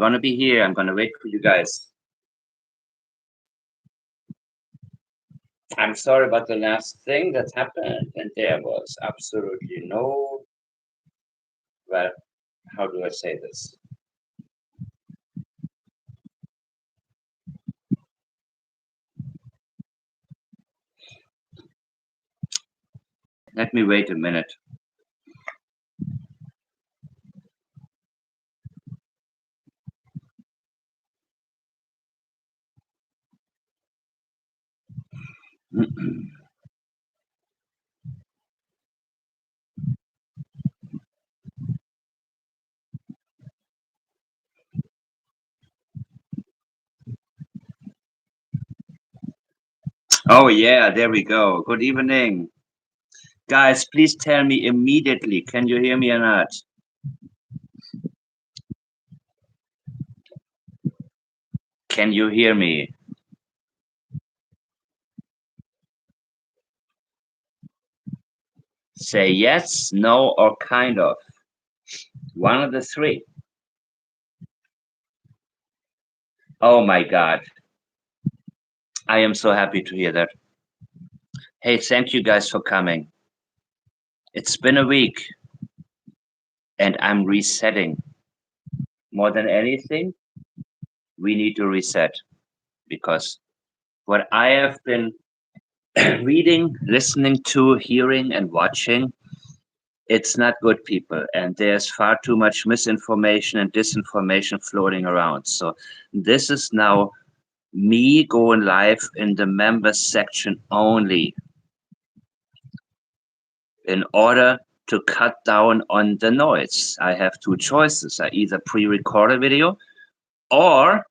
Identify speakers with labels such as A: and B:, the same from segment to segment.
A: gonna be here. I'm gonna wait for you guys. I'm sorry about the last thing that happened, and there was absolutely no, well, how do I say this? Let me wait a minute. Oh yeah, there we go. Good evening. Guys, please tell me immediately. Can you hear me or not? Can you hear me? Say yes, no, or kind of. One of the three. Oh my God. I am so happy to hear that. Hey, thank you guys for coming. It's been a week and I'm resetting. More than anything, we need to reset because what I have been reading, listening to, hearing, and watching, it's not good, people. And there's far too much misinformation and disinformation floating around. So, this is now me going live in the members section only in order to cut down on the noise. I have two choices. I either pre-record a video or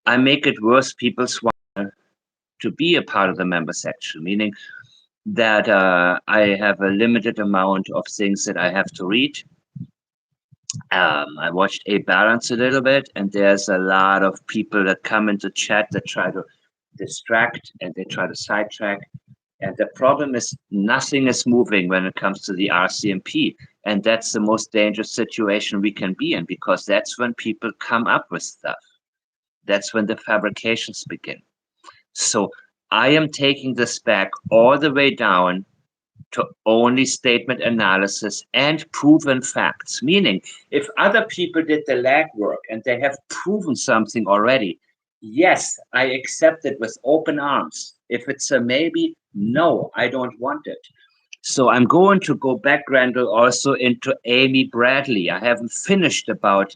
A: I make it worth people's while to be a part of the member section, meaning that I have a limited amount of things that I have to read. I watched A Balance a little bit, and there's a lot of people that come into chat that try to distract and they try to sidetrack. And the problem is nothing is moving when it comes to the RCMP. And that's the most dangerous situation we can be in because that's when people come up with stuff. That's when the fabrications begin. So I am taking this back all the way down to only statement analysis and proven facts. Meaning, if other people did the legwork and they have proven something already, yes, I accept it with open arms. If it's a maybe, no, I don't want it. So I'm going to go back, Randall, also into Amy Bradley. I haven't finished about.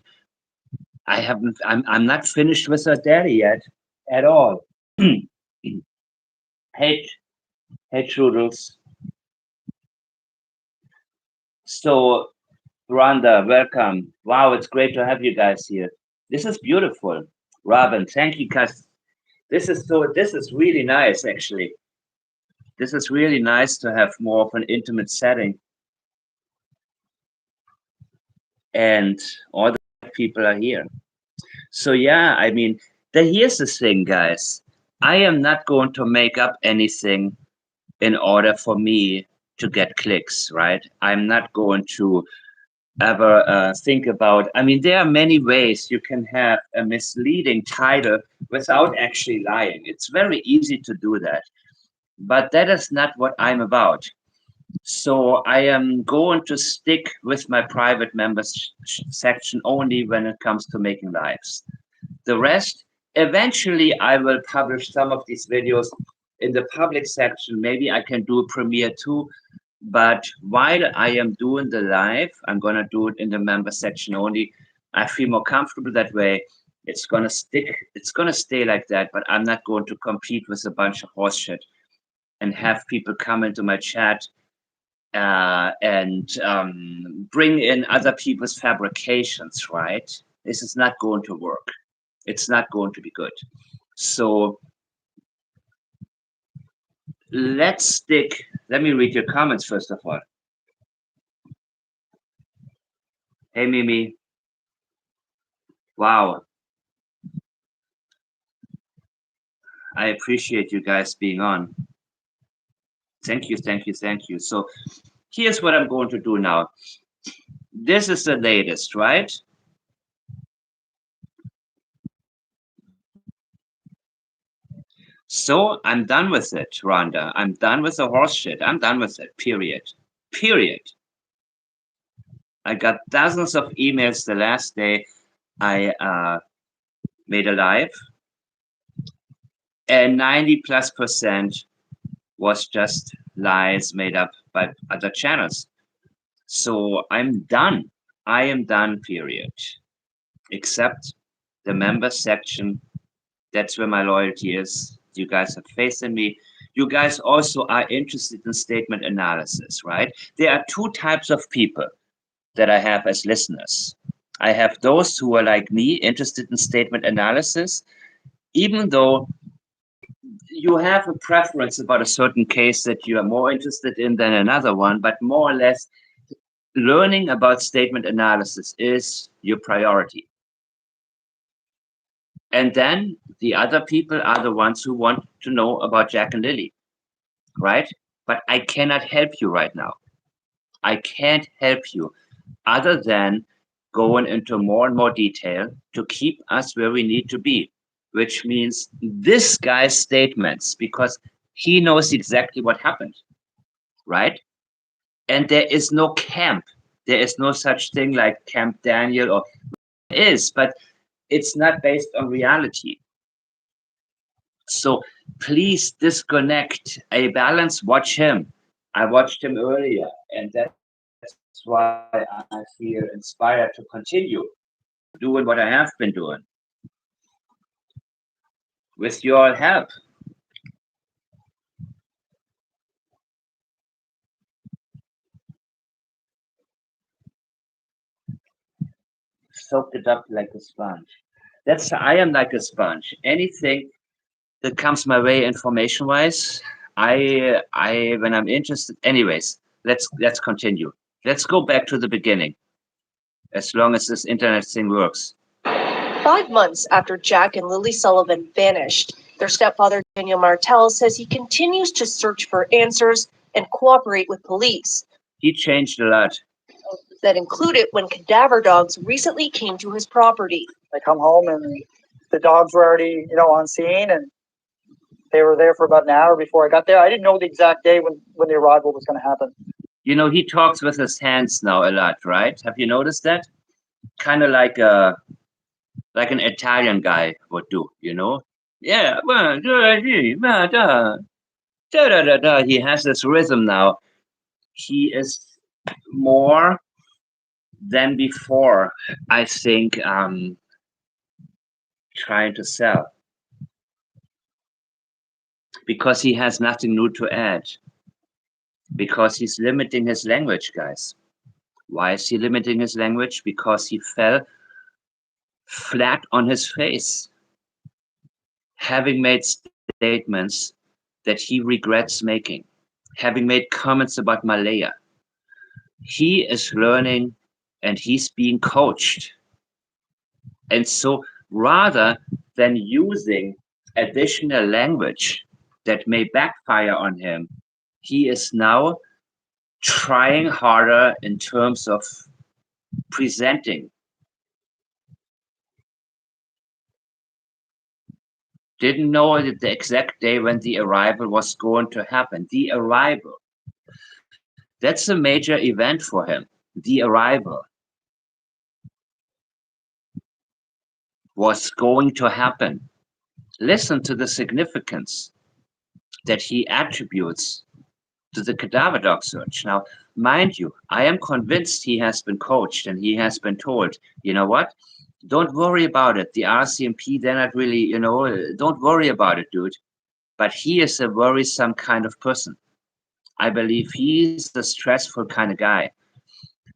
A: I haven't. I'm not finished with her daddy yet, at all. hey, hey, Trudels. So, Rhonda, welcome. Wow, it's great to have you guys here. This is beautiful. Robin, thank you, cuz this is really nice actually. This is really nice to have more of an intimate setting. And all the people are here. So yeah, I mean, here's the thing, guys. I am not going to make up anything in order for me to get clicks, right? I'm not going to ever think about. I mean, there are many ways you can have a misleading title without actually lying. It's very easy to do that, but that is not what I'm about. So I am going to stick with my private members section only when it comes to making lives. The rest, eventually, I will publish some of these videos in the public section. Maybe I can do a premiere too. But while I am doing the live, I'm gonna do it in the member section only. I feel more comfortable that way. It's gonna stick. It's gonna stay like that. But I'm not going to compete with a bunch of horse shit and have people come into my chat and bring in other people's fabrications. Right? This is not going to work. It's not going to be good. So let's stick. Let me read your comments first of all. Hey, Mimi. Wow. I appreciate you guys being on. Thank you, thank you, thank you. So here's what I'm going to do now. This is the latest, right? So I'm done with it, Rhonda. I'm done with the horse shit. I'm done with it. Period. Period. I got dozens of emails the last day I made a live, and 90+% was just lies made up by other channels. So I'm done. I am done, period. Except the members section. That's where my loyalty is. You guys have faith in me. You guys also are interested in statement analysis, right? There are two types of people that I have as listeners. I have those who are like me, interested in statement analysis, even though you have a preference about a certain case that you are more interested in than another one, but more or less learning about statement analysis is your priority. And then the other people are the ones who want to know about Jack and Lilly, right? But I cannot help you right now. I can't help you other than going into more and more detail to keep us where we need to be, which means this guy's statements, because he knows exactly what happened, right? And there is no camp. There is no such thing like Camp Daniel, or is, but it's not based on reality. So please disconnect. A balance, watch him. I watched him earlier, and that's why I feel inspired to continue doing what I have been doing with your help. Soak it up like a sponge. That's I am like a sponge. Anything that comes my way information wise, I when I'm interested. Anyways, let's continue. Let's go back to the beginning. As long as this internet thing works.
B: 5 months after Jack and Lilly Sullivan vanished, their stepfather Daniel Martel says he continues to search for answers and cooperate with police.
A: He changed a lot.
B: That included when cadaver dogs recently came to his property.
C: I come home and the dogs were already, on scene, and they were there for about an hour before I got there. I didn't know the exact day when the arrival was going to happen.
A: He talks with his hands now a lot, right? Have you noticed that? Kind of like an Italian guy would do, Yeah, well, he has this rhythm now. He is more than before, I think, trying to sell because he has nothing new to add. Because he's limiting his language, guys. Why is he limiting his language? Because he fell flat on his face, having made statements that he regrets making, having made comments about Malaya. He is learning and he's being coached. And so rather than using additional language that may backfire on him, he is now trying harder in terms of presenting. Didn't know the exact day when the arrival was going to happen. The arrival. That's a major event for him. The arrival was going to happen. Listen to the significance that he attributes to the cadaver dog search. Now, mind you, I am convinced he has been coached and he has been told, you know what? Don't worry about it. The RCMP, they're not really, don't worry about it, dude. But he is a worrisome kind of person. I believe he's a stressful kind of guy.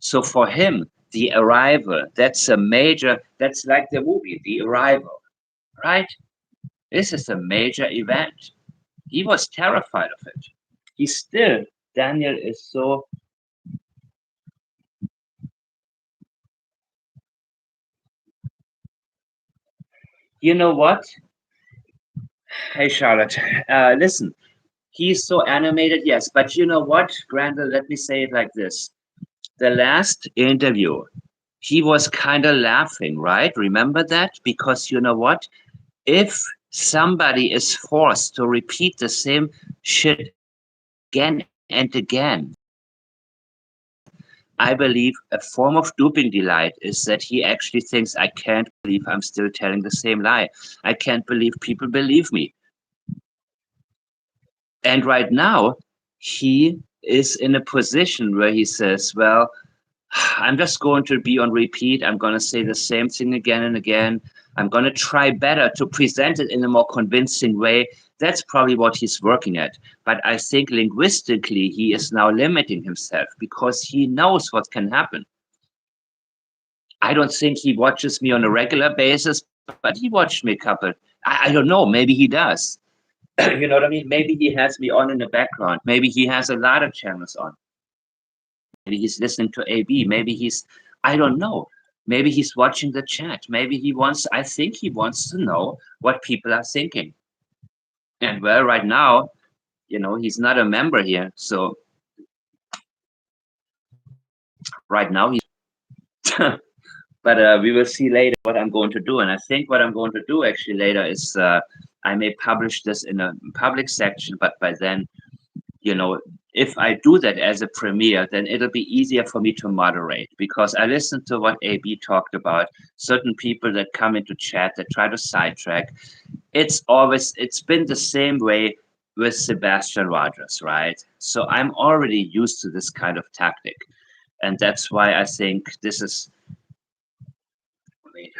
A: So for him, the arrival, that's like the movie, The Arrival, right? This is a major event. He was terrified of it. Daniel is so. You know what? Hey, Charlotte, listen, he's so animated, yes, but you know what, Grandel, let me say it like this. The last interview, he was kind of laughing, right? Remember that? Because you know what? If somebody is forced to repeat the same shit again and again. I believe a form of duping delight is that he actually thinks, I can't believe I'm still telling the same lie. I can't believe people believe me. And right now, he is in a position where he says, well, I'm just going to be on repeat. I'm going to say the same thing again and again. I'm going to try better to present it in a more convincing way. That's probably what he's working at. But I think linguistically, he is now limiting himself because he knows what can happen. I don't think he watches me on a regular basis, but he watched me a couple. I don't know. Maybe he does. You know what I mean? Maybe he has me on in the background. Maybe he has a lot of channels on. Maybe he's listening to AB. Maybe I don't know. Maybe he's watching the chat. Maybe I think he wants to know what people are thinking. And well, right now, he's not a member here. So right now, but we will see later what I'm going to do. And I think what I'm going to do actually later is I may publish this in a public section, but by then, if I do that as a premiere, then it'll be easier for me to moderate because I listened to what AB talked about. Certain people that come into chat that try to sidetrack. It's been the same way with Sebastian Rogers, right? So I'm already used to this kind of tactic. And that's why I think this is. Wait,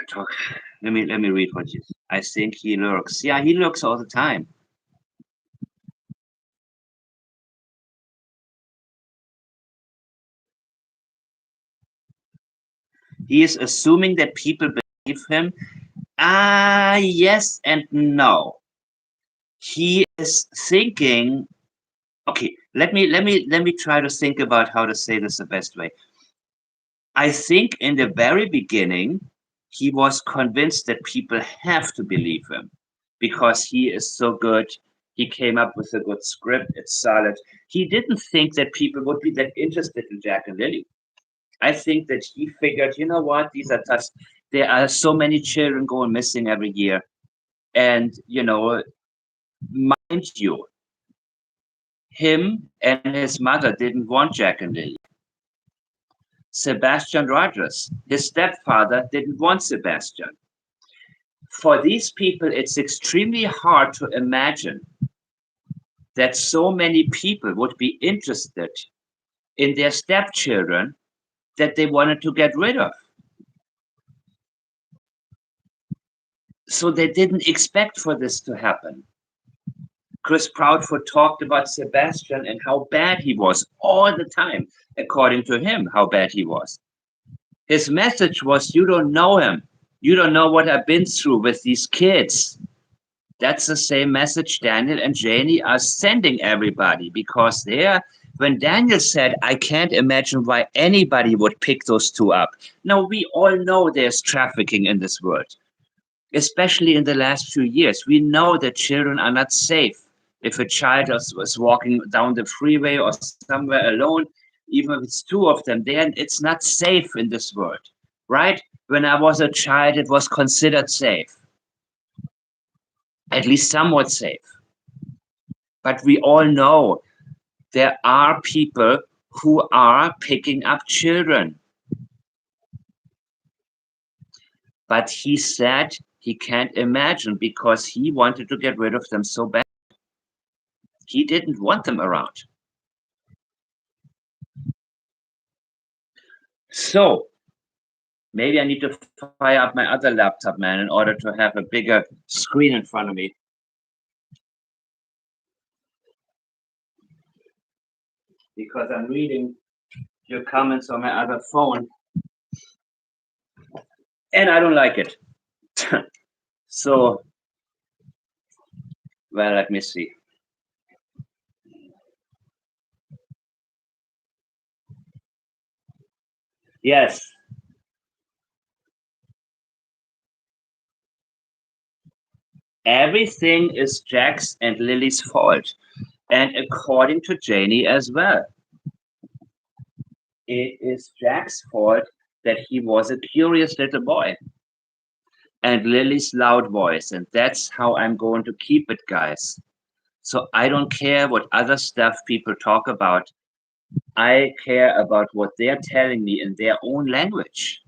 A: let me read what you. I think he lurks. Yeah, he lurks all the time. He is assuming that people believe him. Yes and no. He is thinking. Okay, let me try to think about how to say this the best way. I think in the very beginning, he was convinced that people have to believe him because he is so good. He came up with a good script. It's solid. He didn't think that people would be that interested in Jack and Lily. I think that he figured, you know what, there are so many children going missing every year. And, mind you, him and his mother didn't want Jack and Lily. Sebastian Rogers, his stepfather, didn't want Sebastian. For these people, it's extremely hard to imagine that so many people would be interested in their stepchildren that they wanted to get rid of. So they didn't expect for this to happen. Chris Proudfoot talked about Sebastian and how bad he was all the time, according to him, how bad he was. His message was, you don't know him. You don't know what I've been through with these kids. That's the same message Daniel and Janie are sending everybody because when Daniel said, I can't imagine why anybody would pick those two up. Now, we all know there's trafficking in this world, especially in the last few years. We know that children are not safe. If a child was walking down the freeway or somewhere alone, even if it's two of them, then it's not safe in this world, right? When I was a child, it was considered safe, at least somewhat safe. But we all know there are people who are picking up children. But he said he can't imagine because he wanted to get rid of them so bad. He didn't want them around. So maybe I need to fire up my other laptop, man, in order to have a bigger screen in front of me. Because I'm reading your comments on my other phone. And I don't like it. So, well, let me see. Yes. Everything is Jack's and Lily's fault. And according to Janie as well. It is Jack's fault that he was a curious little boy. and Lily's loud voice. And that's how I'm going to keep it, guys. So I don't care what other stuff people talk about. I care about what they're telling me in their own language.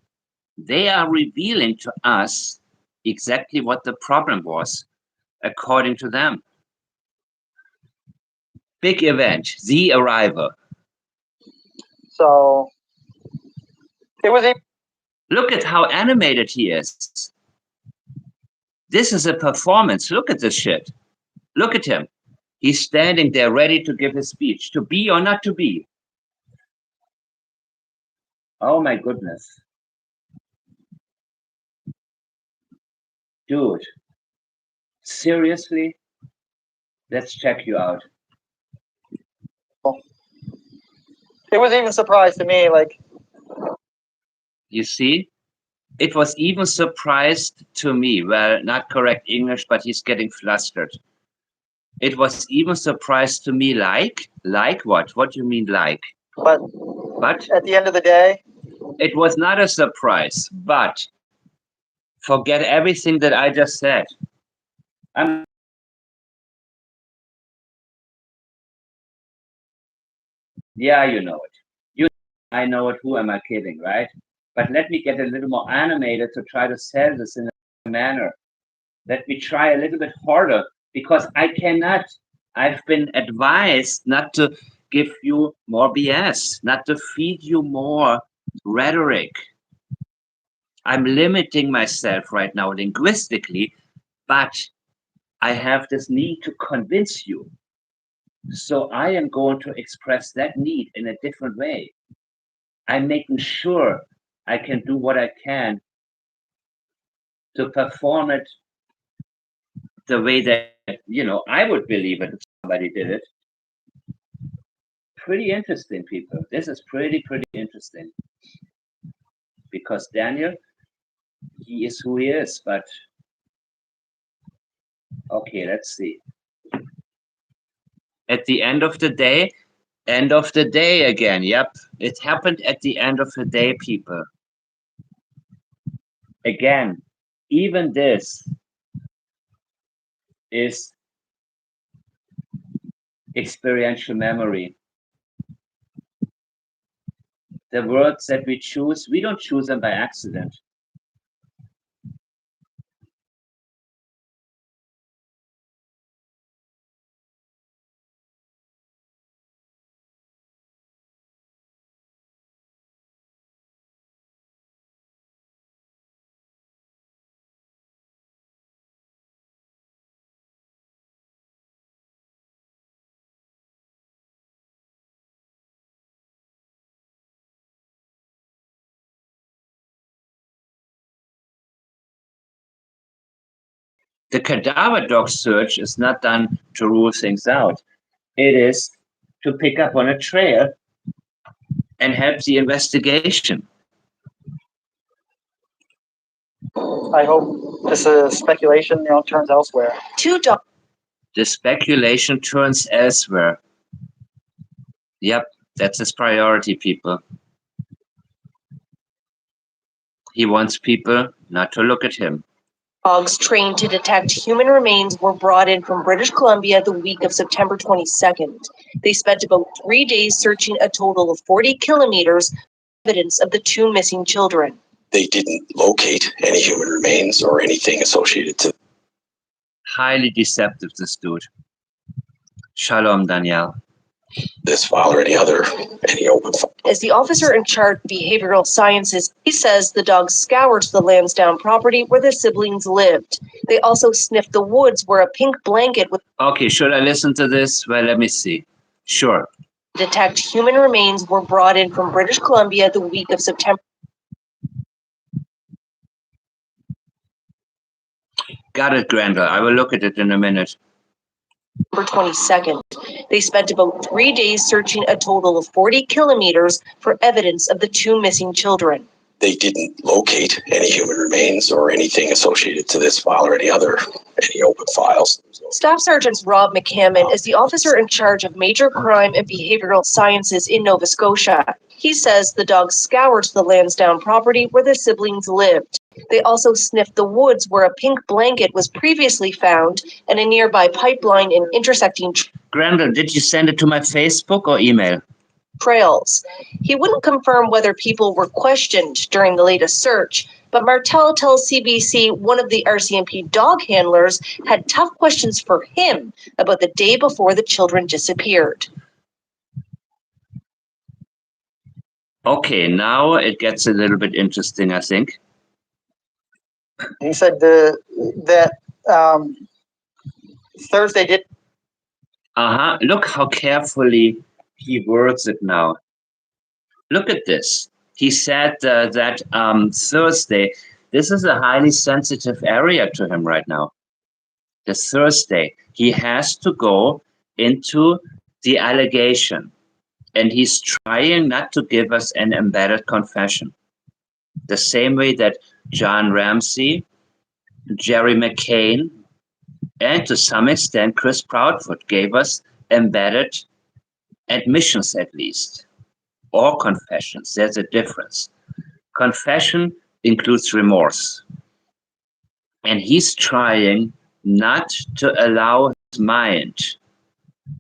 A: They are revealing to us exactly what the problem was, according to them. Big event, the arrival.
C: So it was
A: Look at how animated he is. This is a performance. Look at this shit. Look at him. He's standing there ready to give his speech. To be or not to be? Oh my goodness. Dude. Seriously? Let's check you out.
C: it was even a surprise to me. Like,
A: You see? It was even surprised to me. Well, not correct English, but he's getting flustered. It was even surprised to me like what? What do you mean like?
C: but
A: But
C: at the end of the day,
A: it was not a surprise. But forget everything that I just said. Yeah, you know it. I know it. Who am I kidding, right? But let me get a little more animated to try to sell this in a manner. Let me try a little bit harder because I cannot. I've been advised not to give you more BS, not to feed you more rhetoric. I'm limiting myself right now linguistically, but I have this need to convince you. So I am going to express that need in a different way. I'm making sure I can do what I can to perform it the way that, I would believe it if somebody did it. Pretty interesting, people. This is pretty interesting. Because Daniel, he is who he is, but okay, let's see. At the end of the day again, yep. It happened at the end of the day, people. Again, even this is experiential memory. The words that we choose, we don't choose them by accident. The cadaver dog search is not done to rule things out. It is to pick up on a trail and help the investigation.
C: I hope this speculation, turns elsewhere.
A: The speculation turns elsewhere. Yep, that's his priority, people. He wants people not to look at him.
B: Dogs trained to detect human remains were brought in from British Columbia the week of September 22nd. They spent about 3 days searching a total of 40 kilometers for evidence of the two missing children.
D: They didn't locate any human remains or anything associated to.
A: Highly deceptive, this dude. Shalom, Danielle.
D: This file or any open file.
B: As the officer in charge of behavioral sciences, he says the dogs scoured the Lansdowne property where the siblings lived. They also sniffed the woods where a pink blanket with.
A: Okay, should I listen to this? Well, let me see. Sure.
B: Detect human remains were brought in from British Columbia the week of September.
A: Got it, Grandel. I will look at it in a minute.
B: 22nd. They spent about 3 days searching a total of 40 kilometers for evidence of the two missing children.
D: They didn't locate any human remains or anything associated to this file or any open files.
B: Staff Sergeant Rob McCammon is the officer in charge of major crime and behavioral sciences in Nova Scotia. He says the dogs scoured the Lansdowne property where the siblings lived. They also sniffed the woods where a pink blanket was previously found and a nearby pipeline and intersecting
A: Grendel, did you send it to my Facebook or email?
B: trails. He wouldn't confirm whether people were questioned during the latest search, but Martel tells CBC one of the RCMP dog handlers had tough questions for him about the day before the children disappeared.
A: Okay, now it gets a little bit interesting, I think.
C: He said that Thursday did.
A: Look how carefully he words it now. Look at this. He said that Thursday, this is a highly sensitive area to him right now. The Thursday, he has to go into the allegation, and he's trying not to give us an embedded confession. The same way that John Ramsey, Jerry McCain, and to some extent Chris Proudfoot gave us embedded admissions, at least, or confessions. There's a difference. Confession includes remorse. And he's trying not to allow his mind,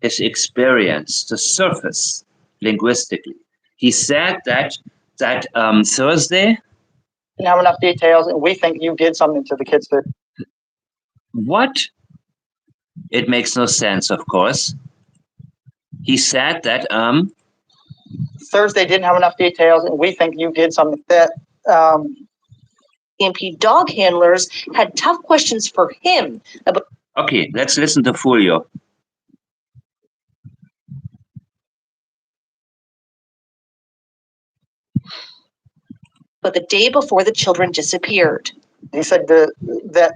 A: his experience to surface linguistically. He said that Thursday.
C: Didn't have enough details, and we think you did something to the kids.
A: What? It makes no sense, of course. He said that
C: Thursday didn't have enough details, and we think you did something that
B: MP dog handlers had tough questions for him about.
A: Okay, let's listen to Fulio.
B: But the day before the children disappeared.
C: He said that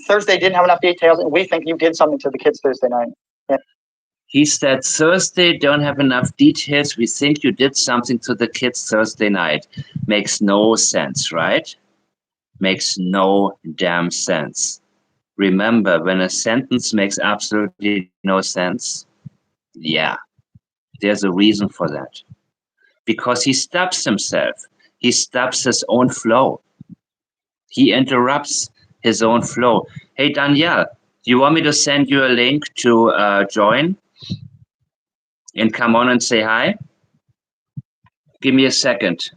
C: Thursday didn't have enough details, and we think you did something to the kids Thursday night. Yeah.
A: He said Thursday don't have enough details. We think you did something to the kids Thursday night. Makes no sense, right? Makes no damn sense. Remember, when a sentence makes absolutely no sense, yeah, there's a reason for that. Because he stops himself. He stops his own flow. He interrupts his own flow. Hey, Danielle, do you want me to send you a link to join and come on and say hi? Give me a second.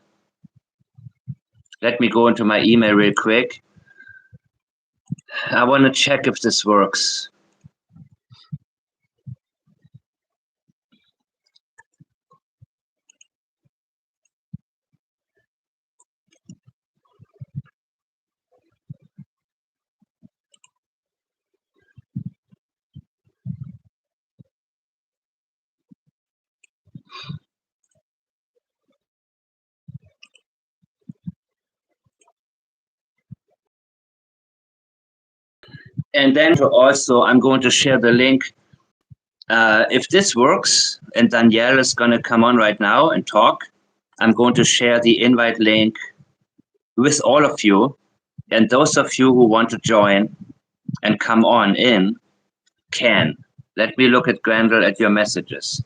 A: Let me go into my email real quick. I want to check if this works. And then also, I'm going to share the link. If this works, and Danielle is going to come on right now and talk, I'm going to share the invite link with all of you. And those of you who want to join and come on in can. Let me look at Grendel at your messages.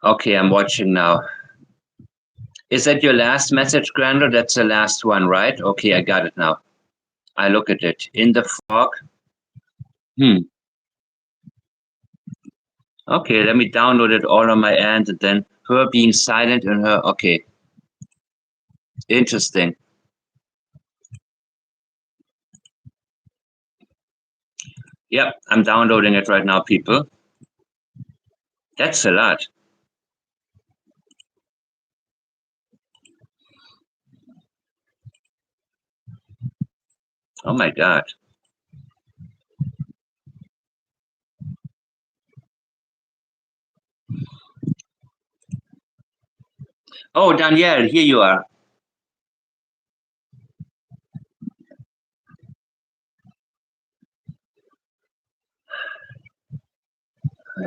A: Okay, I'm watching now. Is that your last message, Grendel? That's the last one, right? Okay, I got it now. I look at it. In the fog. Okay, let me download it all on my end, and then her being silent and her. Okay. Interesting. Yep, I'm downloading it right now, people. That's a lot. Oh my God. Oh, Danielle, here you are.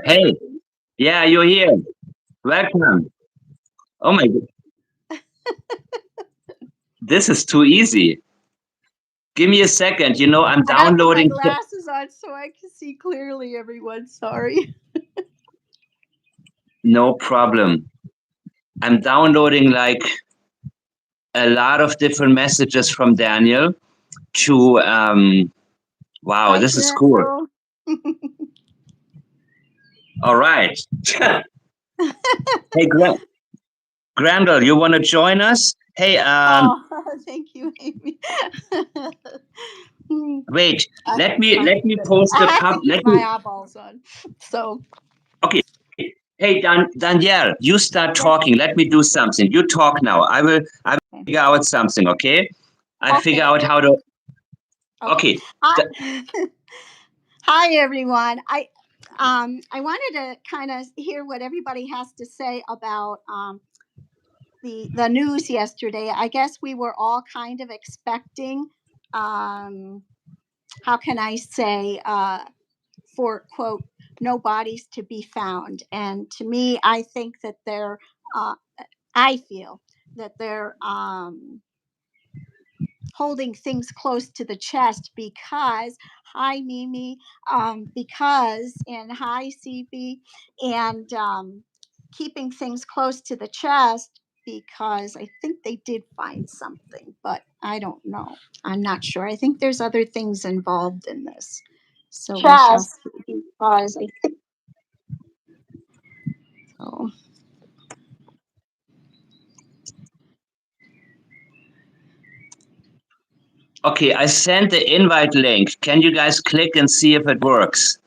A: Hey, Yeah, you're here. Welcome. Oh my God. This is too easy. Give me a second. You know, I'm
E: I gotta put my
A: downloading.
E: glasses on so I can see clearly, everyone. Sorry.
A: No problem. I'm downloading like a lot of different messages from Daniel to, wow,
E: Hi,
A: this is cool.
E: Grandel.
A: All right. Hey, Grandel, you want to join us? Hey,
E: Oh, thank you, Amy.
A: wait.
E: I,
A: Let me post
E: I
A: the
E: have to keep
A: let
E: my
A: me.
E: eyeballs on. So,
A: Okay. Hey, Danielle, you start
E: yes.
A: talking. Let me do something. You talk now. I will
E: Okay.
A: figure out something. Okay. I figure
E: Okay.
A: out how to.
E: Okay.
A: Okay.
E: Hi, everyone. I wanted to kind of hear what everybody has to say about the news yesterday. I guess we were all kind of expecting, how can I say, for quote, no bodies to be found. And to me, I think that I feel that they're holding things close to the chest because, hi Mimi, because, and hi CB, and keeping things close to the chest because I think they did find something, but I don't know. I'm not sure. I think there's other things involved in this. So we shall
B: Chest,
E: see.
B: because I think
E: So,
A: Okay. I sent the invite link. Can you guys click and see if it works?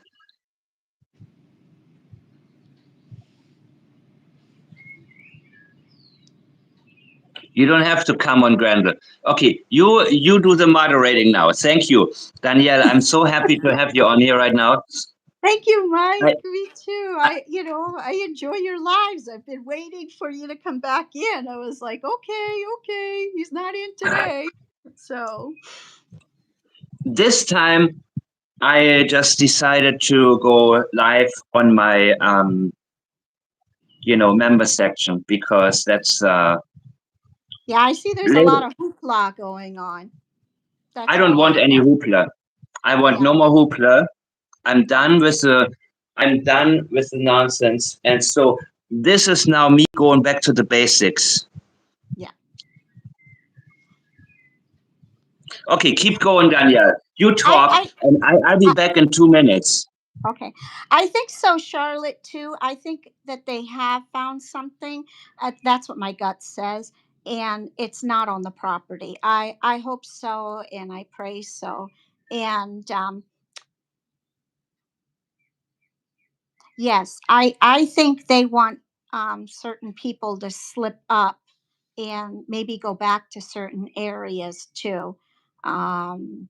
A: You don't have to come on, Grandel. Okay, you do the moderating now. Thank you, Danielle. I'm so happy to have you on here right now.
E: thank you, Mike.
A: I,
E: Me too.
A: I,
E: I enjoy your lives. I've been waiting for you to come back in. I was like, okay, he's not in today. So,
A: this time, I just decided to go live on my member section because that's
E: yeah, I see there's a lot of hoopla going on.
A: I
E: That's
A: don't
E: all I
A: want any
E: know.
A: hoopla. I want
E: Yeah,
A: no more hoopla. I'm done with the nonsense. And so this is now me going back to the basics.
E: yeah.
A: Okay, keep going, Danielle. You talk,
E: I,
A: and I'll be
E: I,
A: back in 2 minutes.
E: okay. I think so, Charlotte, too. I think that they have found something. That's what my gut says. And it's not on the property. I hope so, and I pray so. And yes, I think they want certain people to slip up and maybe go back to certain areas too. Um,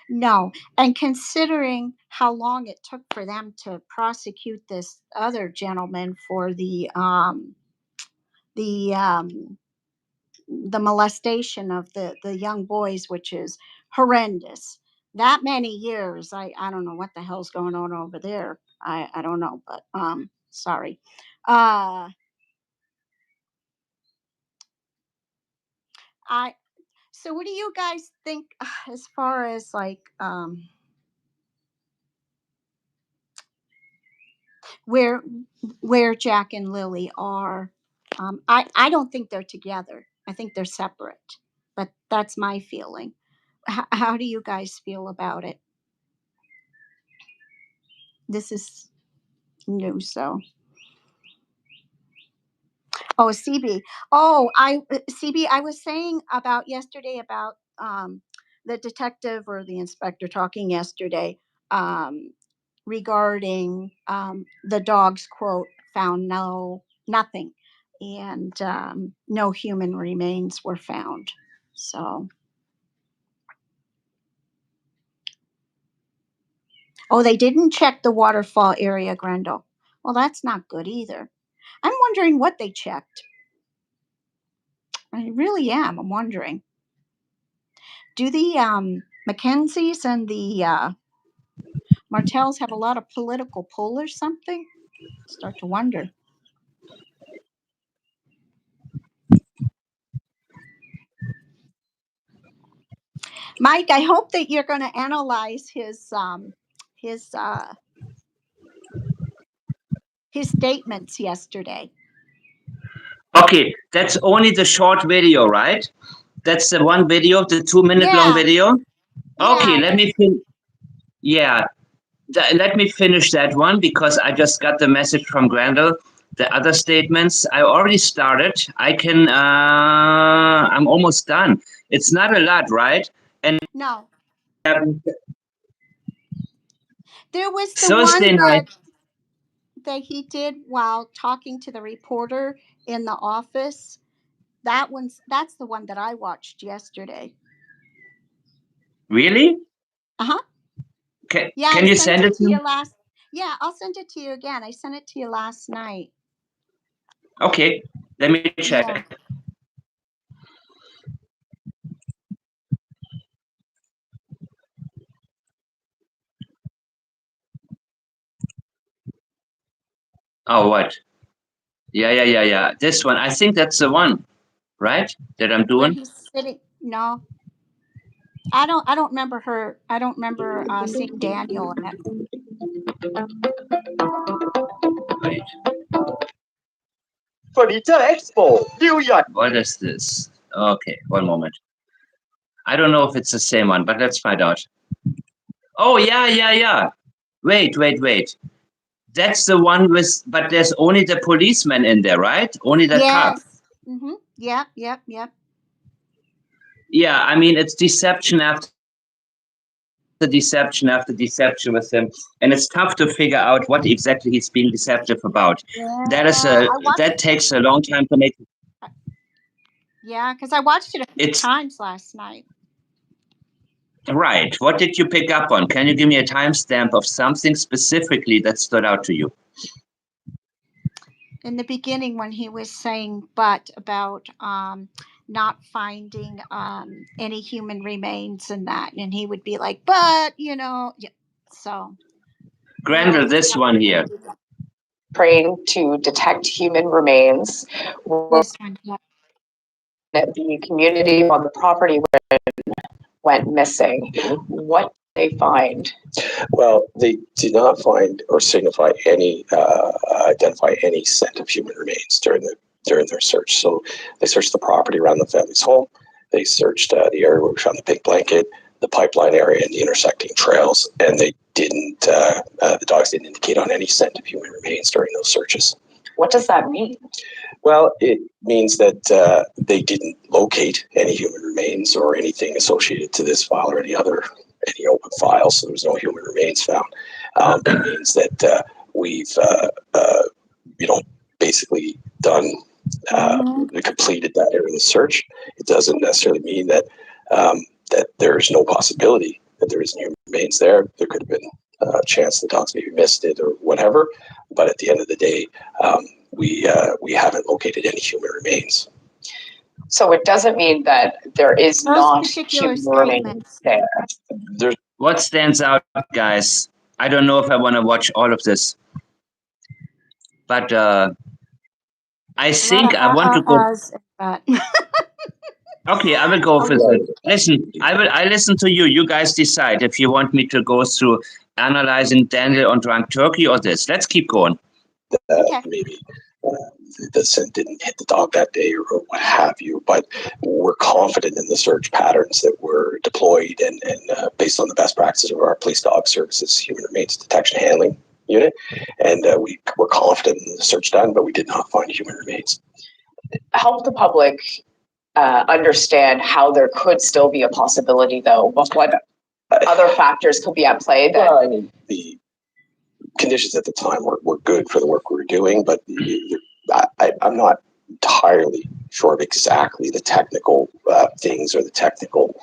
E: no, and considering how long it took for them to prosecute this other gentleman for the um, the molestation of the young boys, which is horrendous. That many years, I don't know what the hell's going on over there. I don't know, but sorry. Uh, I so what do you guys think as far as like where where Jack and Lily are? I don't think they're together. I think they're separate, but that's my feeling. How do you guys feel about it? This is new, so. Oh, CB. Oh, CB. I was saying about yesterday about the detective or the inspector talking yesterday um, regarding the dog's quote found nothing, and no human remains were found. So, oh, they didn't check the waterfall area, Grendel. Well, that's not good either. I'm wondering what they checked. I really am. I'm wondering. Do the Mackenzies and the Martels have a lot of political pull or something? Start to wonder. Mike, I hope that you're going to analyze his statements yesterday.
A: Okay, that's only the short video, right? That's the one video, the 2-minute long video. Okay,
E: Yeah,
A: let me let me finish that one because I just got the message from Grendel. The other statements I already started. I can. I'm almost done. It's not a lot, right? And
E: no.
A: um,
E: There was the
A: Thursday
E: one
A: night.
E: that he did while talking to the reporter in the office. That's the one that I watched yesterday.
A: Really?
E: Uh-huh.
A: Okay.
E: Yeah,
A: Can
E: I
A: you
E: sent
A: send it
E: it to
A: to me?
E: you last. Yeah, I'll send it to you again. I sent it to you last night.
A: Okay. Let me check.
E: Yeah.
A: Oh, what? Yeah. This one. I think that's the one, right? That I'm
E: Where
A: doing.
E: he's sitting. No. I don't remember her. I don't remember seeing Daniel in it.
A: Wait.
F: Furniture Expo, New York.
A: What is this? Okay, one moment. I don't know if it's the same one, but let's find out. Oh, yeah. Wait. That's the one with, but there's only the policeman in there, right? Only that cop.
E: Yes. Mm-hmm. Yep.
A: Yeah, I mean, it's deception after deception after deception with him. And it's tough to figure out what exactly he's being deceptive about.
E: Yeah,
A: That takes a long time to make.
E: Yeah, because I watched it a few
A: It's
E: times last night.
A: right. What did you pick up on? Can you give me a timestamp of something specifically that stood out to you?
E: In the beginning when he was saying but about not finding any human remains and that, and he would be like, but yeah. So
A: Grendel, this one here.
G: Trained to detect human remains.
E: This one, yeah.
G: The community on the property went missing. What did they find?
D: Well, they did not find or signify any, identify any scent of human remains during their search. So they searched the property around the family's home. They searched the area where we found the pink blanket, the pipeline area, and the intersecting trails, and they didn't. The dogs didn't indicate on any scent of human remains during those searches.
G: What does that mean?
D: Well, it means that they didn't locate any human remains or anything associated to this file or any open files. So there's no human remains found. It means that we've basically done completed that area of the search. It doesn't necessarily mean that that there's no possibility that there isn't human remains there. There could have been a chance the dogs maybe missed it or whatever. But at the end of the day, we haven't located any human remains.
G: So it doesn't mean that there is not human remains there.
A: What stands out, guys? I don't know if I want to watch all of this, but I think I want to go. Okay, I will go with it. Listen, I listen to you. You guys decide if you want me to go through analyzing Daniel on Drunk Turkey or this. Let's keep going.
D: Maybe the scent didn't hit the dog that day or what have you, but we're confident in the search patterns that were deployed and based on the best practices of our police dog services human remains detection handling unit, and we were confident in the search done, but we did not find human remains.
G: Help the public understand how there could still be a possibility, though. What other factors could be at play?
D: Well, I mean, the conditions at the time were good for the work we were doing, but I'm not entirely sure of exactly the technical things or the technical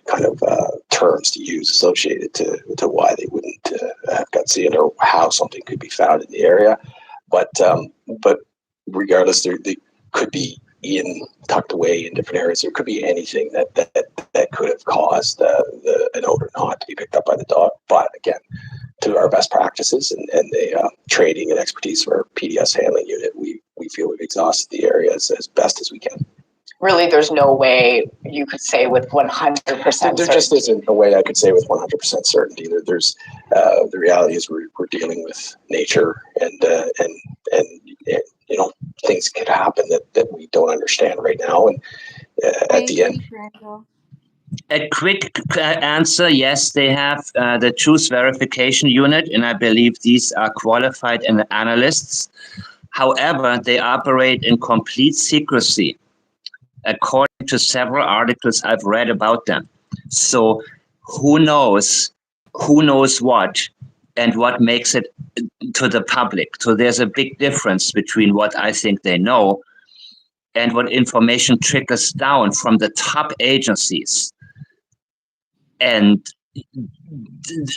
D: kind of terms to use associated to why they wouldn't have got seen or how something could be found in the area. But regardless, they could be tucked away in different areas. There could be anything that could have caused an odor not to be picked up by the dog. But again, to our best practices and the training and expertise of our PDS handling unit, we feel we've exhausted the area as best as we can.
G: Really, there's no way you could say with 100%.
D: There just isn't a way I could say with 100% certainty. There's the reality is we're dealing with nature and you know, things could happen that we don't understand right now. And at the end,
A: A quick answer, yes, they have the truth verification unit, and I believe these are qualified analysts. However, they operate in complete secrecy, according to several articles I've read about them. So who knows what and what makes it to the public. So there's a big difference between what I think they know and what information trickles down from the top agencies. And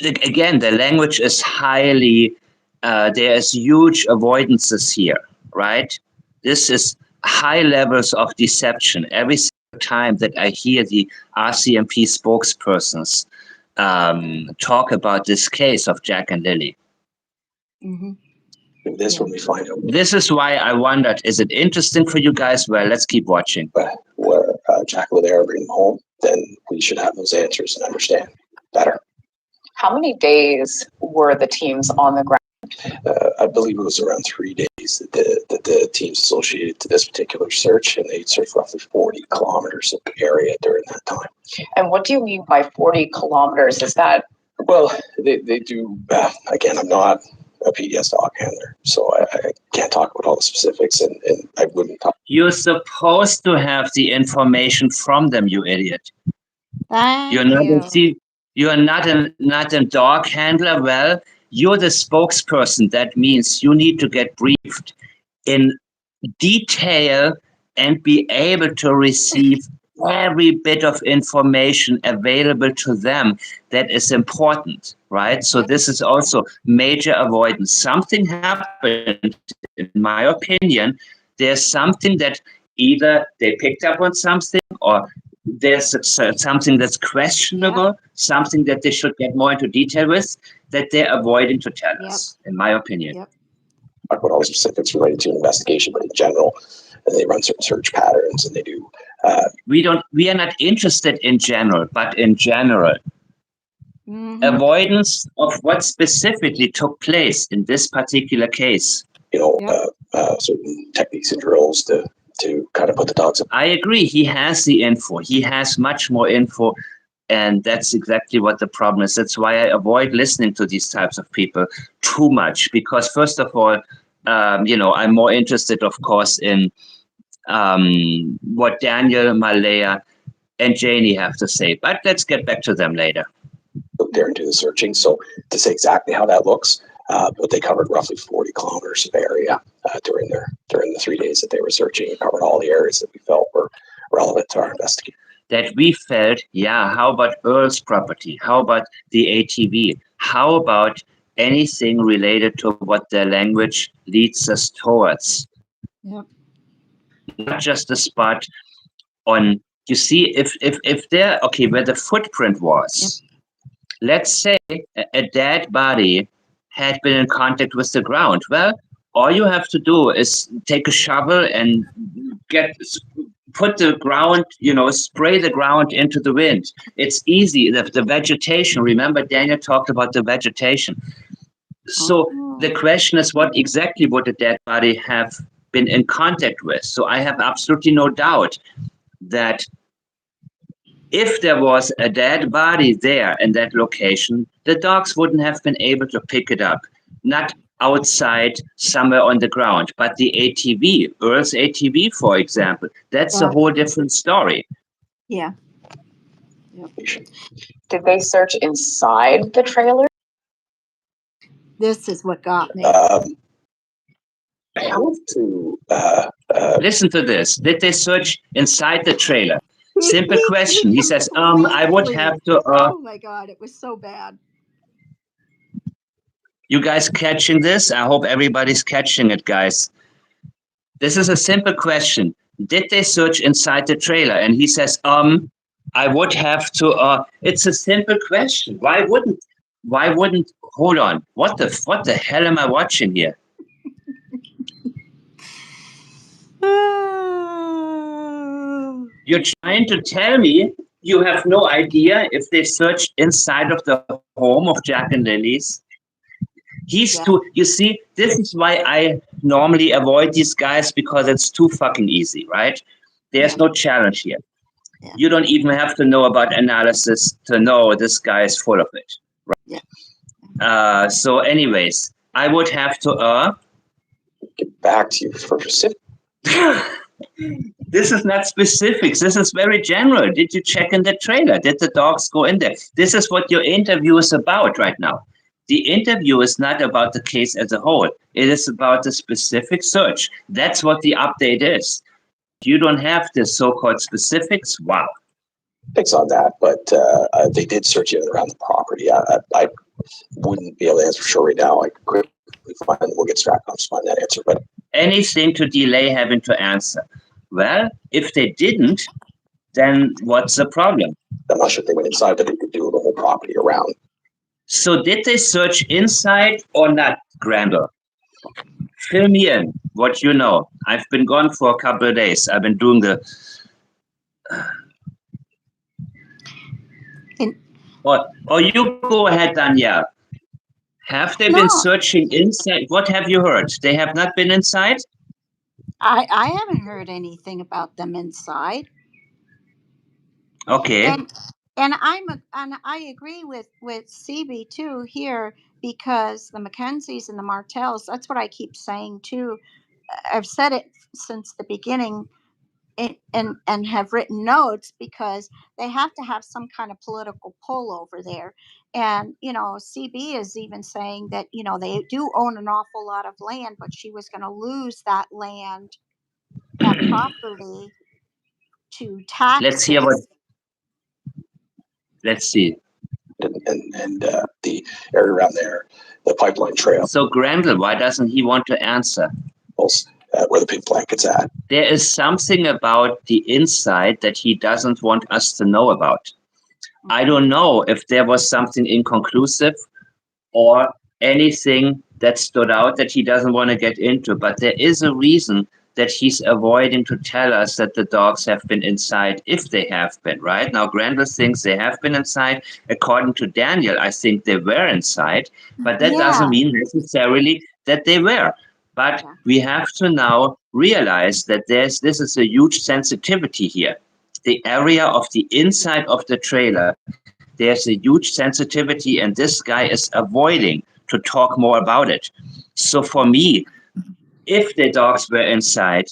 A: again, the language is highly, there's huge avoidances here, right? This is high levels of deception. Every single time that I hear the RCMP spokespersons talk about this case of Jack and Lilly.
E: Mm-hmm.
D: this when we find out
A: This is why I wondered, is it interesting for you guys? Well, let's keep watching.
D: where Jack and Lilly are bringing them home, then we should have those answers and understand better.
G: How many days were the teams on the ground?
D: I believe it was around 3 days that the teams associated to this particular search, and they searched roughly 40 kilometers of area during that time.
G: And what do you mean by 40 kilometers? Is that?
D: Well, they do, again, I'm not a PDS dog handler, so I can't talk about all the specifics, and I wouldn't talk.
A: You're supposed to have the information from them, you idiot. You're not a dog handler. Well, you're the spokesperson. That means you need to get briefed in detail and be able to receive every bit of information available to them that is important, right? So this is also major avoidance. Something happened, in my opinion. There's something that either they picked up on something, or there's something that's questionable, something that they should get more into detail with, that they're avoiding to tell us, in my opinion.
D: Talk about all the specifics related to an investigation, but in general, they run certain search patterns, and they do.
A: We are not interested in general, but in general.
E: Mm-hmm.
A: Avoidance of what specifically took place in this particular case.
D: You know, certain techniques and drills to kind of put the dogs up.
A: I agree. He has the info. He has much more info. And that's exactly what the problem is. That's why I avoid listening to these types of people too much. Because first of all, you know, I'm more interested, of course, in what Daniel, Malaya, and Janie have to say. But let's get back to them later.
D: Look there into the searching. So to say exactly how that looks, but they covered roughly 40 kilometers of area during the 3 days that they were searching, and covered all the areas that we felt were relevant to our investigation.
A: That we felt, how about Earl's property? How about the ATV? How about anything related to what the language leads us towards?
E: Yep.
A: Not just a spot on, you see, if they're, okay, where the footprint was, let's say a dead body had been in contact with the ground. Well, all you have to do is take a shovel and put the ground, spray the ground into the wind. It's easy. The vegetation, remember Daniel talked about the vegetation. So the question is, what exactly would a dead body have been in contact with? So I have absolutely no doubt that if there was a dead body there in that location, the dogs wouldn't have been able to pick it up. Not outside somewhere on the ground, but the ATV, Earl's ATV, for example, that's a whole different story.
E: Yeah.
G: Did they search inside the trailer?
E: This is what got me.
D: I have to
A: listen to this. Did they search inside the trailer? Simple question. He says, I would have to.
E: Oh my God, it was so bad.
A: You guys catching this? I hope everybody's catching it, guys. This is a simple question. Did they search inside the trailer? And he says, I would have to. It's a simple question. Why wouldn't hold on. What the hell am I watching here? You're trying to tell me you have no idea if they searched inside of the home of Jack and Lily's? He's
E: Yeah.
A: too, you see, this is why I normally avoid these guys, because it's too fucking easy, right? There's no challenge here.
E: Yeah.
A: You don't even have to know about analysis to know this guy is full of it. Right? So anyways, I would have to,
D: Get back to you for specific.
A: This is not specifics. This is very general. Did you check in the trailer? Did the dogs go in there? This is what your interview is about right now. The interview is not about the case as a whole. It is about the specific search. That's what the update is. You don't have the so-called specifics. Wow.
D: Thanks on that, but they did search in and around the property. I wouldn't be able to answer for sure right now. I could quickly find, we'll get strapped on to find that answer. But
A: anything to delay having to answer. Well, if they didn't, then what's the problem?
D: I'm not sure if they went inside, but they could do the whole property around.
A: So did they search inside or not, Grandel? Fill me in what you know. I've been gone for a couple of days. I've been doing the... Or you go ahead, Danielle. Have they been searching inside? What have you heard? They have not been inside?
E: I haven't heard anything about them inside.
A: Okay.
E: And I agree with CB too here, because the Mackenzies and the Martells, that's what I keep saying too. I've said it since the beginning and have written notes, because they have to have some kind of political pull over there. And, CB is even saying that, they do own an awful lot of land, but she was going to lose that land, that property, to taxes.
A: Let's hear what... Let's see.
D: And the area around there, the pipeline trail.
A: So Grandel, why doesn't he want to answer?
D: Where the pink blanket's at.
A: There is something about the inside that he doesn't want us to know about. I don't know if there was something inconclusive or anything that stood out that he doesn't want to get into, but there is a reason that he's avoiding to tell us that the dogs have been inside, if they have been, right? Now, Grandel thinks they have been inside. According to Daniel, I think they were inside, but that doesn't mean necessarily that they were. But we have to now realize that this is a huge sensitivity here. The area of the inside of the trailer, there's a huge sensitivity, and this guy is avoiding to talk more about it. So for me, if the dogs were inside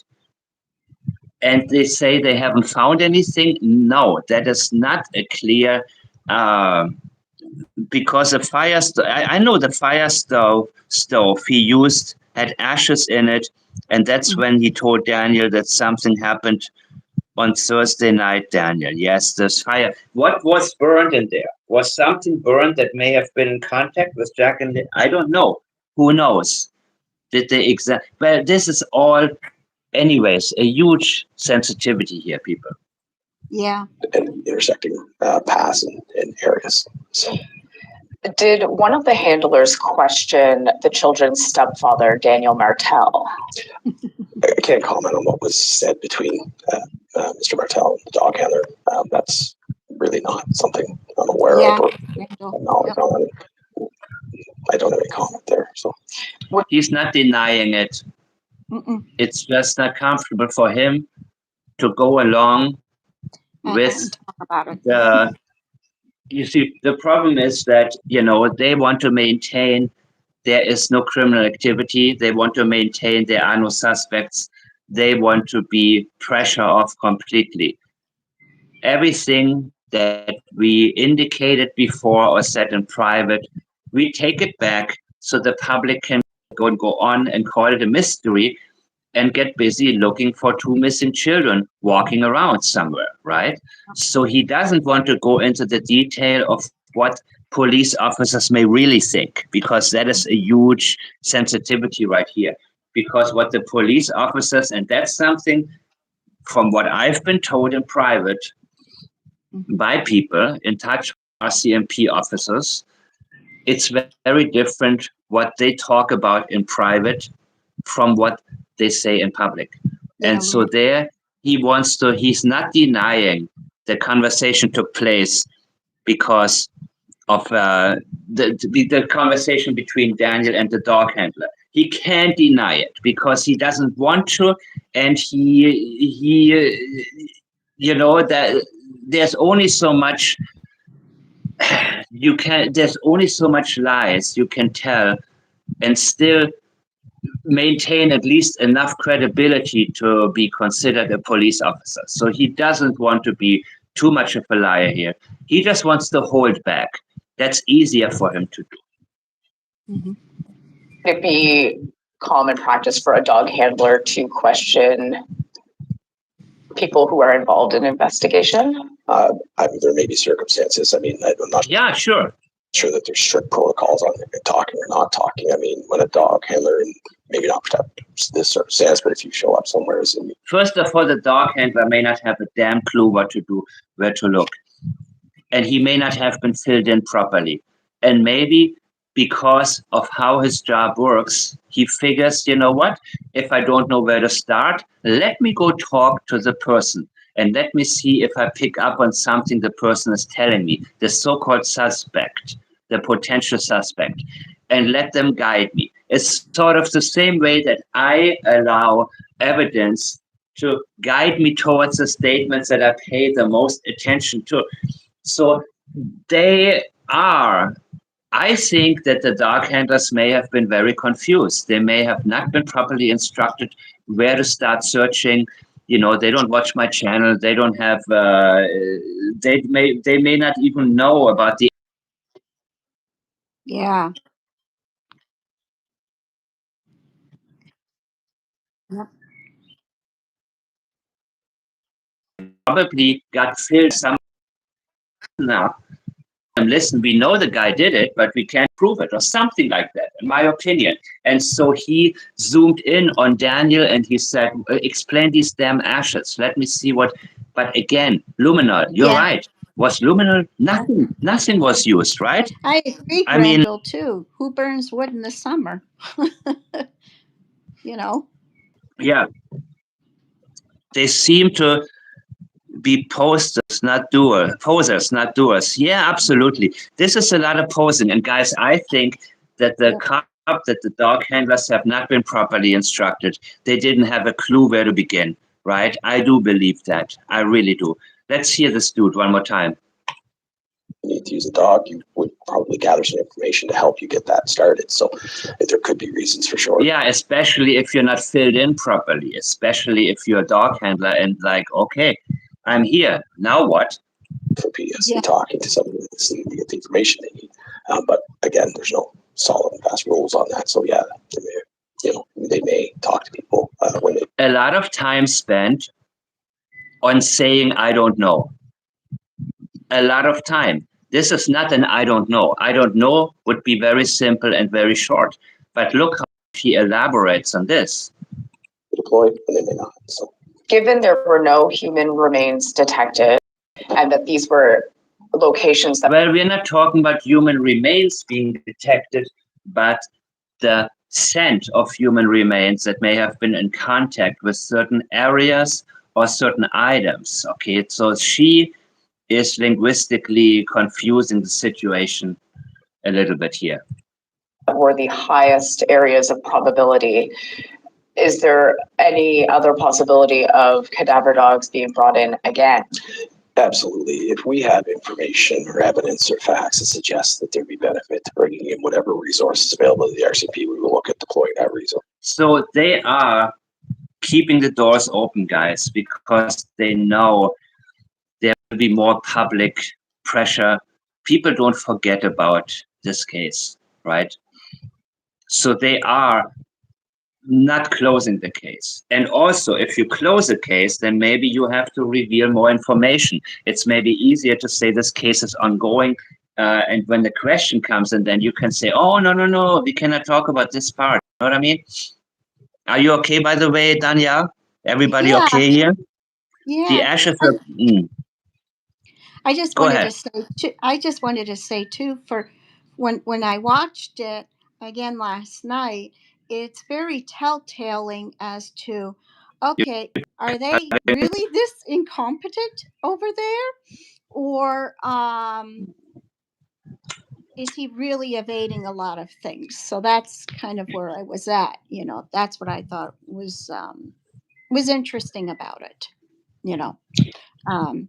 A: and they say they haven't found anything, no, that is not a clear, because the fire, I know the fire stove he used had ashes in it, and that's when he told Daniel that something happened on Thursday night, Daniel. Yes, there's fire. What was burned in there? Was something burned that may have been in contact with Jack and I don't know. Who knows? Did they well, this is all, anyways, a huge sensitivity here, people.
E: Yeah.
D: And intersecting paths and areas. So.
G: Did one of the handlers question the children's stepfather, Daniel Martell?
D: I can't comment on what was said between Mr. Martell and the dog handler. That's really not something I'm aware of or knowledge on. I don't have any comment there. So
A: he's not denying it. It's just not comfortable for him to go along with the... You see, the problem is that, they want to maintain there is no criminal activity. They want to maintain there are no suspects. They want to be pressure off completely. Everything that we indicated before or said in private, we take it back so the public can go on and call it a mystery and get busy looking for two missing children walking around somewhere, right? So he doesn't want to go into the detail of what police officers may really think, because that is a huge sensitivity right here. Because what the police officers, and that's something from what I've been told in private by people in touch with RCMP officers, it's very different what they talk about in private from what they say in public.
E: Yeah,
A: And so there he's not denying the conversation took place because of the conversation between Daniel and the dog handler. He can't deny it because he doesn't want to, and that there's only so much there's only so much lies you can tell and still maintain at least enough credibility to be considered a police officer. So he doesn't want to be too much of a liar here. He just wants to hold back. That's easier for him to do.
E: Mm-hmm.
G: Would it be common practice for a dog handler to question people who are involved in investigation?
D: There may be circumstances. I'm not
A: sure
D: that there's strict protocols on talking or not talking. When a dog handler, and maybe not this circumstance, but if you show up somewhere,
A: first of all, the dog handler may not have a damn clue what to do, where to look, and he may not have been filled in properly, and maybe because of how his job works, he figures, you know what, if I don't know where to start, let me go talk to the person and let me see if I pick up on something the person is telling me, the so-called suspect, the potential suspect, and let them guide me. It's sort of the same way that I allow evidence to guide me towards the statements that I pay the most attention to. So I think that the dog handlers may have been very confused. They may have not been properly instructed where to start searching. They don't watch my channel. They don't have. They may not even know about the.
E: Yeah. Yep.
A: Probably got filled some now. Listen, we know the guy did it, but we can't prove it, or something like that, in my opinion. And so he zoomed in on Daniel and he said, explain these damn ashes. Let me see what. But again, luminol, you're right. Was luminol? Nothing was used, right?
E: I agree, Grendel, too. Who burns wood in the summer?
A: Yeah. They seem to be posers, not doers. Yeah, absolutely. This is a lot of posing. And guys, I think that the dog handlers have not been properly instructed. They didn't have a clue where to begin, right? I do believe that. I really do. Let's hear this dude one more time.
D: You need to use a dog, you would probably gather some information to help you get that started. So there could be reasons for sure.
A: Yeah, especially if you're not filled in properly, especially if you're a dog handler and like, okay, I'm here. Now what?
D: For PSC talking to somebody to get the information they need. But again, there's no solid and fast rules on that. So yeah, they may talk to people when they.
A: A lot of time spent on saying, I don't know. A lot of time. This is not an I don't know. I don't know would be very simple and very short. But look how he elaborates on this.
D: Deployed and they may not. So.
G: Given there were no human remains detected and that these were locations that...
A: Well, we're not talking about human remains being detected, but the scent of human remains that may have been in contact with certain areas or certain items. Okay, so she is linguistically confusing the situation a little bit here.
G: Were the highest areas of probability. Is there any other possibility of cadaver dogs being brought in again?
D: Absolutely. If we have information or evidence or facts that suggest that there'd be benefit to bringing in whatever resources available to the RCP, we will look at deploying that resource.
A: So they are keeping the doors open, guys, because they know there will be more public pressure. People don't forget about this case, right? So they are not closing the case. And also, if you close a case, then maybe you have to reveal more information. It's maybe easier to say this case is ongoing. And when the question comes, and then you can say, oh, no, we cannot talk about this part. You know what I mean? Are you okay, by the way, Danielle? Everybody okay here?
E: Yeah.
A: The ashes are...
E: I just wanted to say too, for when I watched it again last night, it's very telltaling as to, okay, are they really this incompetent over there, or is he really evading a lot of things? So that's kind of where I was at. That's what I thought was interesting about it. You know, um,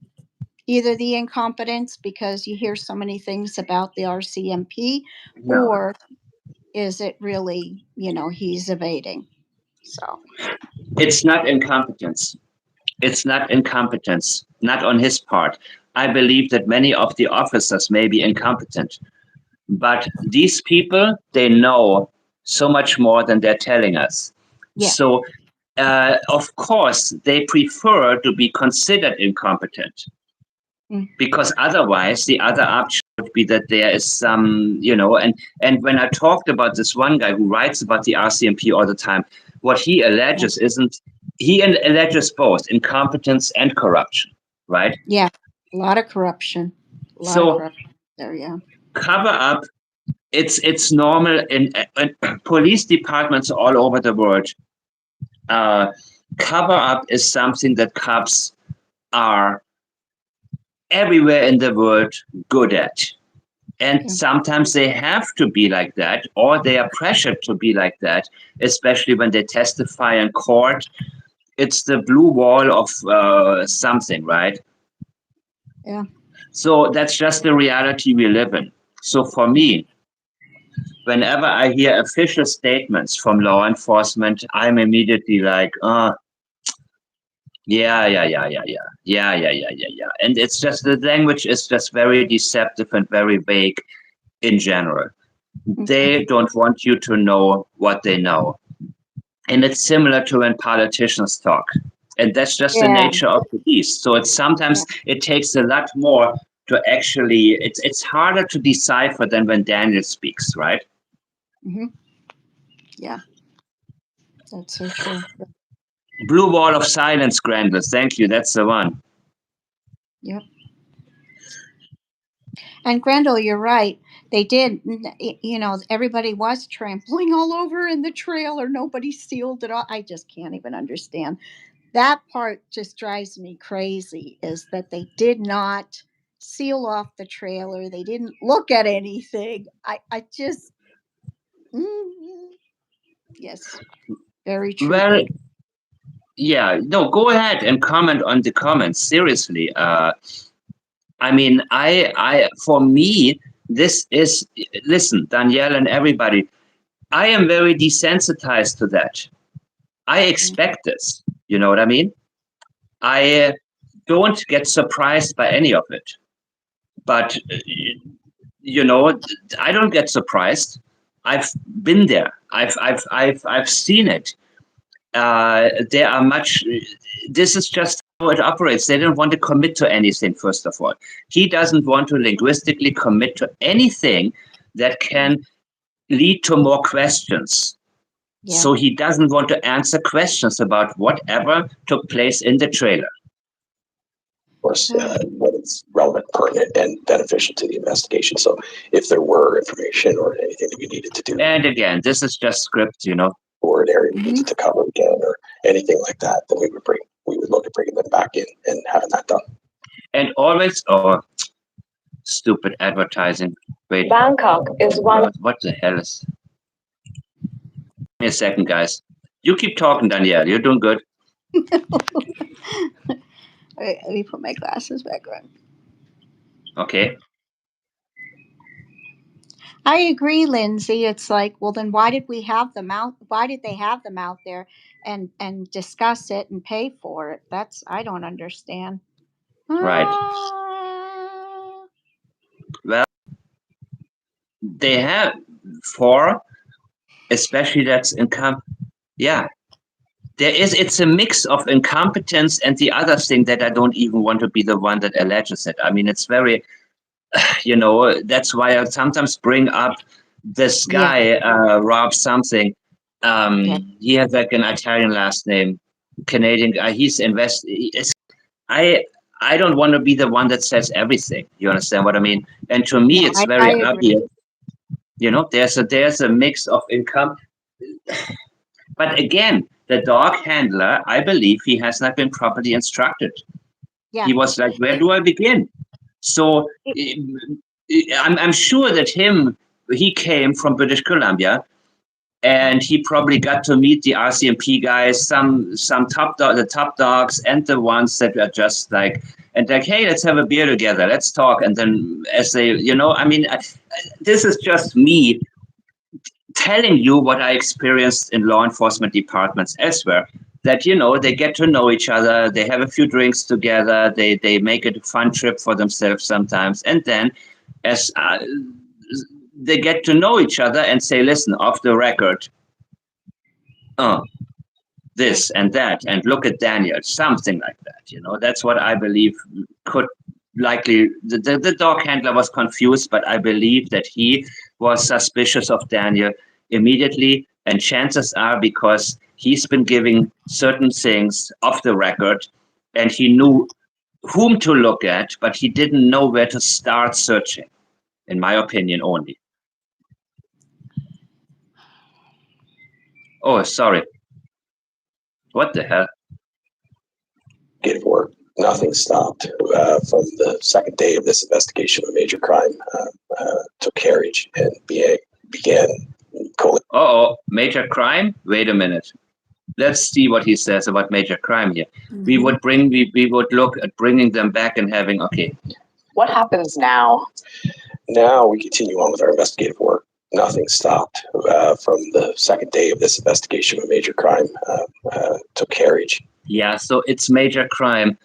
E: either the incompetence because you hear so many things about the RCMP,
A: No,
E: or is it really, he's evading? So,
A: it's not incompetence. It's not incompetence, not on his part. I believe that many of the officers may be incompetent, but these people, they know so much more than they're telling us.
E: yeah.
A: So, of course, they prefer to be considered incompetent
E: Mm.
A: because otherwise the other option would be that there is some, and when I talked about this one guy who writes about the RCMP all the time, what he alleges he alleges both incompetence and corruption, right?
E: Yeah. A lot of corruption.
A: So
E: There, yeah.
A: cover up, it's normal in police departments all over the world. Cover up is something that cops are everywhere in the world good at. And sometimes they have to be like that, or they are pressured to be like that, especially when they testify in court. It's the blue wall of something, right?
E: Yeah.
A: So that's just the reality we live in. So for me, whenever I hear official statements from law enforcement, I'm immediately like, yeah. And it's just the language is just very deceptive and very vague in general. They don't want you to know what they know. And it's similar to when politicians talk. And that's just the nature of the beast. So it's sometimes it takes a lot more to actually, it's harder to decipher than when Daniel speaks, right?
E: Mm-hmm. Yeah. That's so true.
A: Blue wall of silence, Grandles. Thank you. That's the one.
E: Yep. And Grendel, you're right. They did, everybody was trampling all over in the trailer. Nobody sealed it all. I just can't even understand. That part just drives me crazy, is that they did not seal off the trailer. They didn't look at anything. I just, yes, very true.
A: Well, yeah, no, go ahead and comment on the comments. Seriously. I mean, for me, this is, listen, Danielle and everybody, I am very desensitized to that. I expect this. You know what I mean? I don't get surprised by any of it. But, I don't get surprised. I've been there. I've seen it. There are this is just how it operates. They don't want to commit to anything, first of all. He doesn't want to linguistically commit to anything that can lead to more questions. Yeah. So he doesn't want to answer questions about whatever took place in the trailer.
D: Of course, when it's relevant, pertinent, and beneficial to the investigation. So if there were information or anything that we needed to do.
A: And again, this is just script,
D: or an area we needed to cover again or anything like that, then we would look at bringing them back in and having that done.
A: And always, stupid advertising. Wait.
G: Bangkok is one.
A: What the hell is? Give me a second, guys. You keep talking, Danielle. You're doing good.
E: Wait, let me put my glasses back on.
A: Okay.
E: I agree, Lindsay. It's like, well, then why did we have them out? Why did they have them out there and discuss it and pay for it? I don't understand.
A: Right. Well, they have especially that's income. Yeah. It's a mix of incompetence and the other thing that I don't even want to be the one that alleges it. I mean, it's very, that's why I sometimes bring up this guy, Rob something. He has like an Italian last name, Canadian guy. He's I don't want to be the one that says everything. You understand what I mean? And to me, it's very obvious. There's a mix of income. But again, the dog handler, I believe he has not been properly instructed.
E: Yeah.
A: He was like, where do I begin? So I'm sure that he came from British Columbia, and he probably got to meet the RCMP guys, the top dogs, and the ones that are just like, hey, let's have a beer together, let's talk. And then as they, this is just me telling you what I experienced in law enforcement departments elsewhere. That they get to know each other, they have a few drinks together, they make it a fun trip for themselves sometimes, and then as they get to know each other and say, listen, off the record, this and that, and look at Daniel, something like that. That's what I believe could likely. The dog handler was confused, but I believe that he was suspicious of Daniel immediately, and chances are because he's been giving certain things off the record, and he knew whom to look at, but he didn't know where to start searching, in my opinion only. Oh, sorry. What the hell?
D: Get work. Nothing stopped from the second day of this investigation. A major crime took carriage and began.
A: Major crime? Wait a minute. Let's see what he says about major crime here.
E: Mm-hmm.
A: We would look at bringing them back and having, okay.
G: What happens now?
D: Now we continue on with our investigative work. Nothing stopped from the second day of this investigation. A major crime took carriage.
A: Yeah, so it's major crime.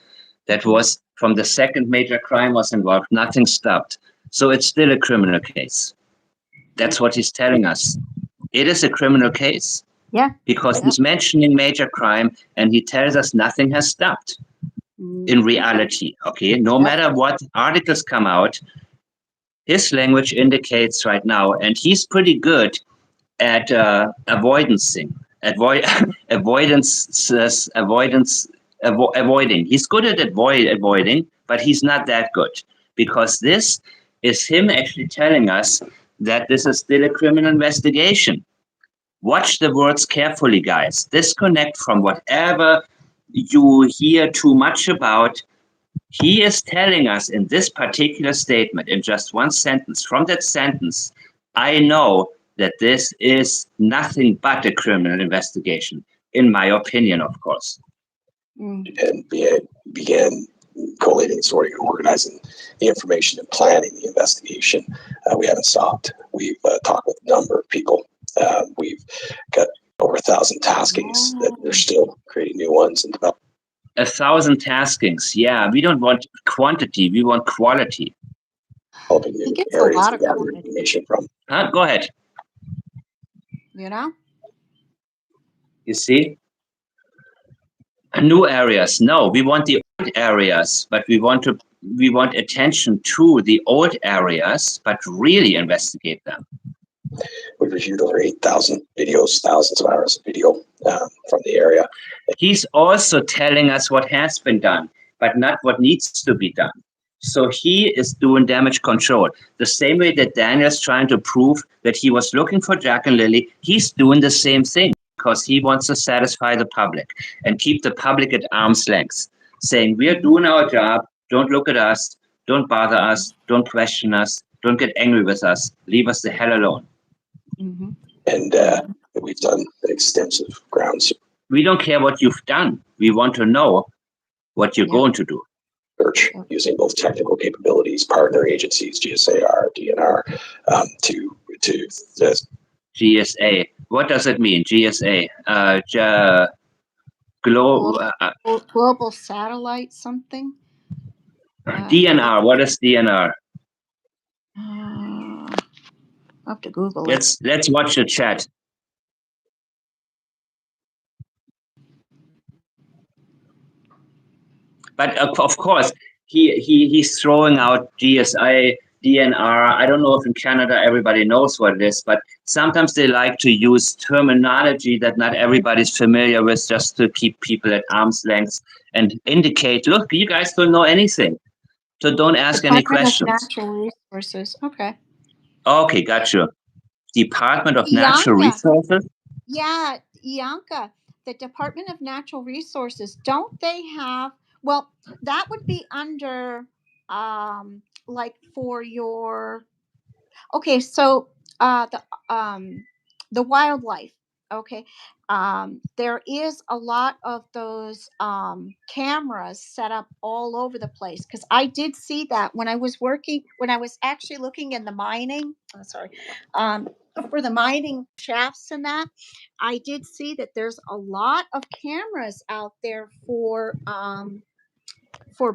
A: That was from the second major crime was involved. Nothing stopped. So it's still a criminal case. That's what he's telling us. It is a criminal case.
E: Yeah.
A: Because he's mentioning major crime and he tells us nothing has stopped in reality. Okay. No matter what articles come out, his language indicates right now, and he's pretty good at avoiding. He's good at avoiding, but he's not that good, because this is him actually telling us that this is still a criminal investigation. Watch the words carefully, guys. Disconnect from whatever you hear too much about. He is telling us in this particular statement, in just one sentence, from that sentence, I know that this is nothing but a criminal investigation, in my opinion, of course.
D: And began collating, sorting, and organizing the information and planning the investigation. We haven't stopped. We've talked with a number of people. We've got over 1,000 taskings that we're still creating new ones and developing.
A: 1,000 taskings. Yeah, we don't want quantity, we want quality.
D: Developing new areas to gather information from.
A: Go ahead. You see? New areas. No, we want the old areas, but we want attention to the old areas, but really investigate them.
D: We've reviewed over 8,000 videos, thousands of hours of video from the area.
A: He's also telling us what has been done, but not what needs to be done. So he is doing damage control. The same way that Daniel's trying to prove that he was looking for Jack and Lilly, he's doing the same thing, because he wants to satisfy the public and keep the public at arm's length, saying, we're doing our job, don't look at us, don't bother us, don't question us, don't get angry with us, leave us the hell alone.
E: Mm-hmm.
D: And we've done extensive grounds.
A: We don't care what you've done. We want to know what you're going to do.
D: Search using both technical capabilities, partner agencies, GSAR, DNR, to
A: GSA. What does it mean? GSA.
E: Global satellite something.
A: DNR. What is DNR?
E: I'll have to Google it.
A: Let's watch the chat. But of course, he's throwing out GSI, DNR. I don't know if in Canada everybody knows what it is, but sometimes they like to use terminology that not everybody's familiar with, just to keep people at arm's length and indicate, look, you guys don't know anything, so don't ask any questions.
E: Natural resources. Okay.
A: Okay, got you. Department of Natural
E: Ianka.
A: Resources?
E: Yeah, Ianka, the Department of Natural Resources, don't they have, well, that would be under, like for your, okay, so the wildlife, okay, there is a lot of those cameras set up all over the place, because I did see that when I was actually looking in the mining, for the mining shafts and that, I did see that there's a lot of cameras out there for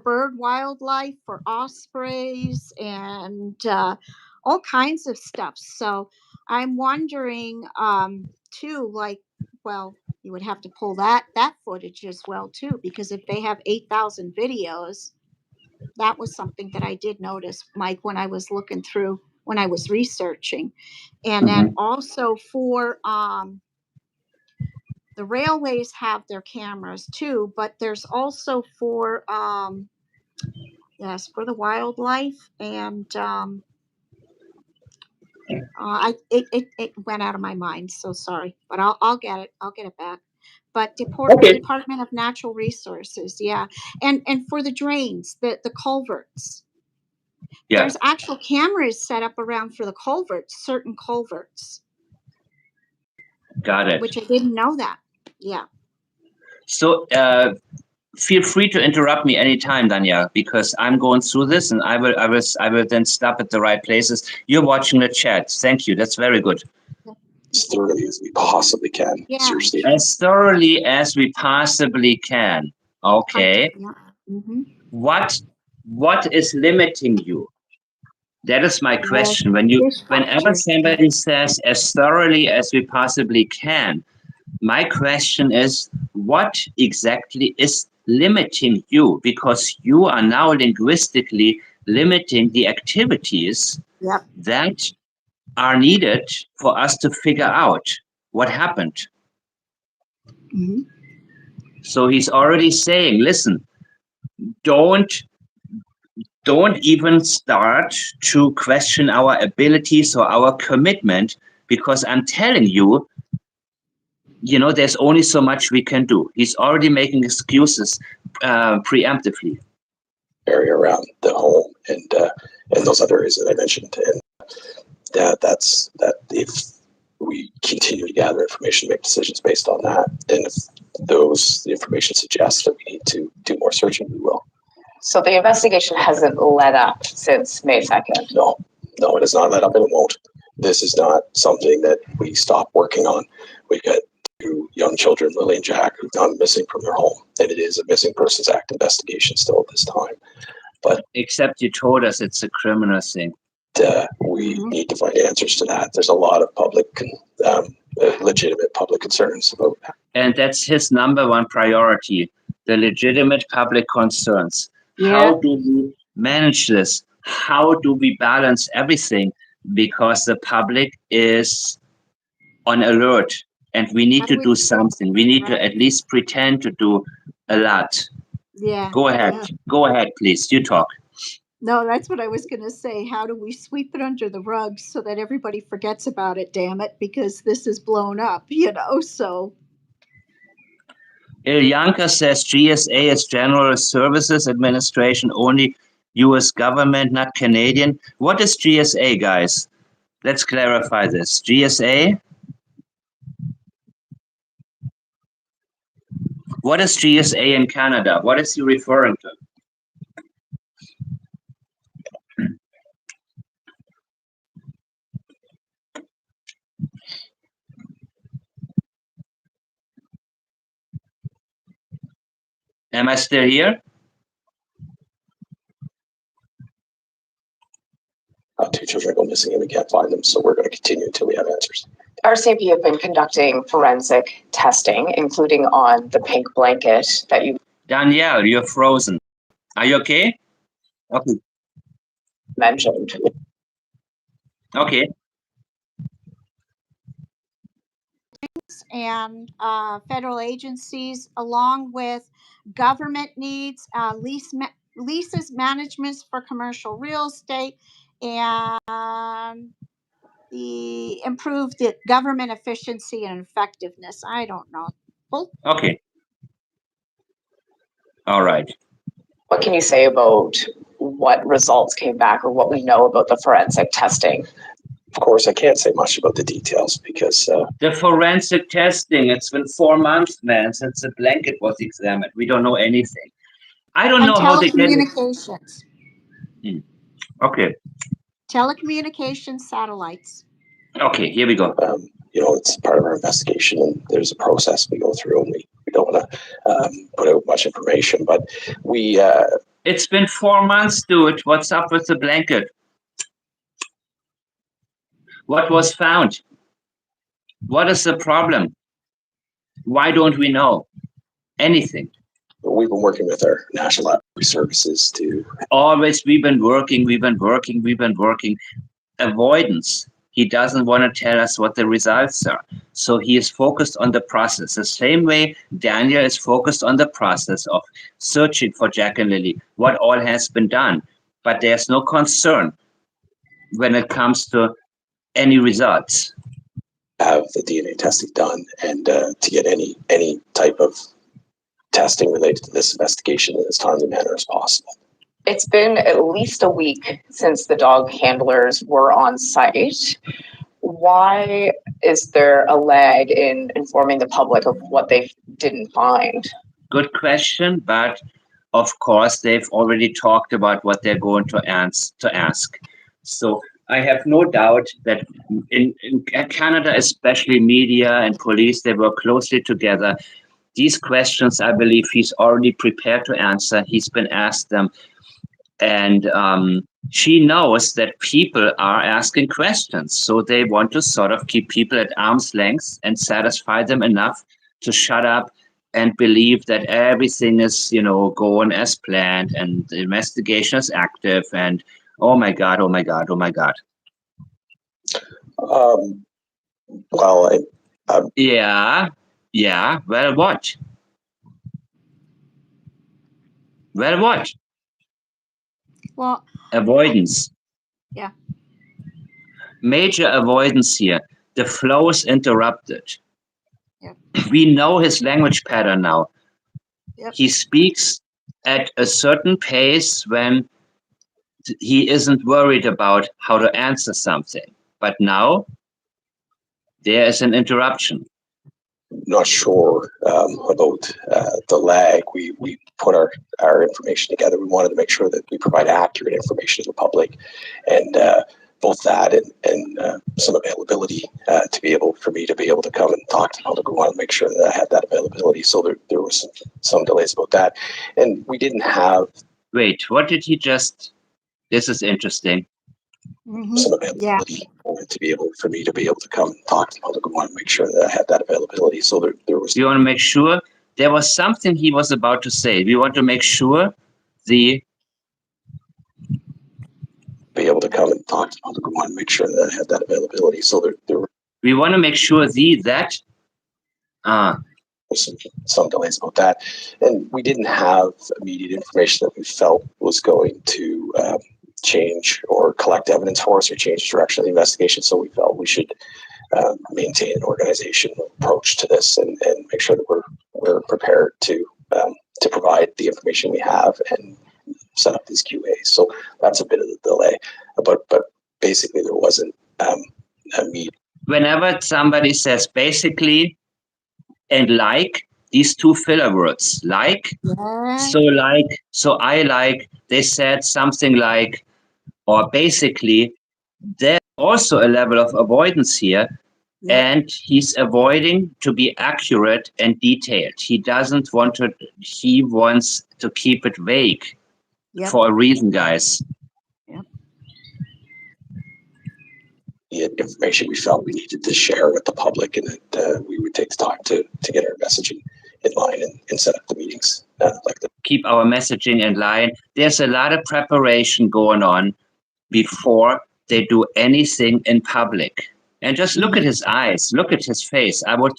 E: bird wildlife, for ospreys, and all kinds of stuff. So I'm wondering too, like, well, you would have to pull that footage as well too, because if they have 8,000 videos, that was something that I did notice, Mike, when I was looking through, when I was researching. And then also for the railways have their cameras too, but there's also for yes, for the wildlife, and it went out of my mind. So sorry, but I'll get it. I'll get it back. But
A: Okay.
E: Department of Natural Resources, yeah, and for the drains, the culverts.
A: Yeah,
E: There's actual cameras set up around for the culverts, certain culverts,
A: got it.
E: which I didn't know that. Yeah.
A: So feel free to interrupt me anytime, Danielle, because I'm going through this, and I will then stop at the right places. You're watching the chat. Thank you. That's very good.
D: As thoroughly as we possibly can.
E: Yeah.
D: Seriously.
A: As thoroughly as we possibly can. Okay.
E: Yeah. Mm-hmm.
A: What is limiting you? That is my question. Whenever somebody says as thoroughly as we possibly can, my question is, what exactly is limiting you? Because you are now linguistically limiting the activities
E: Yep.
A: that are needed for us to figure out what happened.
E: Mm-hmm.
A: So he's already saying, listen, don't even start to question our abilities or our commitment, because I'm telling you, there's only so much we can do. He's already making excuses preemptively.
D: Area around the home and those other areas that I mentioned, and that if we continue to gather information, make decisions based on that, and if the information suggests that we need to do more searching, we will.
G: So the investigation hasn't let up since May 2nd?
D: No, it has not let up, and it won't. This is not something that we stop working on. We've got 2 young children, Lilly and Jack, who've gone missing from their home, and it is a Missing Persons Act investigation still at this time. But
A: except you told us it's a criminal thing.
D: We need to find answers to that. There's a lot of public, legitimate public concerns about that.
A: And that's his number one priority, the legitimate public concerns.
E: Yeah.
A: How do we manage this? How do we balance everything? Because the public is on alert, and we need to do something. We need to at least pretend to do a lot.
E: Yeah.
A: Go ahead.
E: Yeah.
A: Go ahead, please. You talk.
E: No, that's what I was going to say. How do we sweep it under the rug so that everybody forgets about it, damn it, because this is blown up, so.
A: Ilyanka says GSA is General Services Administration, only US government, not Canadian. What is GSA, guys? Let's clarify this. GSA? What is GSA in Canada? What is he referring to? Am I still here?
D: 2 children go missing and we can't find them, so we're going to continue until we have answers.
G: RCMP have been conducting forensic testing, including on the pink blanket that you
A: Danielle, you're frozen. Are you okay? Okay.
G: mentioned.
A: Okay.
E: And federal agencies, along with government needs, leases, managements for commercial real estate, and the improved the government efficiency and effectiveness. I don't know. Well,
A: Okay. All right.
G: What can you say about what results came back or what we know about the forensic testing?
D: Of course, I can't say much about the details because
A: The forensic testing, it's been 4 months, man, since the blanket was examined. We don't know anything. I don't
E: and
A: know how they get it.
E: telecommunications.
A: Okay.
E: Telecommunications satellites.
A: Okay, here we go.
D: it's part of our investigation, and there's a process we go through, and we don't want to put out much information, but we.
A: It's been 4 months, dude. What's up with the blanket? What was found? What is the problem? Why don't we know anything?
D: We've been working with our National Laboratory Services to.
A: Always, we've been working. Avoidance. He doesn't want to tell us what the results are. So he is focused on the process. The same way Daniel is focused on the process of searching for Jack and Lilly, what all has been done. But there's no concern when it comes to any results.
D: Have the DNA testing done and to get any type of testing related to this investigation in as timely manner as possible.
G: It's been at least a week since the dog handlers were on site. Why is there a lag in informing the public of what they didn't find?
A: Good question, but of course they've already talked about what they're going to ask. So I have no doubt that in Canada, especially media and police, they work closely together. These questions, I believe he's already prepared to answer. He's been asked them. And she knows that people are asking questions. So they want to sort of keep people at arm's length and satisfy them enough to shut up and believe that everything is, going as planned and the investigation is active and oh my God.
D: Well,
A: Yeah. Well, what?
E: Well,
A: Avoidance.
E: yeah.
A: Major avoidance here. The flow is interrupted.
E: Yep.
A: We know his language pattern now.
E: Yep.
A: He speaks at a certain pace when he isn't worried about how to answer something. But now there is an interruption.
D: not sure about the lag. We put our information together. We wanted to make sure that we provide accurate information to the public, and both that and some availability for me to be able to come and talk to the public. We wanted to make sure that I had that availability. So there was some delays about that, and we didn't have.
A: Wait, what did he just? This is interesting.
E: Mm-hmm.
D: Some availability for me to be able to come and talk to the public. We want to make sure that I had that availability. So there was.
A: You want to make sure there was something he was about to say. We want to make sure
D: be able to come and talk to the public. We want to make sure that I had that availability. So
A: we want to make sure that.
D: There's some delays about that, and we didn't have immediate information that we felt was going to change or collect evidence for us or change the direction of the investigation. So we felt we should maintain an organizational approach to this and make sure that we're prepared to provide the information we have and set up these QAs. So that's a bit of the delay, but basically there wasn't a meet.
A: Whenever somebody says basically and like, these two filler words, like, so I like, they said something like, or basically, there's also a level of avoidance here, and he's avoiding to be accurate and detailed. He wants to keep it vague for a reason, guys.
D: The information we felt we needed to share with the public, and that we would take the time to get our messaging in line and set up the meetings like that.
A: Keep our messaging in line. There's a lot of preparation going on before they do anything in public. And just look at his eyes, look at his face. I would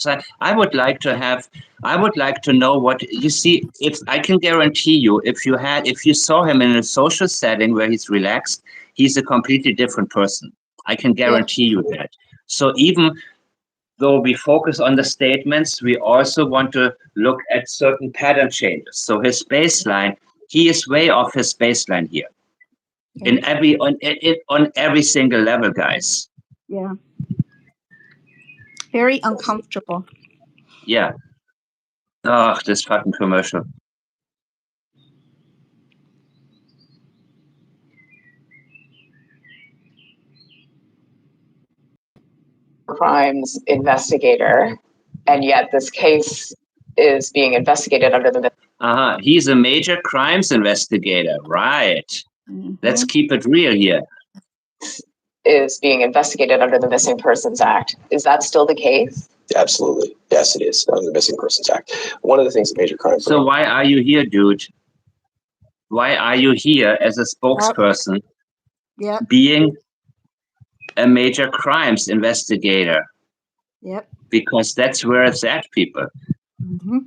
A: like to know what you see. If I can guarantee you, if you saw him in a social setting where he's relaxed, he's a completely different person. I can guarantee you that. So even though we focus on the statements, we also want to look at certain pattern changes. So his baseline, he is way off his baseline here.
E: Yeah.
A: On every single level, guys.
E: Yeah. Very uncomfortable.
A: Yeah. Oh, this fucking commercial.
G: Crimes investigator, and yet this case is being investigated under the
A: He's a major crimes investigator, right? Let's keep it real here.
G: is being investigated under the Missing Persons Act. Is that still the case?
D: Absolutely. Yes, it is under the Missing Persons Act. One of the things that major crime.
A: So why are you here, dude? Why are you here as a spokesperson?
E: Yep.
A: Being a major crimes investigator.
E: Yep.
A: Because that's where it's at, people.
E: Mm-hmm.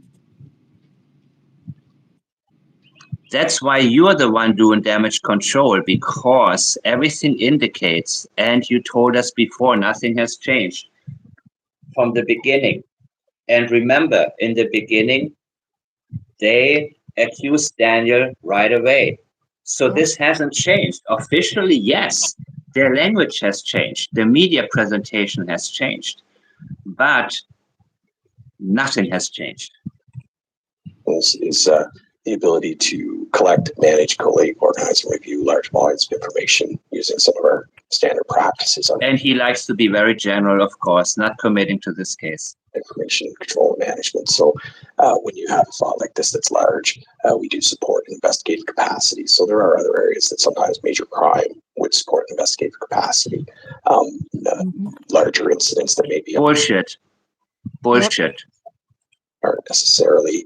A: That's why you're the one doing damage control, because everything indicates, and you told us before, nothing has changed from the beginning. And remember, in the beginning, they accused Daniel right away. So this hasn't changed. Officially, yes, their language has changed. The media presentation has changed. But nothing has changed.
D: Is the ability to collect, manage, collate, organize, and review large volumes of information using some of our standard practices on
A: And he likes to be very general, of course, not committing to this case.
D: information control and management. So when you have a file like this that's large, we do support investigative capacity. So there are other areas that sometimes major crime would support investigative capacity. Larger incidents that may be
A: Bullshit.
D: aren't necessarily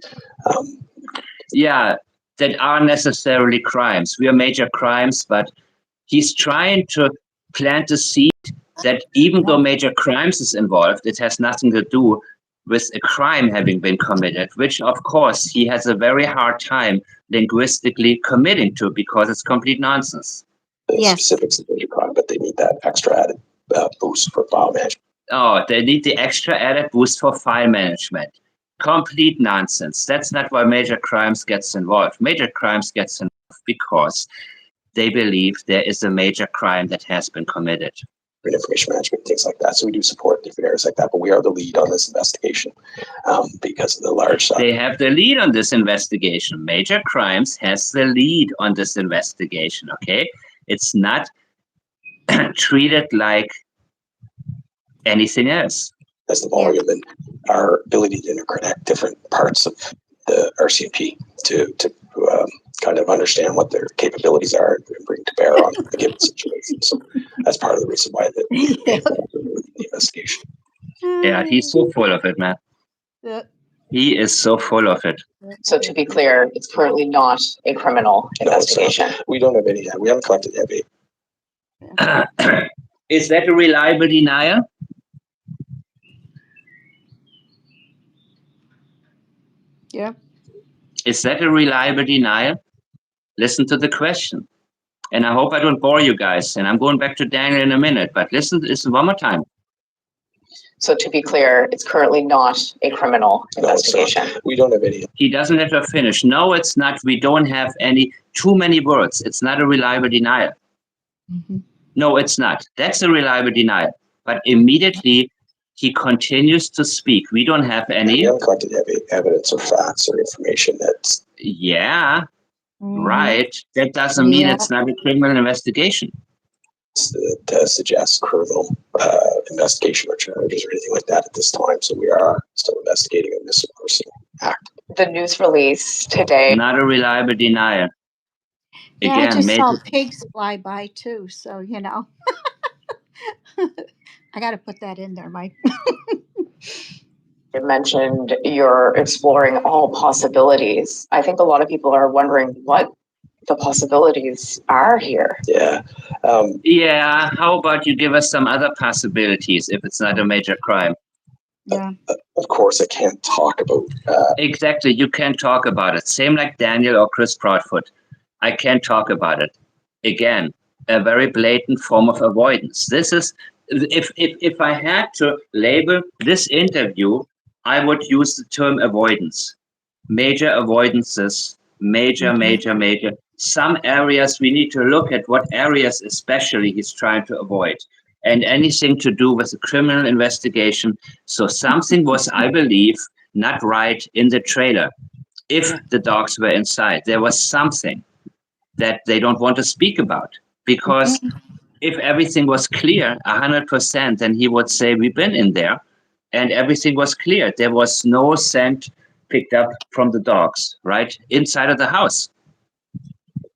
A: that are necessarily crimes. We are major crimes, but he's trying to plant a seed that even though major crimes is involved, it has nothing to do with a crime having been committed, which of course he has a very hard time linguistically committing to because it's complete nonsense.
D: the specifics of major crime, but they need that extra added boost for file management.
A: Oh, they need the extra added boost for file management. Complete nonsense. That's not why major crimes gets involved. Major crimes gets involved because they believe there is a major crime that has been committed.
D: Information management, things like that. So we do support different areas like that, but we are the lead on this investigation because of the large size.
A: They have the lead on this investigation. Major crimes has the lead on this investigation, okay? It's not treated like anything else.
D: As the volume and our ability to interconnect different parts of the RCMP to kind of understand what their capabilities are and bring to bear on a given situation. So that's part of the reason why the investigation.
A: Yeah, he's so full of it, man. He is so full of it.
G: So to be clear, it's currently not a criminal investigation.
D: We don't have any. We haven't collected heavy.
A: Is that a reliable denial?
E: Yeah.
A: Is that a reliable denial? Listen to the question. And I hope I don't bore you guys. And I'm going back to Daniel in a minute, but listen one more time.
G: So to be clear, it's currently not a criminal investigation.
D: We don't have any.
A: He doesn't let her finish. No, it's not. We don't have any. Too many words. It's not a reliable denial. No, it's not. That's a reliable denial. But immediately he continues to speak. We don't have any.
D: We haven't collected evidence or facts or information that's.
A: Yeah, right. That doesn't mean it's not a criminal investigation.
D: That suggests criminal investigation or charges or anything like that at this time. So we are still investigating a missing person act.
G: The news release today.
A: Not a reliable denial.
E: Yeah, I just saw pigs fly by too, so you know. I got to put that in there, Mike.
G: You mentioned you're exploring all possibilities. I think a lot of people are wondering what the possibilities are here.
D: Yeah.
A: How about you give us some other possibilities if it's not a major crime?
E: Yeah.
D: Of course, I can't talk about.
A: Exactly, you can't talk about it. Same like Daniel or Chris Proudfoot. I can't talk about it. Again, a very blatant form of avoidance. This is, if I had to label this interview, I would use the term avoidance. Major avoidances, major. Some areas we need to look at what areas especially he's trying to avoid. And anything to do with the criminal investigation. So something was, I believe, not right in the trailer. If the dogs were inside, there was something that they don't want to speak about. Because if everything was clear, 100%, then he would say, we've been in there and everything was clear. There was no scent picked up from the dogs, right? Inside of the house.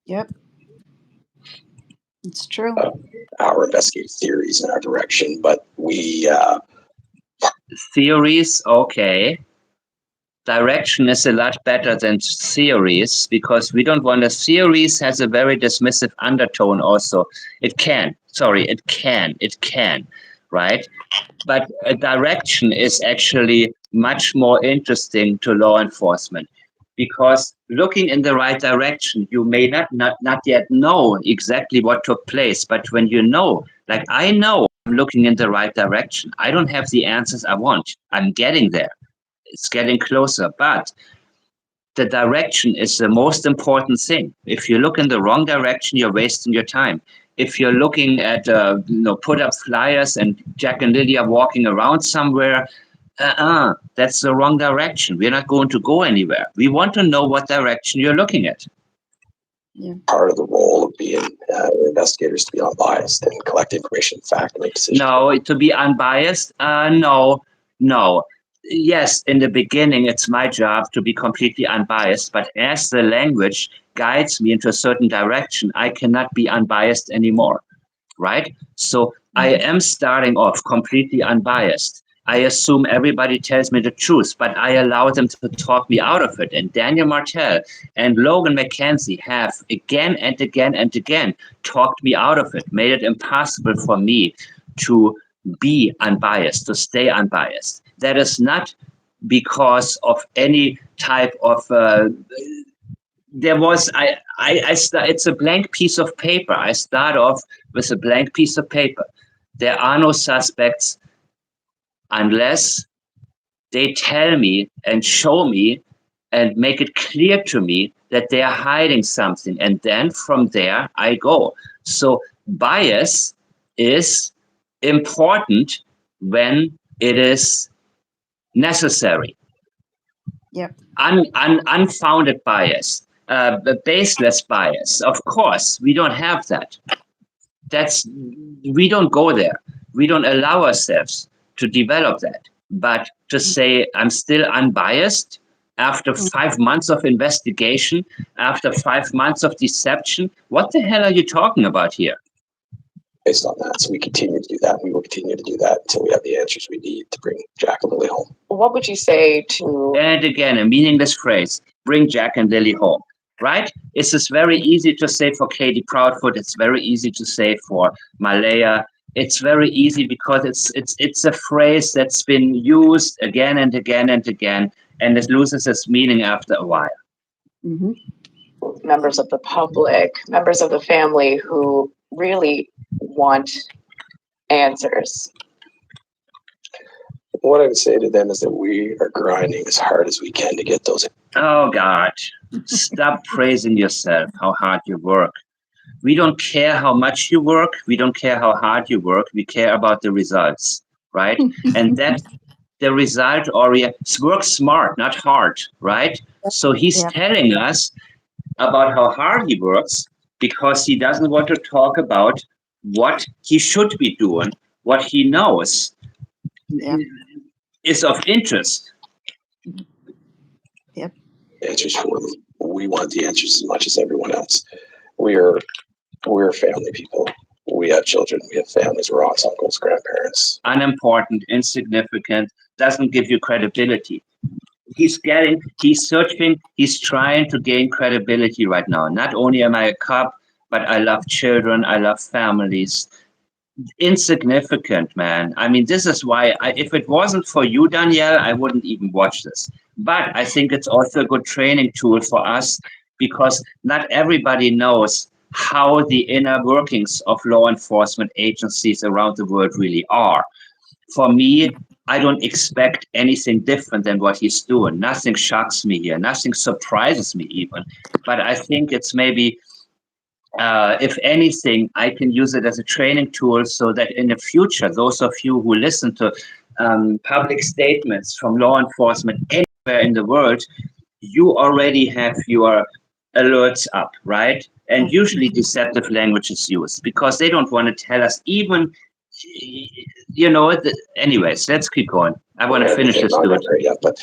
E: Yep. It's true.
D: Our investigative theories in our direction, but we
A: Theories, okay. Direction is a lot better than theories, because we don't want theories has a very dismissive undertone also. It can, right? But a direction is actually much more interesting to law enforcement, because looking in the right direction, you may not yet know exactly what took place, but when you know, like I know I'm looking in the right direction, I don't have the answers I want. I'm getting there. It's getting closer, but the direction is the most important thing. If you look in the wrong direction, you're wasting your time. If you're looking at put up flyers and Jack and Lilly are walking around somewhere, that's the wrong direction. We're not going to go anywhere. We want to know what direction you're looking at.
E: Yeah.
D: part of the role of being investigators to be unbiased and collect information, fact, and make decisions.
A: No, to be unbiased, no. Yes, in the beginning, it's my job to be completely unbiased, but as the language guides me into a certain direction, I cannot be unbiased anymore, right? So I am starting off completely unbiased. I assume everybody tells me the truth, but I allow them to talk me out of it. And Daniel Martel and Logan McKenzie have again and again and again talked me out of it, made it impossible for me to be unbiased, to stay unbiased. That is not because of any type of it's a blank piece of paper. I start off with a blank piece of paper. There are no suspects unless they tell me and show me and make it clear to me that they are hiding something. And then from there I go. So bias is important when it is necessary.
E: Yep.
A: Unfounded bias, baseless bias. Of course, we don't have that. We don't go there. We don't allow ourselves to develop that. But to say I'm still unbiased after 5 months of investigation, after 5 months of deception, what the hell are you talking about here?
D: Based on that, so we continue to do that. We will continue to do that until we have the answers we need to bring Jack and Lilly home.
G: What would you say to?
A: And again, a meaningless phrase: bring Jack and Lilly home. Right? It's just very easy to say for Katie Proudfoot. It's very easy to say for Malaya. It's very easy because it's a phrase that's been used again and again and again, and it loses its meaning after a while.
E: Mm-hmm.
G: Members of the public, members of the family who really want answers.
D: What I would say to them is that we are grinding as hard as we can to get those.
A: Oh God, stop praising yourself, how hard you work. We don't care how much you work. We don't care how hard you work. We care about the results, right? And that the result work smart, not hard, right? So he's telling us about how hard he works because he doesn't want to talk about what he should be doing, what he knows is of interest.
E: Yep.
D: Answers for them. We want the answers as much as everyone else. We're family people. We have children. We have families. We're aunts, uncles, grandparents.
A: Unimportant, insignificant, doesn't give you credibility. He's searching, he's trying to gain credibility right now. Not only am I a cop, but I love children, I love families. Insignificant, man. I mean, this is why, if it wasn't for you, Danielle, I wouldn't even watch this. But I think it's also a good training tool for us because not everybody knows how the inner workings of law enforcement agencies around the world really are. For me, I don't expect anything different than what he's doing. Nothing shocks me here. Nothing surprises me even. But I think it's maybe, if anything, I can use it as a training tool so that in the future, those of you who listen to public statements from law enforcement anywhere in the world, you already have your alerts up, right? And usually deceptive language is used because they don't want to tell us even, anyways, let's keep going. I want to finish this.
D: But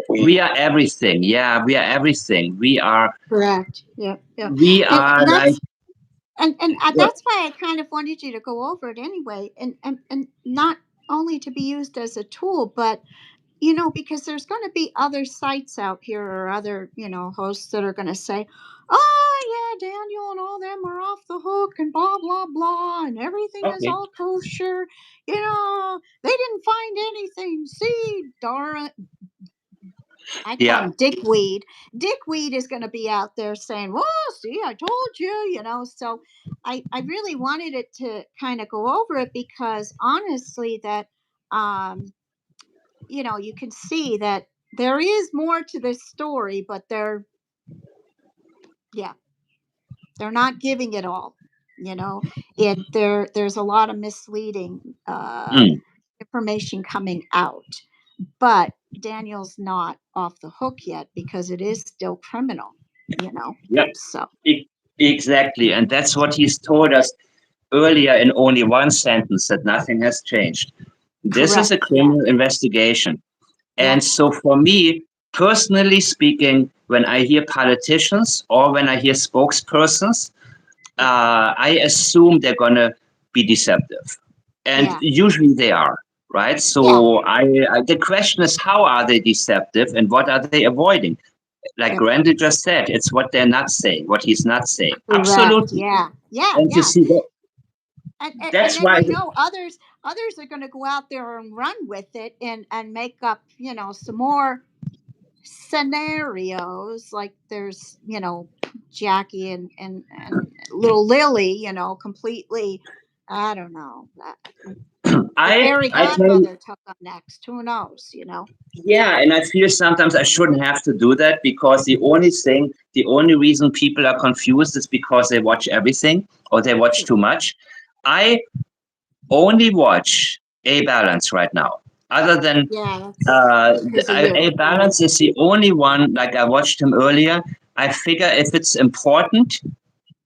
A: we are everything. Yeah, we are everything. We are
E: correct. Yeah.
A: We are
E: and
A: like.
E: That's why I kind of wanted you to go over it anyway, and not only to be used as a tool, but because there's going to be other sites out here or other hosts that are going to say, oh yeah, Daniel and all them are off the hook and blah blah blah and everything is all kosher. They didn't find anything. See, darn it. I call him Dickweed. Dickweed is going to be out there saying, well, see, I told you, So I really wanted it to kind of go over it because honestly that, you can see that there is more to this story, but they're not giving it all. There's a lot of misleading information coming out. But Daniel's not off the hook yet because it is still criminal,
A: Yep.
E: So
A: Exactly. And that's what he's told us earlier in only one sentence, that nothing has changed. This is a criminal investigation. And so for me, personally speaking, when I hear politicians or when I hear spokespersons, I assume they're going to be deceptive. And usually they are. Right. So the question is, how are they deceptive and what are they avoiding? Like Randy just said, it's what they're not saying, what he's not saying.
E: Correct.
A: Absolutely.
E: Yeah.
A: And you see that.
E: That's why others are going to go out there and run with it and make up, some more scenarios. Like there's, Jackie and little Lilly, completely, I don't know. Fairy godmother took up next. Who knows,
A: Yeah, and I feel sometimes I shouldn't have to do that because the only reason people are confused is because they watch everything or they watch too much. I only watch A Balance right now. Other than A Balance is the only one, like I watched him earlier. I figure if it's important,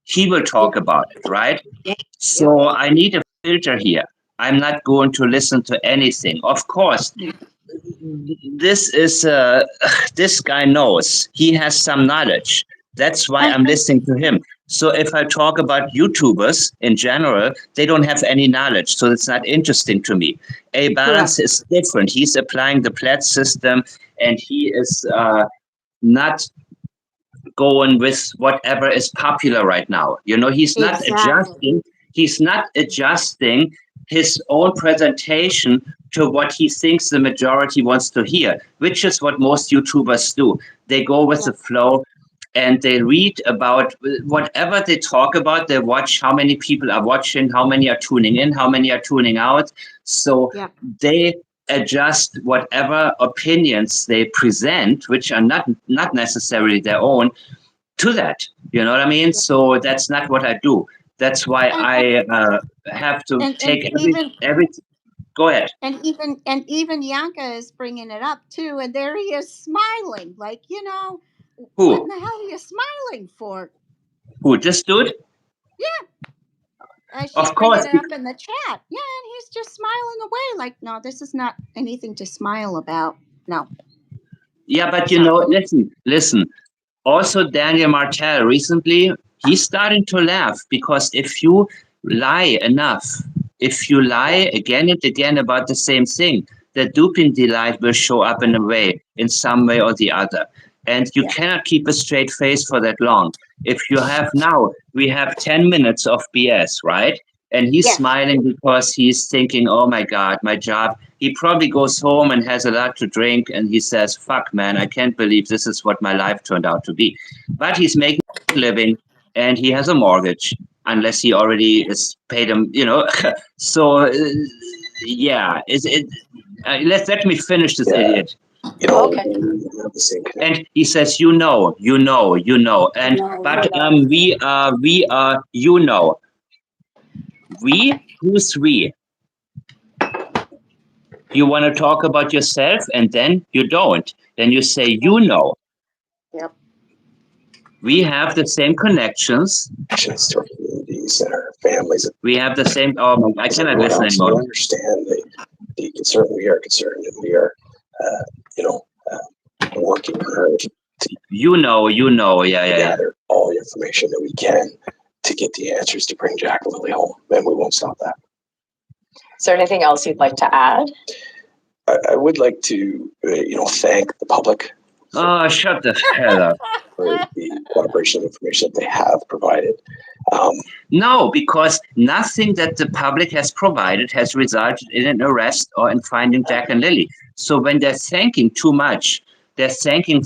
A: he will talk about it, right? So I need a filter here. I'm not going to listen to anything. Of course, this guy knows. He has some knowledge. That's why I'm listening to him. So if I talk about YouTubers in general, they don't have any knowledge. So it's not interesting to me. A Balance is different. He's applying the Plaid system and he is not going with whatever is popular right now. He's not adjusting. He's not adjusting his own presentation to what he thinks the majority wants to hear, which is what most YouTubers do. They go with the flow and they read about whatever they talk about. They watch how many people are watching, how many are tuning in, how many are tuning out. So they adjust whatever opinions they present, which are not necessarily their own, to that. You know what I mean? So that's not what I do. That's why I have to take every. Go ahead.
E: And even Yanka is bringing it up too, and there he is smiling, like
A: Who?
E: What in the hell are you smiling for?
A: Who? This dude?
E: Yeah. She's bringing it up in the chat. Yeah, and he's just smiling away, like, no, this is not anything to smile about. No.
A: Yeah, but listen. Also, Daniel Martel recently, he's starting to laugh because if you lie enough, if you lie again and again about the same thing, the duping delight will show up in some way or the other. And you cannot keep a straight face for that long. If you have we have 10 minutes of BS, right? And he's smiling because he's thinking, oh my God, my job. He probably goes home and has a lot to drink and he says, fuck man, I can't believe this is what my life turned out to be. But he's making living, and he has a mortgage, unless he already is paid him, So, yeah, let me finish this
D: Yeah.
A: idiot.
B: Okay.
D: We have the same connection.
A: And he says, and but we are, we, who's we? You want to talk about yourself, and then you don't. Then you say,
B: Yep.
A: we have the same connections.
D: Connections to our communities and our families.
A: We have the same. Oh, I cannot
D: Everyone
A: listen
D: else, we
A: anymore.
D: understand the concern. We are concerned, and we are, working hard to
A: Yeah.
D: gather all the information that we can to get the answers to bring Jack and Lily home, and we won't stop that.
G: Is there anything else you'd like to add?
D: I would like to, thank the public
A: Oh, shut the hell up.
D: for the cooperation and information that they have provided.
A: No, because nothing that the public has provided has resulted in an arrest or in finding Jack and Lily. So when they're thanking too much, they're thanking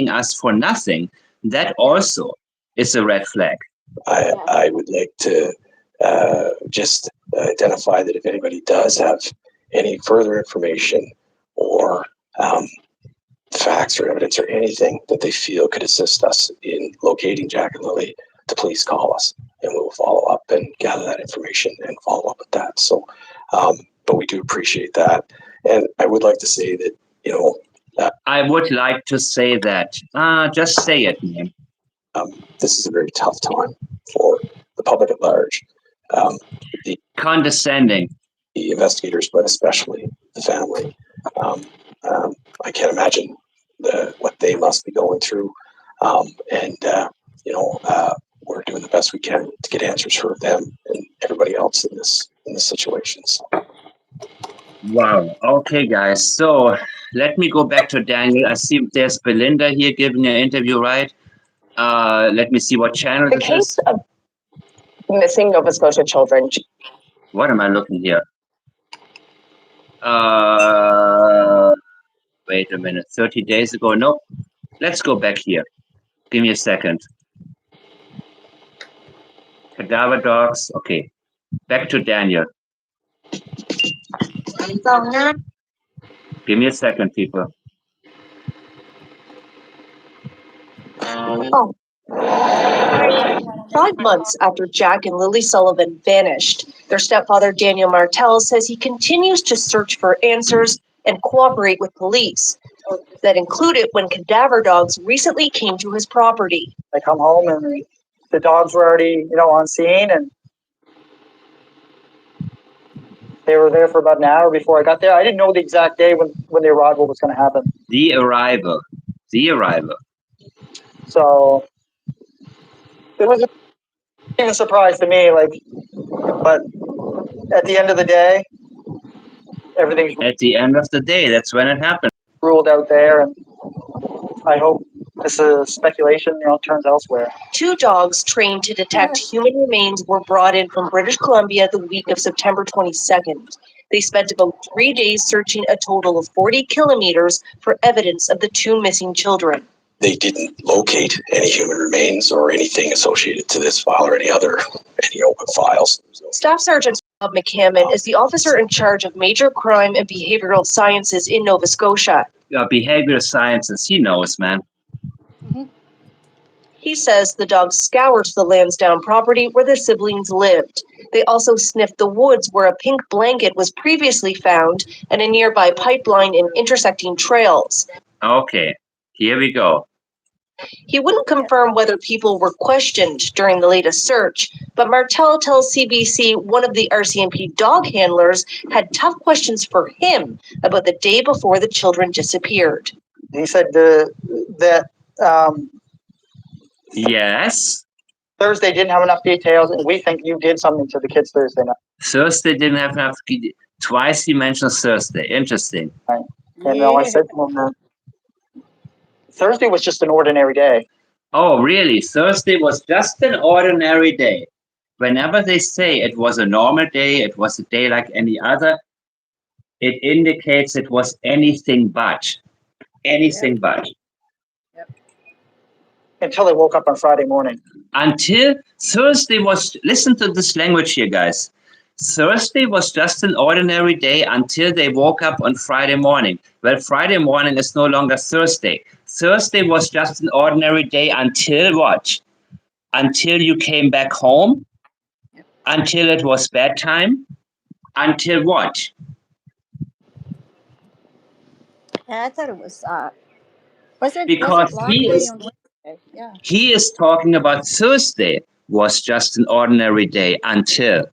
A: us for nothing. That also is a red flag.
D: I would like to just identify that if anybody does have any further information or facts or evidence or anything that they feel could assist us in locating Jack and Lily, to please call us, and we will follow up and gather that information and follow up with that. So, but we do appreciate that. And I would like to say that,
A: I would like to say that. Just say it, man.
D: this is a very tough time for the public at large. The
A: Condescending.
D: investigators, but especially the family. I can't imagine what they must be going through. We're doing the best we can to get answers for them and everybody else in this situation. So.
A: Wow. Okay, guys. So let me go back to Daniel. I see there's Belinda here giving an interview, right? Let me see what channel
G: The
A: this
G: case
A: is.
G: of missing Nova Scotia children.
A: What am I looking here? Wait a minute. 30 days ago. Nope. Let's go back here. Give me a second. Cadaver dogs. Okay. Back to Daniel. Give me a second, people.
B: Oh. 5 months after Jack and Lily Sullivan vanished, their stepfather Daniel Martel says he continues to search for answers and cooperate with police. That included when cadaver dogs recently came to his property.
C: I come home and the dogs were already, on scene, and they were there for about an hour before I got there. I didn't know the exact day when the arrival was going to happen.
A: The arrival.
C: So it was a surprise to me, but at the end of the day, everything's
A: At the end of the day, that's when it happened.
C: ruled out there, and I hope this is speculation, turns elsewhere.
B: 2 dogs trained to detect human remains were brought in from British Columbia the week of September 22nd. They spent about 3 days searching a total of 40 kilometers for evidence of the 2 missing children.
D: They didn't locate any human remains or anything associated to this file or any open files.
B: Staff Sergeant Bob McCammon is the officer in charge of major crime and behavioral sciences in Nova Scotia.
A: Behavioral sciences, he knows, man.
B: He says the dogs scoured the Lansdowne property where the siblings lived. They also sniffed the woods where a pink blanket was previously found and a nearby pipeline and intersecting trails.
A: Okay, here we go.
B: He wouldn't confirm whether people were questioned during the latest search, but Martel tells CBC one of the RCMP dog handlers had tough questions for him about the day before the children disappeared.
C: He said that
A: Yes.
C: Thursday didn't have enough details, and we think you did something to the kids Thursday night.
A: Thursday didn't have enough. Twice he mentioned Thursday. Interesting.
C: Right. And I said to him that Thursday was just an ordinary day.
A: Oh, really? Thursday was just an ordinary day. Whenever they say it was a normal day, it was a day like any other, it indicates it was anything but. Anything but.
C: until they woke up on Friday morning.
A: Until Thursday was, listen to this language here, guys. Thursday was just an ordinary day until they woke up on Friday morning. Well, Friday morning is no longer Thursday. Thursday was just an ordinary day until what? Until you came back home? Until it was bedtime? Until what?
E: Yeah, I thought it was it
A: Because
E: Long Day on Wednesday? Yeah.
A: he is talking about Thursday was just an ordinary day until.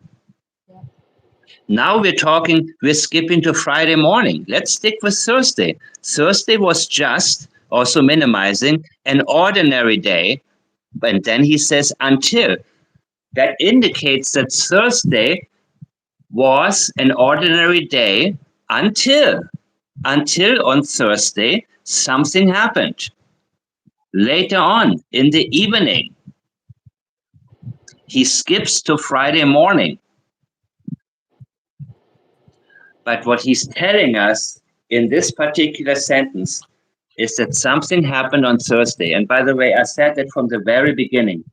A: Now we're skipping to Friday morning. Let's stick with Thursday. Thursday was just, also minimizing, an ordinary day. And then he says until. That indicates that Thursday was an ordinary day until on Thursday something happened. Later on in the evening, he skips to Friday morning. But what he's telling us in this particular sentence is that something happened on Thursday. And by the way, I said that from the very beginning.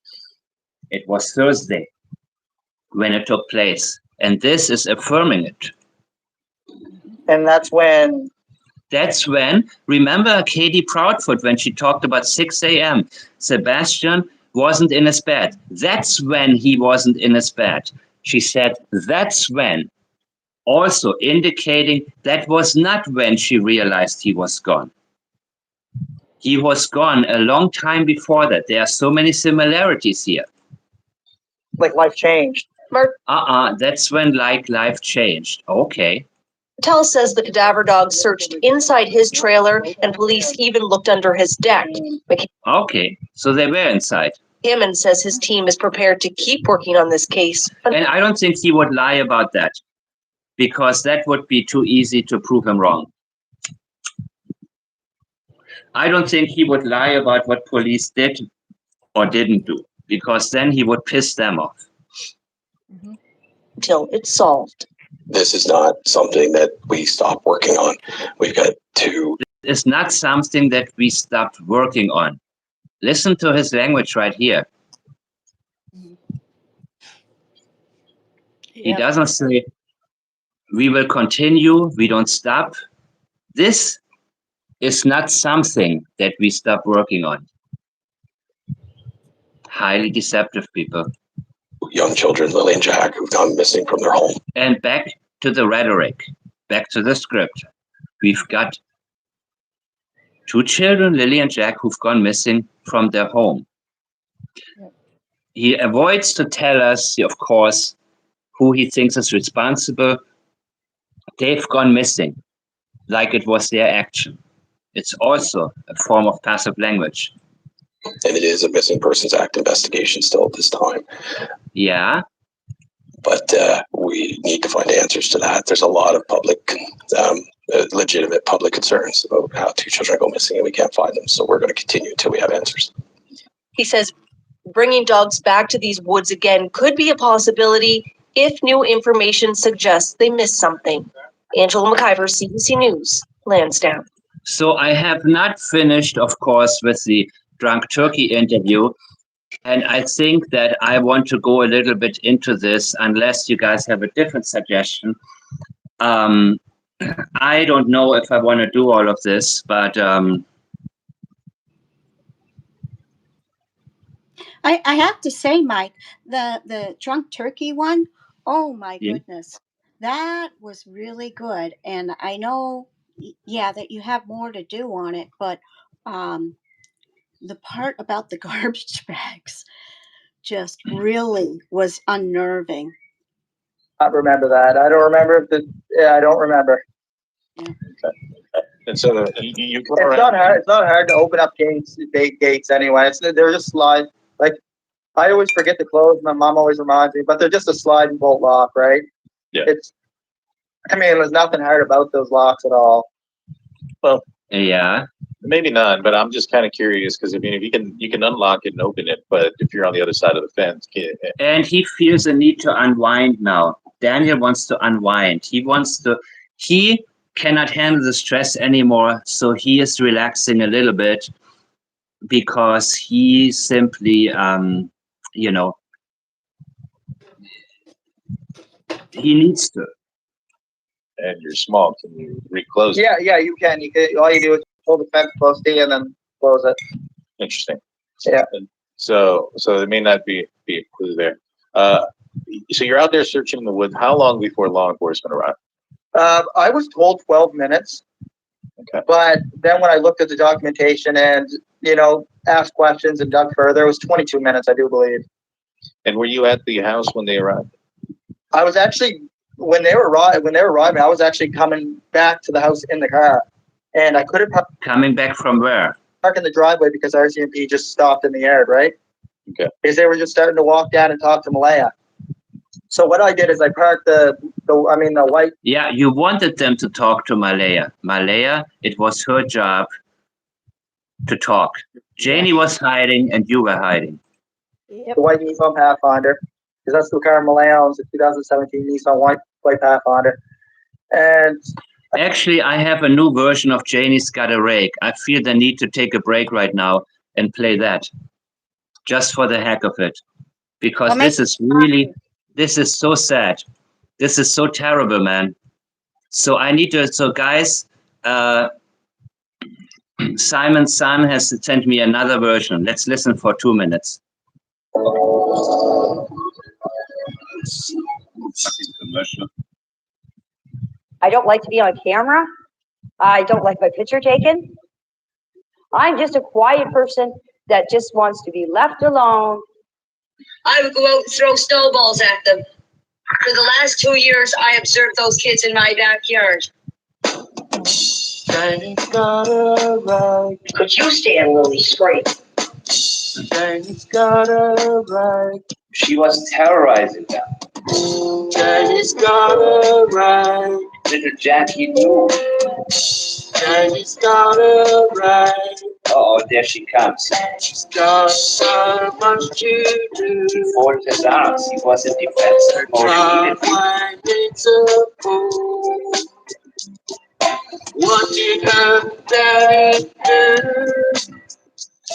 A: It was Thursday when it took place. And this is affirming it.
C: And that's when,
A: remember Katie Proudfoot when she talked about 6 a.m., Sebastian wasn't in his bed. That's when he wasn't in his bed. She said, that's when. Also indicating that was not when she realized he was gone. He was gone a long time before that. There are so many similarities here.
C: like, life changed.
A: That's when life changed. Okay.
B: Martel says the cadaver dog searched inside his trailer and police even looked under his deck.
A: Okay, so they were inside.
B: Hammond says his team is prepared to keep working on this case.
A: And I don't think he would lie about that, because that would be too easy to prove him wrong. I don't think he would lie about what police did or didn't do, because then he would piss them off.
B: Until it's solved.
D: This is not something that we stop working on. We've got two.
A: It's not something that we stopped working on. Listen to his language right here. He doesn't say, we will continue, we don't stop. This is not something that we stop working on. Highly deceptive people.
D: Young children, Lilly and Jack, who've gone missing from their home.
A: And back to the rhetoric, back to the script. We've got 2 children, Lilly and Jack, who've gone missing from their home. He avoids to tell us, of course, who he thinks is responsible. They've gone missing, like it was their action. It's also a form of passive language.
D: And it is a Missing Persons Act investigation still at this time.
A: Yeah.
D: But we need to find answers to that. There's a lot of public, legitimate public concerns about how 2 children go missing and we can't find them. So we're going to continue until we have answers.
B: He says bringing dogs back to these woods again could be a possibility if new information suggests they missed something. Angela McIver, CBC News, Lansdowne.
A: So I have not finished, of course, with the Drunk Turkey interview. And I think that I want to go a little bit into this, unless you guys have a different suggestion. I don't know if I want to do all of this, but
E: I have to say, Mike, the Drunk Turkey one, oh my goodness, that was really good. And I know, that you have more to do on it, but the part about the garbage bags just really was unnerving.
C: I remember that. I don't remember I don't remember.
E: Yeah.
F: And so you
C: It's not hard. It's not hard to open up gates anyway. They're just slide. Like, I always forget to close. My mom always reminds me, but they're just a slide and bolt lock, right?
F: Yeah.
C: There's nothing hard about those locks at all.
F: Well,
A: yeah.
F: maybe not, but I'm just kind of curious because I mean, if you can unlock it and open it, but if you're on the other side of the fence,
A: And he feels a need to unwind now. Daniel wants to unwind. He cannot handle the stress anymore, so he is relaxing a little bit. because he simply, you know, he needs to.
F: And you're small. Can you reclose it?
C: Yeah, you can. All you do is pull the fence close to you and then close it.
F: Interesting.
C: Yeah.
F: And so there may not be a clue there. So you're out there searching in the woods. How long before law enforcement arrived?
C: I was told 12 minutes.
F: Okay.
C: But then when I looked at the documentation and, asked questions and dug further, it was 22 minutes, I do believe.
F: And were you at the house when they arrived?
C: I was actually, when they were arriving, I was actually coming back to the house in the car. And I couldn't
A: Coming back from where?
C: park in the driveway because RCMP just stopped in the yard, right?
F: Okay.
C: Because they were just starting to walk down and talk to Malaya. So what I did is I parked the white.
A: Yeah, you wanted them to talk to Malaya. Malaya, it was her job to talk. Janie was hiding and you were hiding.
E: Yep.
C: The white Nissan Pathfinder, because that's the car Malaya owns, the 2017 Nissan white Pathfinder. And
A: Actually, I have a new version of Janie's Got a Rake. I feel the need to take a break right now and play that, just for the heck of it, because
E: Well,
A: this is so sad. This is so terrible, man. So I need to. So guys, Simon's son has sent me another version. Let's listen for 2 minutes. Commercial.
H: I don't like to be on camera. I don't like my picture taken. I'm just a quiet person that just wants to be left alone.
B: I would go out and throw snowballs at them. For the last 2 years, I observed those kids in my backyard. Could you stand Lily straight?
A: She was terrorizing them. Little Jackie knew. Oh, there she comes. She's got so much to do. He folded his arms. He was in defense. What did her daddy do?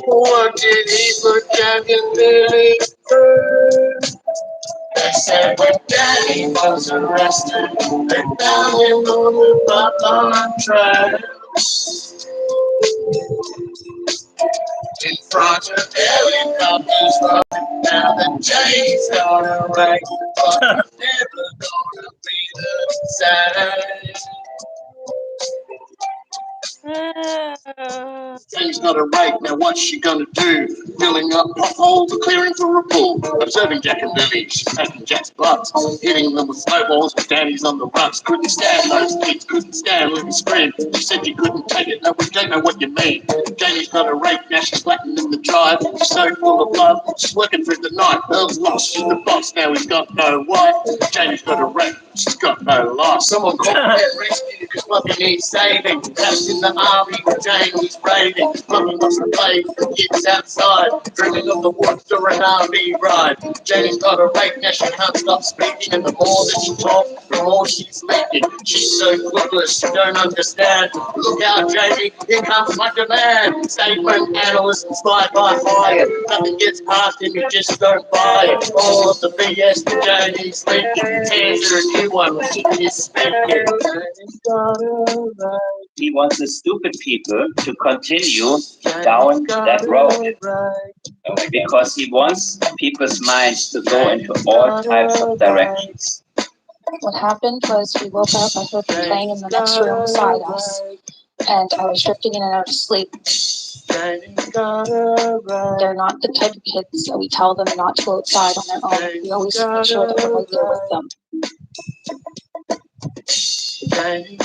A: What did he put Jack and Lily through? They said when Daddy was arrested, they found him on the Buckeye Trail. In front of helicopters rolling down the James got a right, but never gonna be the same. Jane's got a rake, now what's she gonna do? Filling up potholes or clearing for a pool? Observing Jack and Lily, she's taking Jack's butts, hitting them with snowballs with Danny's on the ruts. Couldn't stand those kids, couldn't stand Lily's scream. You said you couldn't take it, no, we don't know what you mean. Jamie's got a rake, now she's flattened in the drive. She's so full of love, she's working through the night. Earl's lost, she's the boss, now he's got no wife. Jamie's got a rake, she's got no life. Someone called that rescue, because Bobby needs saving. That's in the army, Jamie's raiding. Bobby lost the blade, the kids outside, dreaming of the woods or an army ride. Jamie's got a rake, now she can't stop speaking. And the more that she talks, the more she's leaking. She's so clueless, she don't understand. Look out, Jamie, here comes my demand. Statement analyst inspired by fire. Nothing gets past him, you just don't buy it. All of the BS that Jamie's leaking. Hands her a new one when she is speaking. He wants the stupid people to continue down that road. Because he wants people's minds to go into all types of directions.
I: What happened was we woke up, I heard them playing in the next room beside us, and I was drifting in and out of sleep. They're not the type of kids that we tell them not to go outside on their own. We always make sure that we're right there with them. They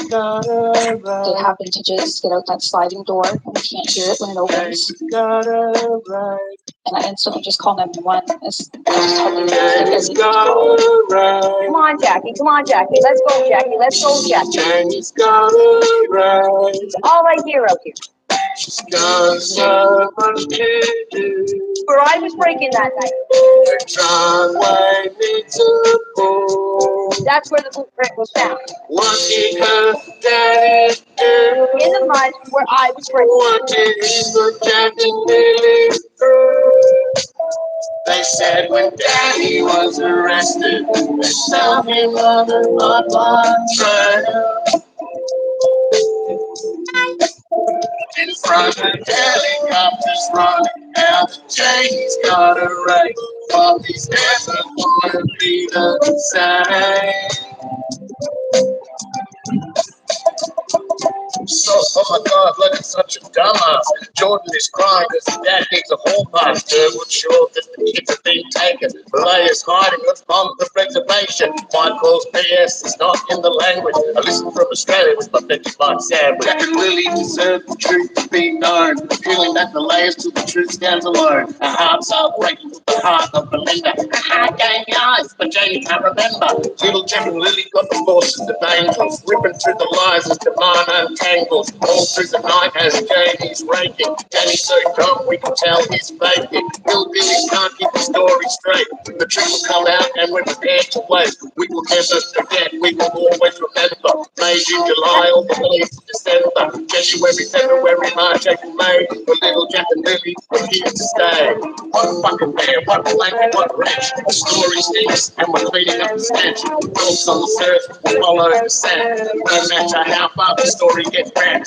I: happen to just get out that sliding door, and we can't hear it when it opens. And I instantly just call 911.
H: Come on, Jackie. Come on, Jackie. Let's go, Jackie. Let's go, Jackie. It's all I hear out here.
A: She's got so much to do.
H: Where I was breaking that night.
A: Her driveway needs a pool.
H: That's where the blueprint was found.
J: What did her daddy do?
H: In the mud where I was raised.
J: What did his daddy Lilly do? They said when daddy was arrested, they found him up on trial. In front of helicopters running out, Janie's got a right. All these never wanna be the same. So, oh my God, look at such a dumbass. Jordan is crying because his dad needs a hall pass. Durwood sure that the kids have been taken. Malay is hiding on the reservation. Mine calls PS is not in the language. I listen from Australia with my 55 sandwich. Jack and Lilly deserve the truth to be known. Feeling that the layers till the truth stands alone. Our hearts are breaking with the heart of Belinda. A heart going eyes, but Janie can't remember. Little Jack and Lilly got the forces of angels, ripping through the lies as demand untangles. All through the night as Janie's raking. Janie's so dumb we can tell he's faking. Hillbillies can't keep the story straight. The truth will come out and we're prepared to wait. We will never forget, we will always remember. May, June, July, all the way to December. January, February, March, April, May. The little Jack and Lilly are here to stay. One fucking bear, one blanket, one wrench. The story stinks and we're cleaning up the stench. Wolves on the surf will follow the sand. No matter how far the story gets back.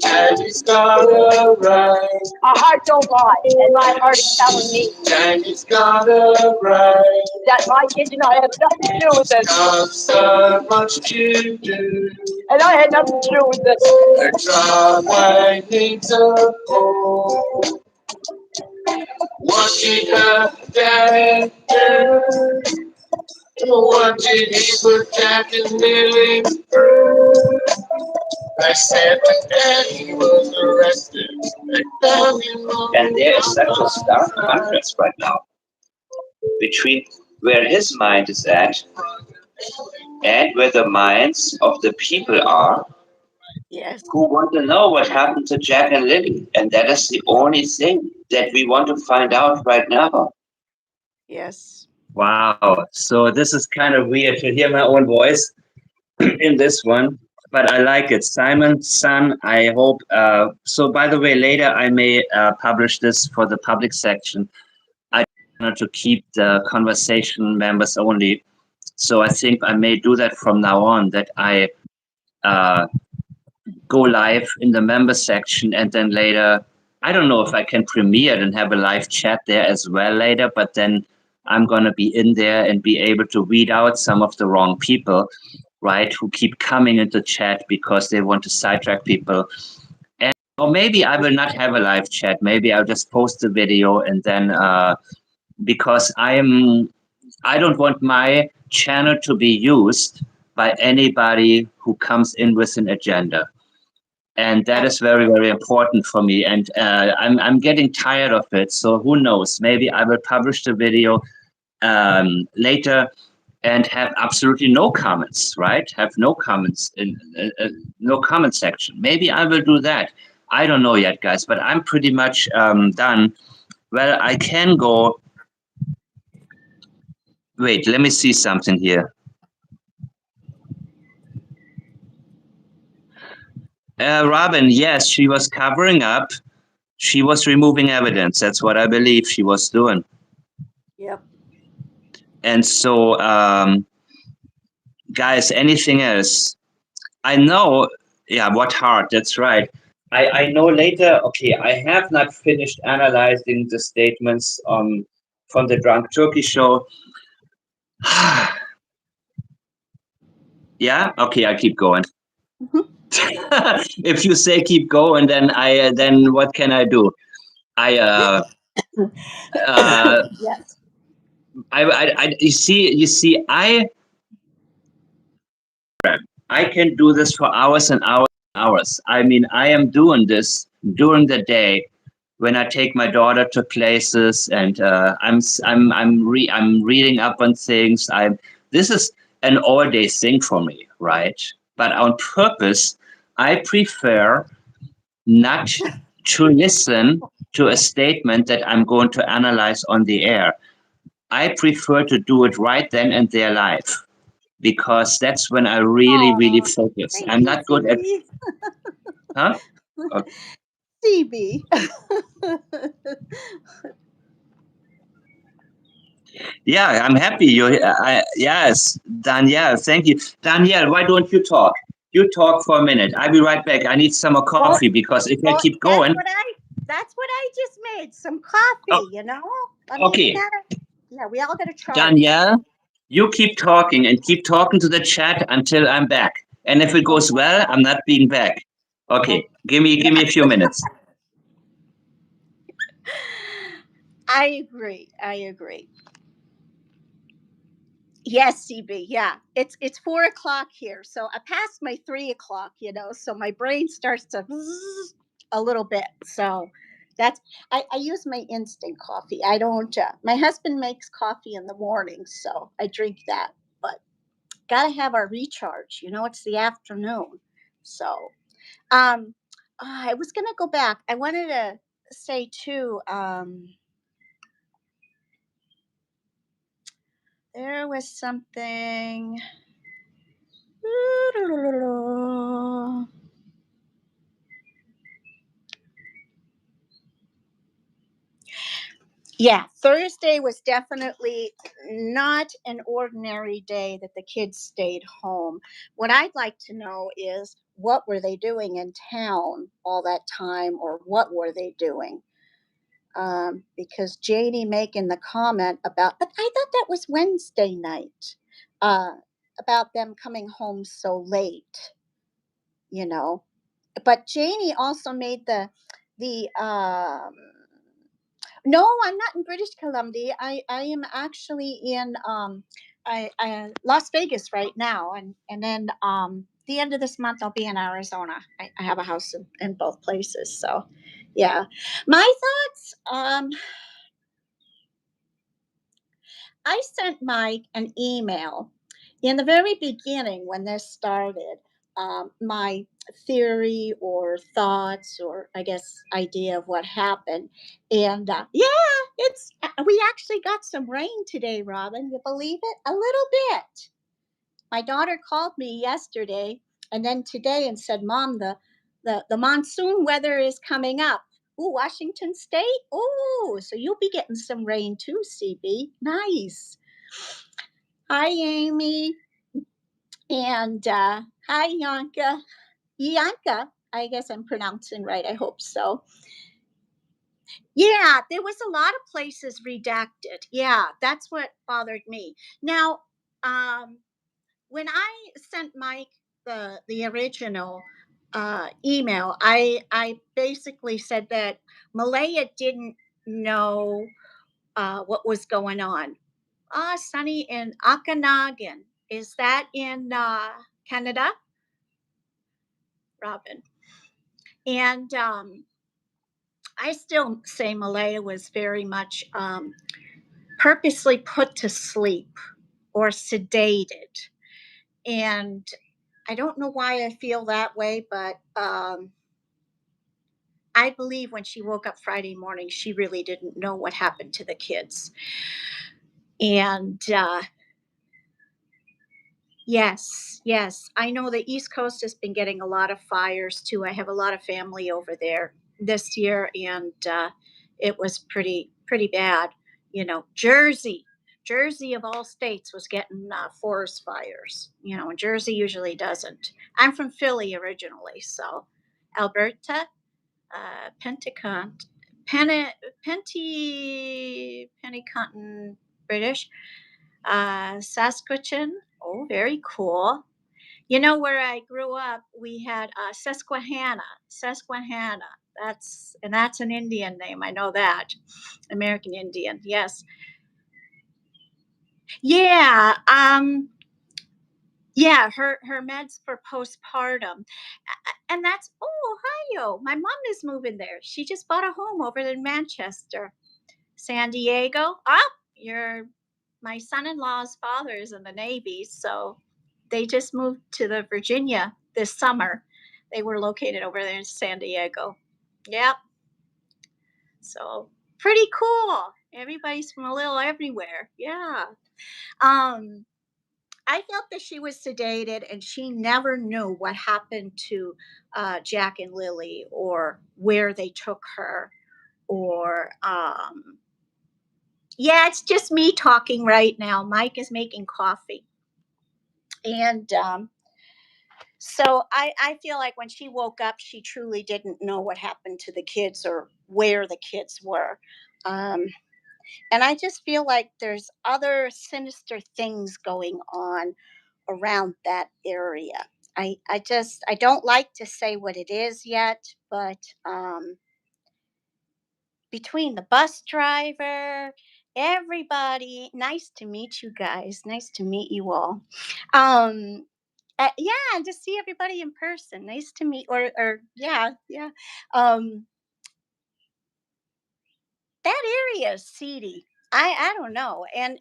J: Janie's got a right.
H: Our heart don't lie, and my heart is telling me
J: Janie's got a right.
H: that my kids and I have nothing to do with this.
J: Got so much to do.
H: And I had nothing to do with this.
J: The driveway needs a hole. What did her daddy do? What did he put Jack and Lilly through? They said when daddy was arrested, they found him on
A: And there is such a stark contrast right now between where his mind is at and where the minds of the people are
E: Yes.
A: who want to know what happened to Jack and Lily. And that is the only thing that we want to find out right now.
E: Yes.
A: Wow. So this is kind of weird to hear my own voice in this one, but I like it. Simon, son, I hope. So by the way, later I may publish this for the public section. I want to keep the conversation members only. So I think I may do that from now on, that I go live in the member section and then later, I don't know if I can premiere it and have a live chat there as well later, but then I'm going to be in there and be able to weed out some of the wrong people, right, who keep coming into chat because they want to sidetrack people. And or maybe I will not have a live chat. Maybe I'll just post the video and then because I don't want my channel to be used by anybody who comes in with an agenda. And that is very, very important for me. And I'm getting tired of it. So who knows? Maybe I will publish the video later and have absolutely no comments, right? Have no comments in no comment section. Maybe I will do that. I don't know yet, guys, but I'm pretty much done. Well, I can go. Wait, let me see something here. Robin, yes, she was covering up. She was removing evidence. That's what I believe she was doing.
E: Yep.
A: And so, guys, anything else? I know, yeah, what heart, that's right. I know later, okay, I have not finished analyzing the statements from the Drunk Turkey show. Yeah, okay, I'll keep going. If you say keep going, then then what can I do?
E: Yes.
A: You see, I can do this for hours and hours and hours. I mean, I am doing this during the day when I take my daughter to places, and I'm reading up on things. This is an all-day thing for me, right? But on purpose, I prefer not to listen to a statement that I'm going to analyze on the air. I prefer to do it right then and there live. because that's when I really
E: Oh,
A: focus.
E: thank
A: I'm
E: you,
A: not good at, huh?
E: CB.
A: Yeah, I'm happy. Yes, Danielle, thank you. Danielle, why don't you talk? You talk for a minute. I'll be right back. I need some more
E: Well,
A: coffee because if I
E: well,
A: keep going,
E: that's what I just made. Some
A: oh,
E: coffee, you know? I mean, we
A: okay,
E: gotta, yeah, we all gotta try it.
A: Danielle, you keep talking and keep talking to the chat until I'm back. And if it goes
E: Okay.
A: well, I'm not being back.
E: Okay.
A: Okay, give me a few minutes.
E: I agree. I agree. Yes, CB. Yeah, it's 4 o'clock here, so I passed my 3 o'clock. So my brain starts to bzzz a little bit. So that's I use my instant coffee. I don't. My husband makes coffee in the morning, so I drink that. But gotta have our recharge. It's the afternoon. So I was gonna go back. I wanted to say too. There was something. Yeah, Thursday was definitely not an ordinary day that the kids stayed home. What I'd like to know is what were they doing in town all that time, or what were they doing? Because Janie making the comment about, but I thought that was Wednesday night, uh, about them coming home so late, you know. But Janie also made the no, I'm not in British Columbia. I am actually in Las Vegas right now, and then the end of this month I'll be in Arizona. I have a house in both places, so yeah. My thoughts. I sent Mike an email in the very beginning when this started. My theory or thoughts, or I guess idea of what happened, and yeah, it's we actually got some rain today, Robin. You believe it? A little bit. My daughter called me yesterday and then today and said, "Mom, the monsoon weather is coming up." Ooh, Washington State. Ooh, so you'll be getting some rain too, CB. Nice. Hi, Amy. And hi, Yanka. Yanka, I guess I'm pronouncing right. I hope so. Yeah, there was a lot of places redacted. Yeah, that's what bothered me. Now, when I sent Mike the original email, I basically said that Malaya didn't know what was going on. Sunny in Okanagan. Is that in Canada, Robin? And I still say Malaya was very much purposely put to sleep or sedated. And I don't know why I feel that way, but I believe when she woke up Friday morning, she really didn't know what happened to the kids. And yes. I know the East Coast has been getting a lot of fires too. I have a lot of family over there this year, and it was pretty bad. Jersey of all states was getting forest fires. And Jersey usually doesn't. I'm from Philly originally, so Alberta, Pentecont, Pentecontin, British. Saskatchewan. Oh, very cool. Where I grew up, we had Susquehanna. Susquehanna. That's an Indian name. I know that. American Indian. Yes. Yeah. Yeah. Her meds for postpartum, and that's Ohio. My mom is moving there. She just bought a home over in Manchester, San Diego. You're my son-in-law's father is in the Navy, so they just moved to the Virginia this summer. They were located over there in San Diego. Yep. So pretty cool. Everybody's from a little everywhere. Yeah. Um, I felt that she was sedated and she never knew what happened to Jack and Lily or where they took her or yeah, it's just me talking right now. Mike is making coffee. And so I feel like when she woke up, she truly didn't know what happened to the kids or where the kids were. Um, and I just feel like there's other sinister things going on around that area. I don't like to say what it is yet, but between the bus driver, everybody, nice to meet you guys. Nice to meet you all. Um, yeah, and to see everybody in person. Nice to meet, or yeah, yeah. Um, that area is seedy. I don't know, and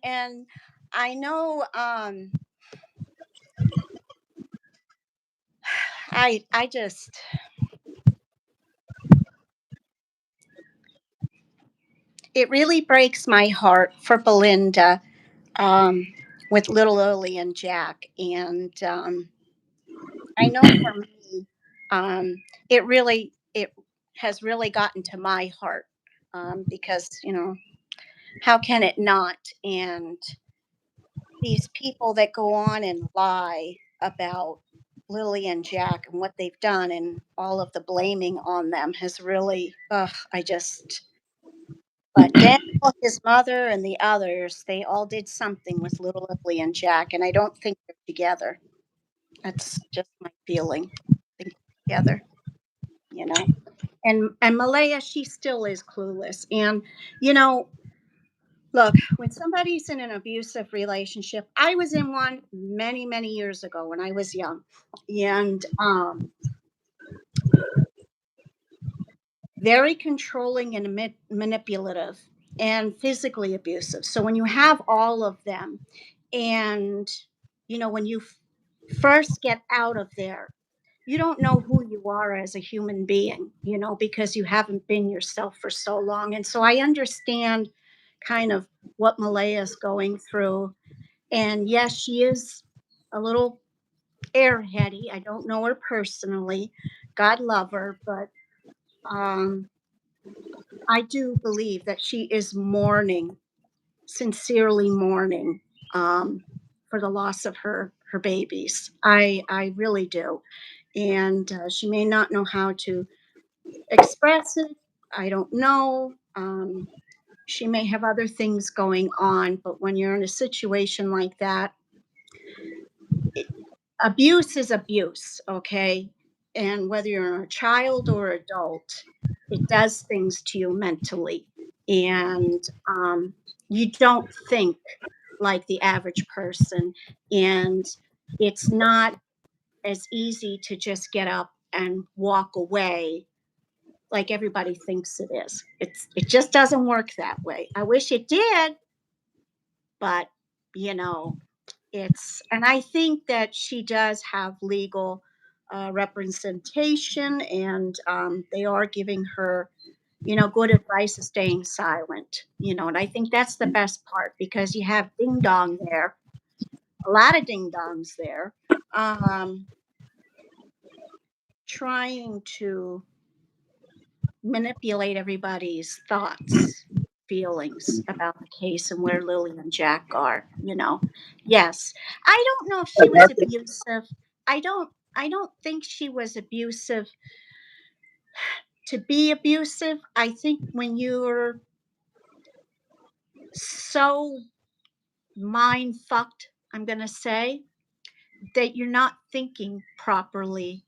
E: I know. I just it really breaks my heart for Belinda um, with little Lily and Jack, and I know for me, it really it has really gotten to my heart because how can it not? And these people that go on and lie about Lily and Jack and what they've done and all of the blaming on them has really, I just. But Daniel, his mother, and the others, they all did something with little Lily and Jack, and I don't think they're together. That's just my feeling. I think they're together, you know. And Malaya, she still is clueless. And you know, look, when somebody's in an abusive relationship, I was in one many, many years ago when I was young, and very controlling and manipulative and physically abusive. So when you have all of them, and when you first get out of there, you don't know who you are as a human being, because you haven't been yourself for so long. And so I understand kind of what Malaya's going through. And yes, she is a little airheady. I don't know her personally. God love her, but um, I do believe that she is mourning, sincerely mourning for the loss of her babies. I really do, and she may not know how to express it. I don't know. She may have other things going on, but when you're in a situation like that, abuse is abuse, okay? And whether you're a child or adult, it does things to you mentally. And you don't think like the average person. And it's not as easy to just get up and walk away like everybody thinks it is. It just doesn't work that way. I wish it did, but you know, and I think that she does have legal representation, and they are giving her, good advice of staying silent, and I think that's the best part because you have ding dong there, a lot of ding dongs there, um, trying to manipulate everybody's thoughts, feelings about the case and where Lily and Jack are. Yes. I don't know if she was abusive. I don't think she was abusive to be abusive. I think when you're so mind fucked, I'm going to say, that you're not thinking properly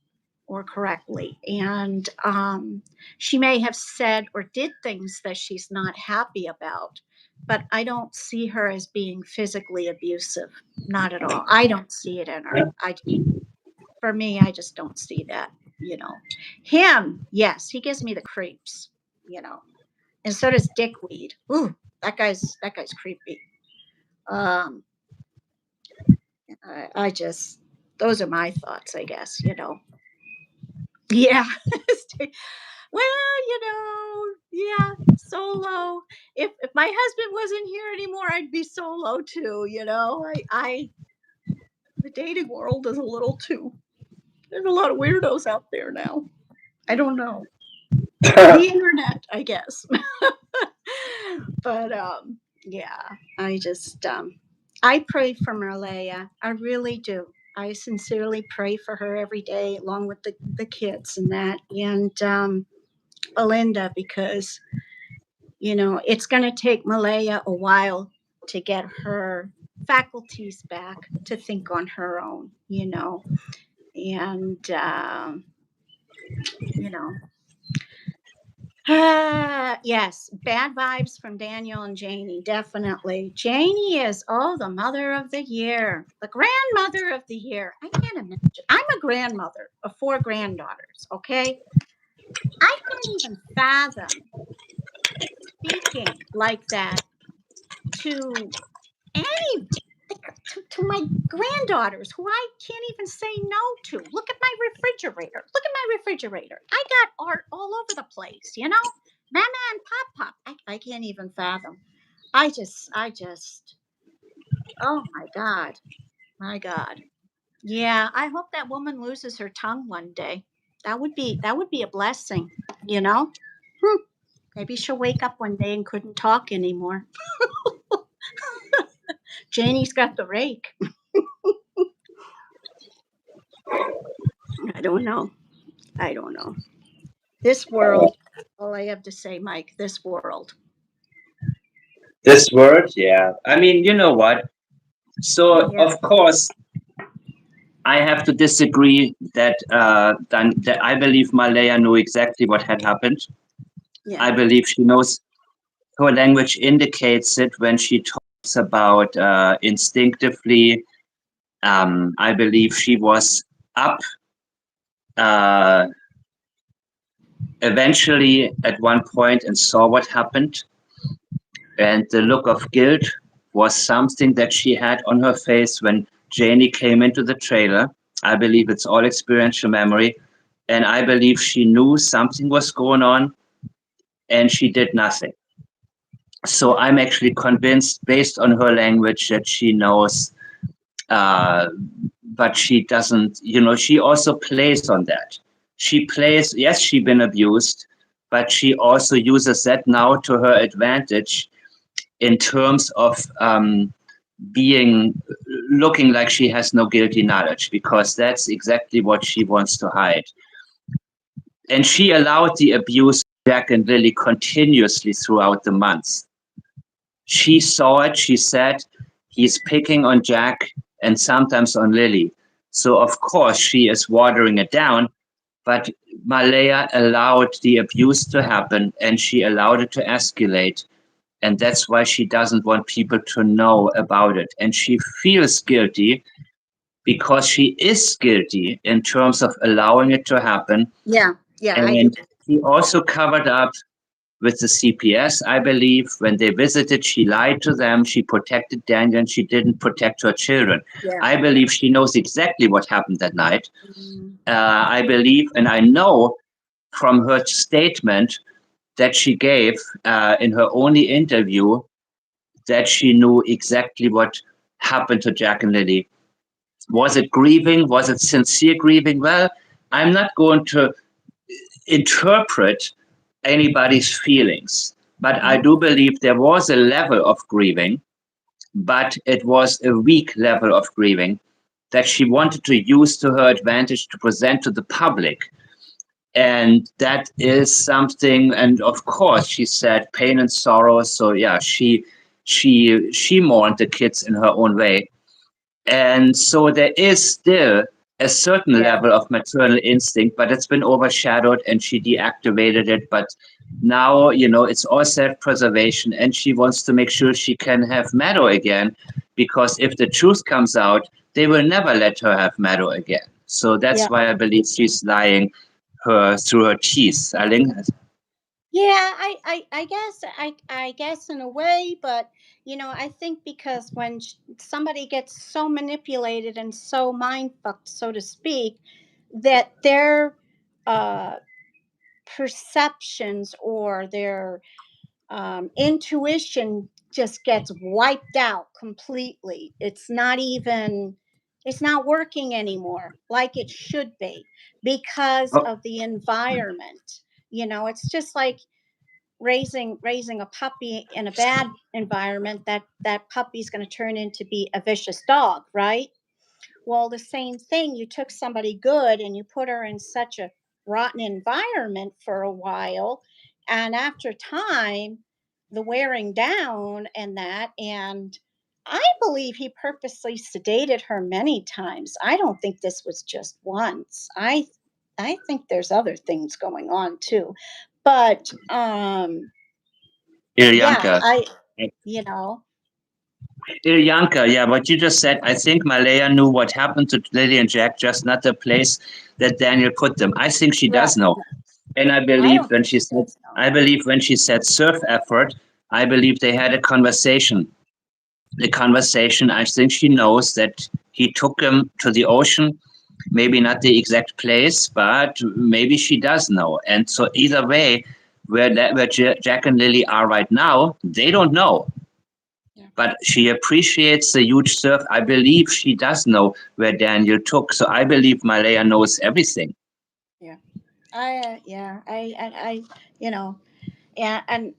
E: or correctly. And she may have said or did things that she's not happy about, but I don't see her as being physically abusive. Not at all. I don't see it in her. For me, I just don't see that. Him, yes, he gives me the creeps. And so does Dickweed. Ooh, that guy's creepy. Um, I just, those are my thoughts, I guess. Yeah. Well, yeah, solo. If my husband wasn't here anymore, I'd be solo too. I dating world is a little too. There's a lot of weirdos out there now. I don't know. The internet, I guess. But yeah, I just I pray for Marleya. I really do. I sincerely pray for her every day, along with the kids and that, and Belinda, because it's going to take Marleya a while to get her faculties back to think on her own. And you know yes, bad vibes from Daniel and Janie, definitely. Janie is, the mother of the year, the grandmother of the year. I can't imagine. I'm a grandmother of 4 granddaughters, okay? I can't even fathom speaking like that to any to my granddaughters who I can't even say no to. Look at my refrigerator. Look at my refrigerator. I got art all over the place, Mama and Pop Pop. I can't even fathom. I just oh my God. My God. Yeah, I hope that woman loses her tongue one day. That would be a blessing, you know? Maybe she'll wake up one day and couldn't talk anymore. Janie's got the rake. I don't know. This world, all I have to say, Mike, this world.
A: This word, yeah. I mean, you know what? So,
E: Yeah.
A: of course, I have to disagree that that I believe Malaya knew exactly what had happened.
E: Yeah.
A: I believe she knows. Her language indicates it when she talks about instinctively. I believe she was up eventually at one point and saw what happened. And the look of guilt was something that she had on her face when Janie came into the trailer. I believe it's all experiential memory. And I believe she knew something was going on and she did nothing. So I'm actually convinced, based on her language, that she knows, but she doesn't, she also plays on that. She plays, yes, she's been abused, but she also uses that now to her advantage in terms of looking like she has no guilty knowledge, because that's exactly what she wants to hide. And she allowed the abuse of Jack and Lilly continuously throughout the months. She saw it. She said, he's picking on Jack and sometimes on Lilly. So, of course, she is watering it down. But Malaya allowed the abuse to happen and she allowed it to escalate. And that's why she doesn't want people to know about it. And she feels guilty because she is guilty in terms of allowing it to happen.
E: Yeah.
A: And she also covered up with the CPS, I believe. When they visited, she lied to them. She protected Daniel and she didn't protect her children.
E: Yeah.
A: I believe she knows exactly what happened that night. I believe, and I know from her statement that she gave in her only interview, that she knew exactly what happened to Jack and Lily. Was it grieving? Was it sincere grieving? Well, I'm not going to interpret anybody's feelings, but I do believe there was a level of grieving, but it was a weak level of grieving that she wanted to use to her advantage to present to the public. And that is something, and of course she said pain and sorrow. So yeah, she mourned the kids in her own way. And so there is still a certain level of maternal instinct, but it's been overshadowed and she deactivated it. But now, it's all self-preservation and she wants to make sure she can have Meadow again, because if the truth comes out, they will never let her have Meadow again. So that's why I believe she's lying through her teeth. Aling?
E: Yeah, I guess in a way, but I think because when somebody gets so manipulated and so mind fucked, so to speak, that their perceptions or their intuition just gets wiped out completely. It's not even It's not working anymore like it should be because
A: Oh,
E: of the environment. It's just like raising a puppy in a bad environment. That puppy's going to turn into be a vicious dog, right? Well, the same thing. You took somebody good and you put her in such a rotten environment for a while, and after time, the wearing down and I believe he purposely sedated her many times. I don't think this was just once. I think there's other things going on too. But yeah,
A: Ilyanka.
E: you know,
A: Ilyanka, yeah, what you just said, I think Malaya knew what happened to Lily and Jack, just not the place that Daniel put them. I think she
E: right.
A: does know. And I
E: I
A: believe
E: don't
A: when
E: think
A: she
E: she
A: said,
E: does know.
A: I believe when she said surf effort, I believe they had a conversation. The conversation, I think she knows that he took him to the ocean, maybe not the exact place, but maybe she does know. And so either way, where Jack and Lily are right now, they don't know.
E: Yeah.
A: But she appreciates the huge surf. I believe she does know where Daniel took. So I believe Malaya knows everything.
E: Yeah. I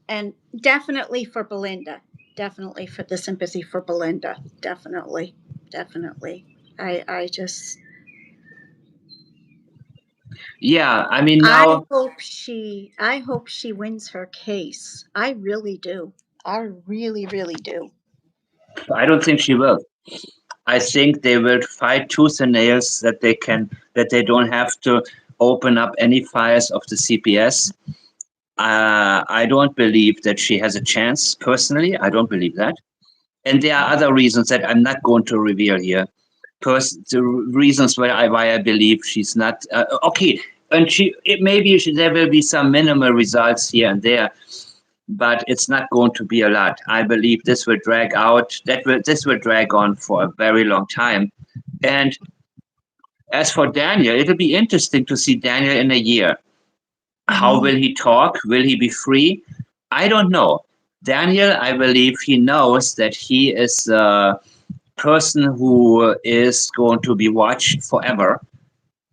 E: and definitely for Belinda, definitely for the sympathy for Belinda, definitely. I just
A: Yeah, I mean,
E: I
A: now
E: hope she wins her case. I really do. I really do.
A: I don't think she will. I think they will fight tooth and nails that they don't have to open up any files of the CPS. I don't believe that she has a chance personally. I don't believe that. And there are other reasons that I'm not going to reveal here. The reasons why I believe she's not okay. And there will be some minimal results here and there, but it's not going to be a lot. I believe this will drag out. This will drag on for a very long time. And as for Daniel, it'll be interesting to see Daniel in a year. How will he talk? Will he be free? I don't know. Daniel, I believe he knows that he is a person who is going to be watched forever.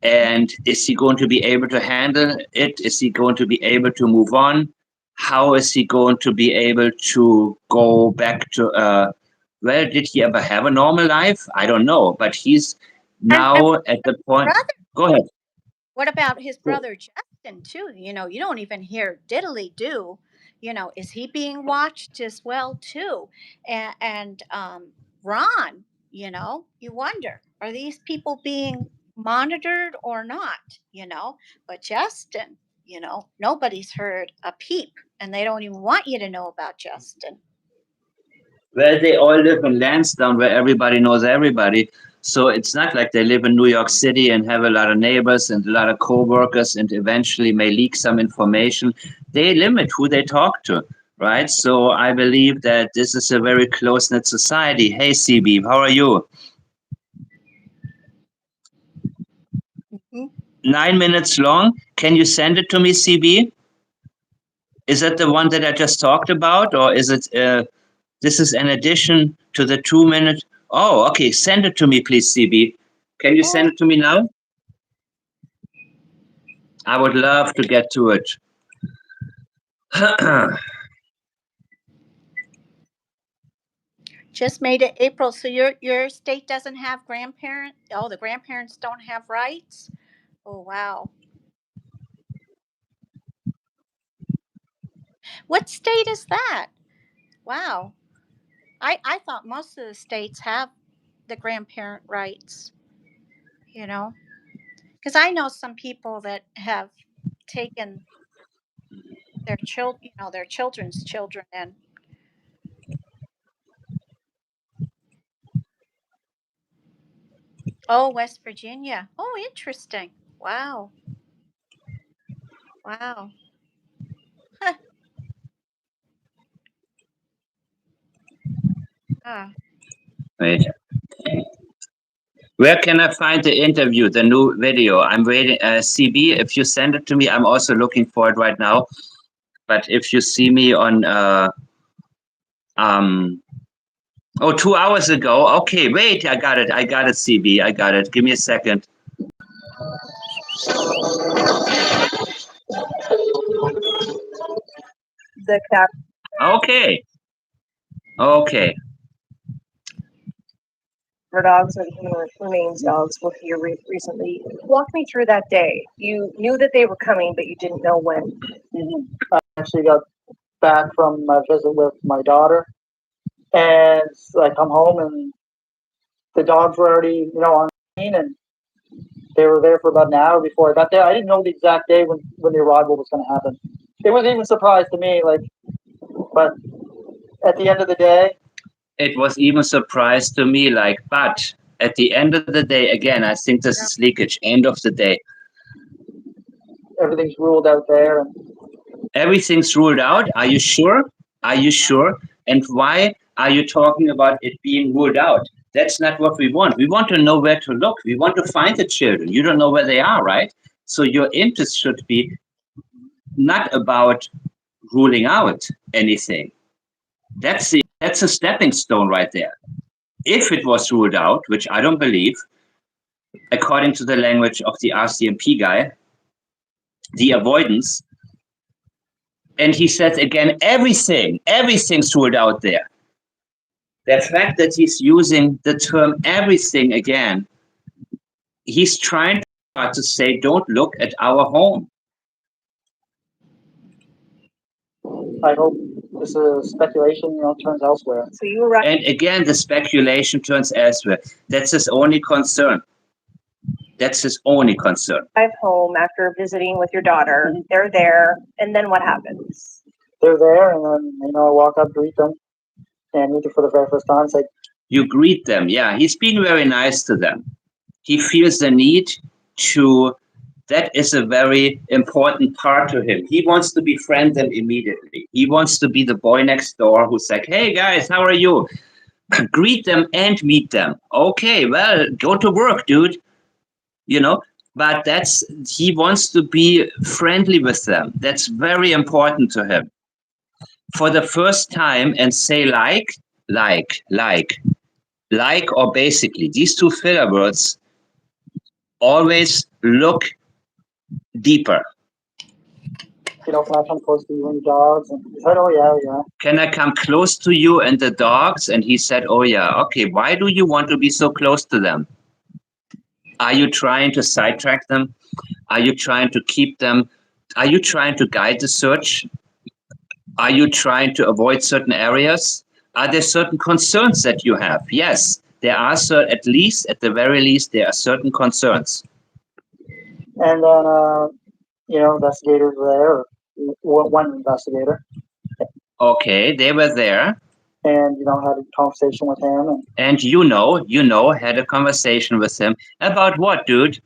A: And is he going to be able to handle it? Is he going to be able to move on? How is he going to be able to go back to, well, did he ever have a normal life? I don't know. But he's
E: And
A: now at the point.
E: brother,
A: Go ahead.
E: what about his brother Justin too? You don't even hear diddly do. Is he being watched as well too? And Ron, you wonder, are these people being monitored or not? But Justin, nobody's heard a peep, and they don't even want you to know about Justin.
A: Well, they all live in Lansdowne where everybody knows everybody. So it's not like they live in New York City and have a lot of neighbors and a lot of co-workers and eventually may leak some information. They limit who they talk to, right? So I believe that this is a very close-knit society. Hey, CB, how are you?
E: Mhm.
A: 9 minutes long. Can you send it to me, CB? Is that the one that I just talked about, or is it? This is an addition to the 2 minute. Oh, okay. Send it to me, please, CB. Can you send it to me now? I would love to get to it.
E: Just made it April, so your state doesn't have grandparent. Oh, the grandparents don't have rights. Oh wow. What state is that? Wow. I thought most of the states have the grandparent rights, you know? Because I know some people that have taken their their children's children and oh, West Virginia. Oh, interesting. Wow. Wow. Huh. Ah.
A: Wait. Where can I find the interview, the new video? I'm waiting. CB, if you send it to me, I'm also looking for it right now. But if you see me on um, Oh, 2 hours ago. Okay, wait. I got it, CB. I got it. Give me a second.
B: The cat
A: Okay. Okay.
B: for dogs and human remains dogs were here recently. Walk me through that day. You knew that they were coming, but you didn't know when.
C: I actually got back from my visit with my daughter, and I come home and the dogs were already, on scene, and they were there for about an hour before I got there. I didn't know the exact day when the arrival was going to happen. It wasn't even a surprise to me, but at the end of the day,
A: It was even a surprise to me, but at the end of the day, again, I think this is leakage. End of the day.
C: everything's ruled out there. And
A: Everything's ruled out. Are you sure? Are you sure? And why are you talking about it being ruled out? That's not what we want. We want to know where to look. We want to find the children. You don't know where they are, right? So your interest should be not about ruling out anything. That's a stepping stone right there. If it was ruled out, which I don't believe, according to the language of the RCMP guy, the avoidance, and he says again, everything's ruled out there. The fact that he's using the term everything again, he's trying to say, don't look at our home.
C: I hope this is speculation, turns elsewhere.
B: So you arrived.
A: And again, the speculation turns elsewhere. That's his only concern. That's his only concern.
B: Home after visiting with your daughter. They're there, and then what happens?
C: They're there, and then I walk up, greet them, and meet them for the very first time. Say,
A: you greet them. Yeah, he's been very nice to them. He feels the need to. That is a very important part to him. He wants to befriend them immediately. He wants to be the boy next door who's like, hey guys, how are you? Greet them and meet them. Okay, well, go to work, dude. But he wants to be friendly with them. That's very important to him. For the first time, and say like, or basically, these two filler words always look deeper.
C: can I come close to you and the dogs? And he said, oh, yeah.
A: Can I come close to you and the dogs? And he said, oh, yeah. Okay, why do you want to be so close to them? Are you trying to sidetrack them? Are you trying to keep them? Are you trying to guide the search? Are you trying to avoid certain areas? Are there certain concerns that you have? Yes, there are at the very least, there are certain concerns.
C: And then, investigators were there, one investigator.
A: Okay, they were there.
C: And, had a conversation with him.
A: And had a conversation with him. About what, dude?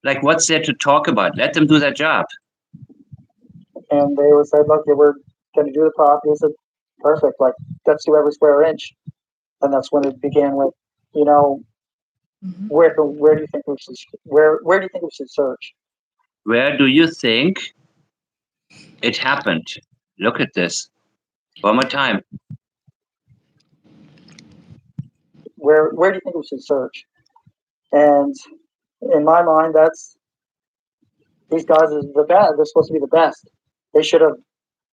A: Like, what's there to talk about? Let them do their job.
C: And they would say, look, we're going to do the property. I said, perfect. Like, let's do every square inch. And that's when it began with, where do you think we should search?
A: Where do you think it happened? Look at this. One more time.
C: Where do you think we should search? And in my mind, these guys are the best. They're supposed to be the best. They should have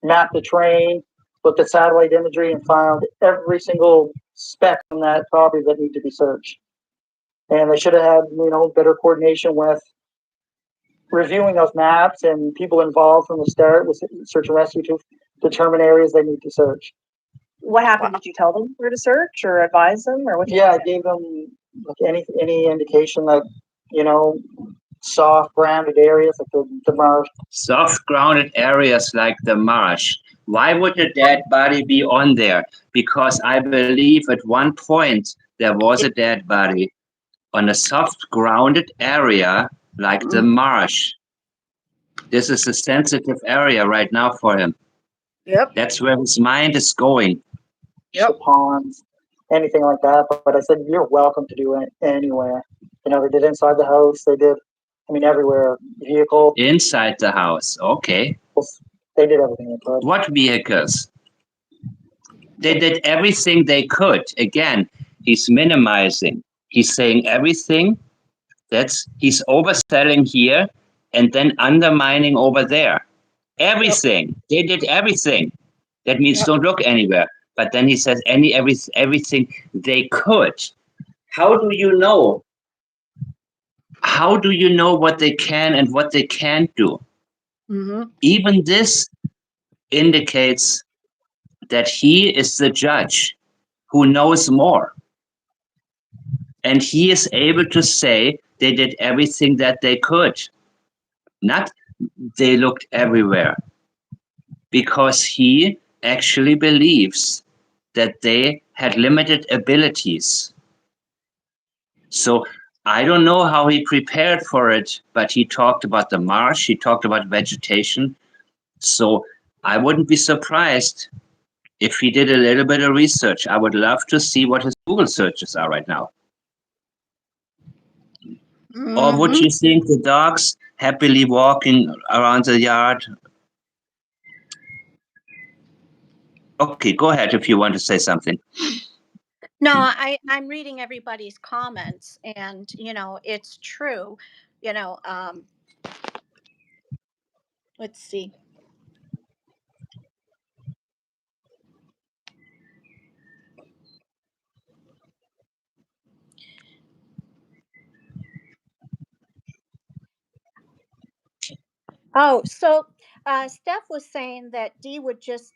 C: mapped the terrain, looked at satellite imagery, and found every single speck on that property that need to be searched. And they should have had, better coordination with reviewing those maps and people involved from the start with search and rescue to determine areas they need to search.
B: What happened? Did you tell them where to search or advise them, or what?
C: Yeah, I gave them any indication that soft grounded areas like the marsh.
A: Soft grounded areas like the marsh. Why would a dead body be on there? Because I believe at one point there was a dead body on a soft grounded area like the marsh. This is a sensitive area right now for him.
B: Yep.
A: That's where his mind is going.
C: Yep. The ponds, anything like that. But I said, you're welcome to do it anywhere. They did inside the house. They did, everywhere. Vehicle.
A: Inside the house. Okay.
C: They did everything they could.
A: What vehicles? They did everything they could. Again, he's minimizing. He's saying everything. He's overselling here and then undermining over there. Everything. They did everything. That means
E: Yep.
A: don't look anywhere. But then he says everything they could. How do you know? How do you know what they can and what they can't do?
E: Mm-hmm.
A: Even this indicates that he is the judge who knows more. And he is able to say they did everything that they could. Not they looked everywhere. Because he actually believes that they had limited abilities. So I don't know how he prepared for it, but he talked about the marsh, he talked about vegetation. So I wouldn't be surprised if he did a little bit of research. I would love to see what his Google searches are right now. Or would you think the dogs happily walking around the yard? Okay, go ahead if you want to say something.
E: No, I'm reading everybody's comments, and it's true. Let's see. Oh, so Steph was saying that Dee would just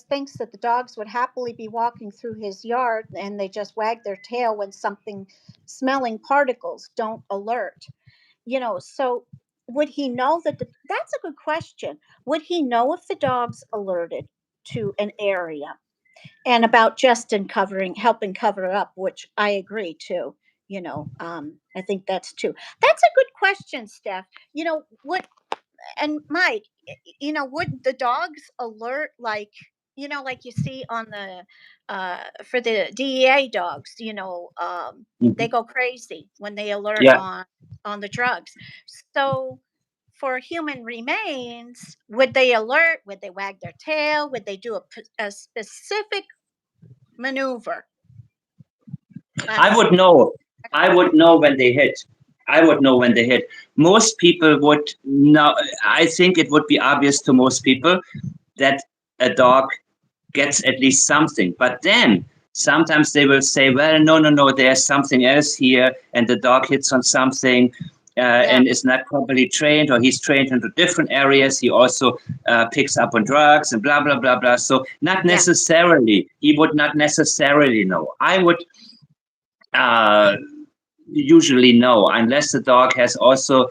E: thinks that the dogs would happily be walking through his yard, and they just wag their tail when something smelling particles don't alert. So would he know that that's a good question. Would he know if the dogs alerted to an area? And about Justin helping cover up, which I agree too. I think that's too. That's a good question, Steph. What and Mike, would the dogs alert like you see on the for the DEA dogs, they go crazy when they alert
A: Yeah.
E: on the drugs. So for human remains, would they alert? Would they wag their tail? Would they do a specific maneuver?
A: I would know. I would know when they hit. I would know when they hit. Most people would know. I think it would be obvious to most people that a dog gets at least something. But then sometimes they will say, well, no, there's something else here. And the dog hits on something and is not properly trained, or he's trained into different areas. He also picks up on drugs and blah, blah, blah, blah. So not necessarily. He would not necessarily know. I would usually no, unless the dog has also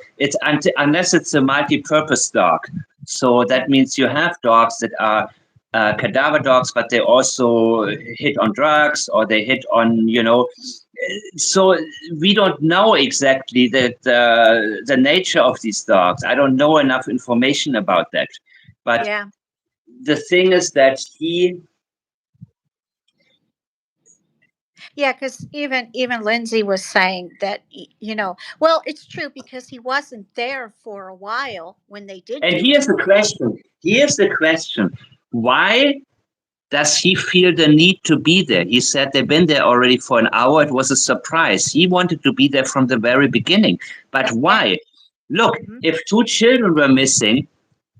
A: unless it's a multi-purpose dog. So that means you have dogs that are cadaver dogs, but they also hit on drugs, or they hit on So we don't know exactly the nature of these dogs. I don't know enough information about that. But the thing is that
E: Yeah, because even Lindsay was saying that well, it's true because he wasn't there for a while when they did.
A: And here's the question. Why does he feel the need to be there? He said they've been there already for an hour. It was a surprise. He wanted to be there from the very beginning. But why? Look, if two children were missing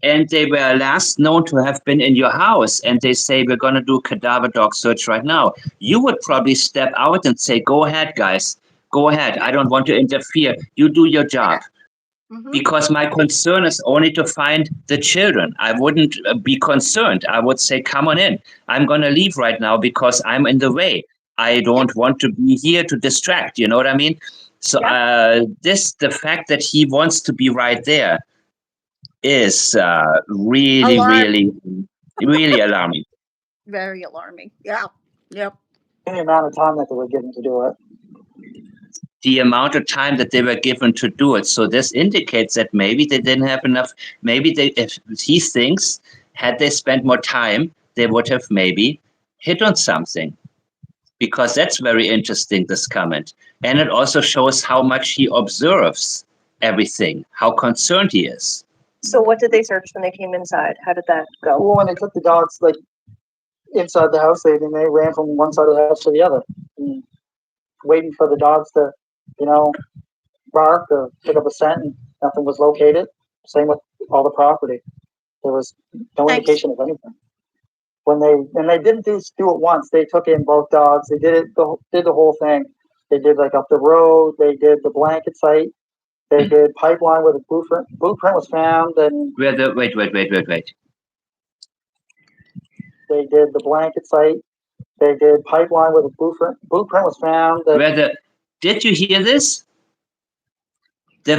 A: and they were last known to have been in your house, and they say, we're going to do cadaver dog search right now, you would probably step out and say, go ahead, guys. Go ahead. I don't want to interfere. You do your job. Because my concern is only to find the children. I wouldn't be concerned. I would say, come on in. I'm going to leave right now because I'm in the way. I don't want to be here to distract. You know what I mean? So the fact that he wants to be right there is really, really alarming.
E: Very alarming. Yeah. Yep.
C: The amount of time that they were given to do it.
A: The amount of time that they were given to do it. So this indicates that maybe they didn't have enough. Maybe if he thinks, had they spent more time, they would have maybe hit on something. Because that's very interesting, this comment. And it also shows how much he observes everything, how concerned he is.
B: So what did they search when they came inside? How did that go?
C: Well, when they took the dogs, inside the house. They ran from one side of the house to the other, waiting for the dogs to, bark or pick up a scent, and nothing was located. Same with all the property. There was no
E: Thanks.
C: indication of anything. When they didn't do it once, they took in both dogs. They did the whole thing. They did like up the road. They did the blanket site. They did pipeline where the blueprint was found. And
A: Wait.
C: they did the blanket site. They did pipeline where the blueprint was found.
A: Did you hear this? The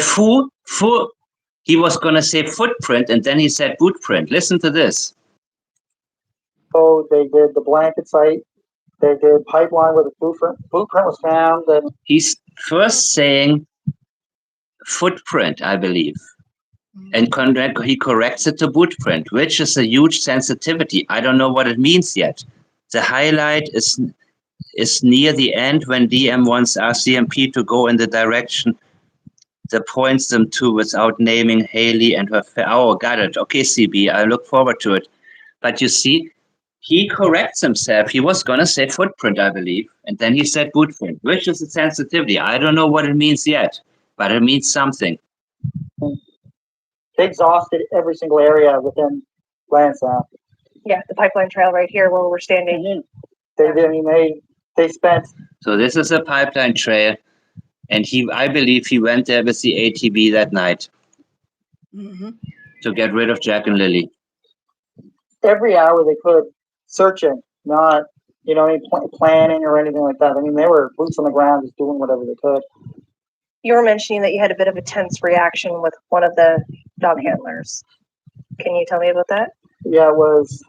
A: he was gonna say footprint, and then he said bootprint. Listen to this.
C: Oh, they did the blanket site. They did pipeline where the blueprint was found. And
A: he's first saying footprint, I believe, and he corrects it to bootprint, which is a huge sensitivity. I don't know what it means yet. The highlight is near the end when DM wants RCMP to go in the direction that points them to without naming Haley and her. Oh, got it. Okay, CB, I look forward to it. But you see, he corrects himself. He was going to say footprint, I believe, and then he said bootprint, which is a sensitivity. I don't know what it means yet, but it means something.
C: They exhausted every single area within Lansdowne.
B: Yeah, the pipeline trail right here where we're standing.
C: They spent.
A: So this is a pipeline trail, and I believe he went there with the ATV that night to get rid of Jack and Lilly.
C: Every hour they could, searching, not any planning or anything like that. I mean, they were boots on the ground, just doing whatever they could.
B: You were mentioning that you had a bit of a tense reaction with one of the dog handlers. Can you tell me about that?
C: Yeah, it was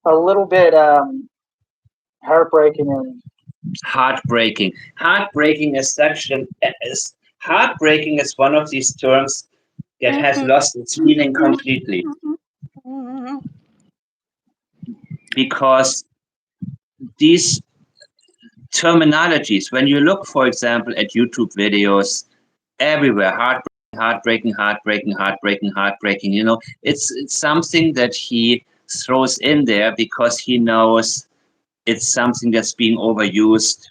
C: a little bit heartbreaking and
A: heartbreaking. Heartbreaking is heartbreaking is one of these terms that has lost its meaning completely. Because these terminologies, when you look, for example, at YouTube videos, everywhere, heartbreaking, it's something that he throws in there because he knows it's something that's being overused,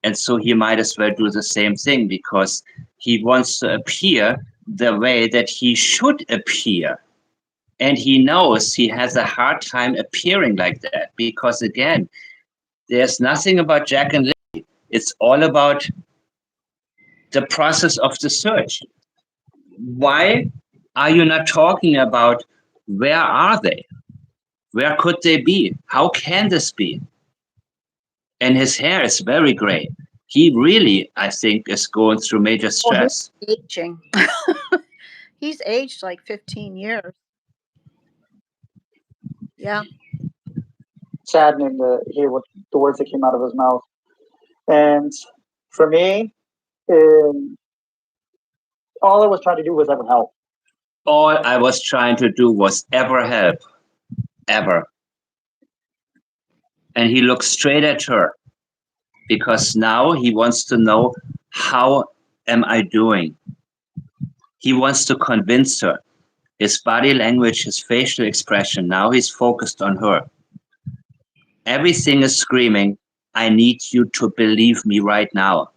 A: and so he might as well do the same thing because he wants to appear the way that he should appear. And he knows he has a hard time appearing like that because, again, there's nothing about Jack and Lilly. It's all about the process of the search. Why are you not talking about where are they? Where could they be? How can this be? And his hair is very gray. He really, I think, is going through major stress.
E: Oh, he's aging. He's aged like 15 years. Yeah.
C: Saddening to hear what the words that came out of his mouth. And for me, all I was trying to do was ever help.
A: All I was trying to do was ever help. Ever. And he looks straight at her because now he wants to know, how am I doing? He wants to convince her. His body language, his facial expression, now he's focused on her. Everything is screaming, I need you to believe me right now.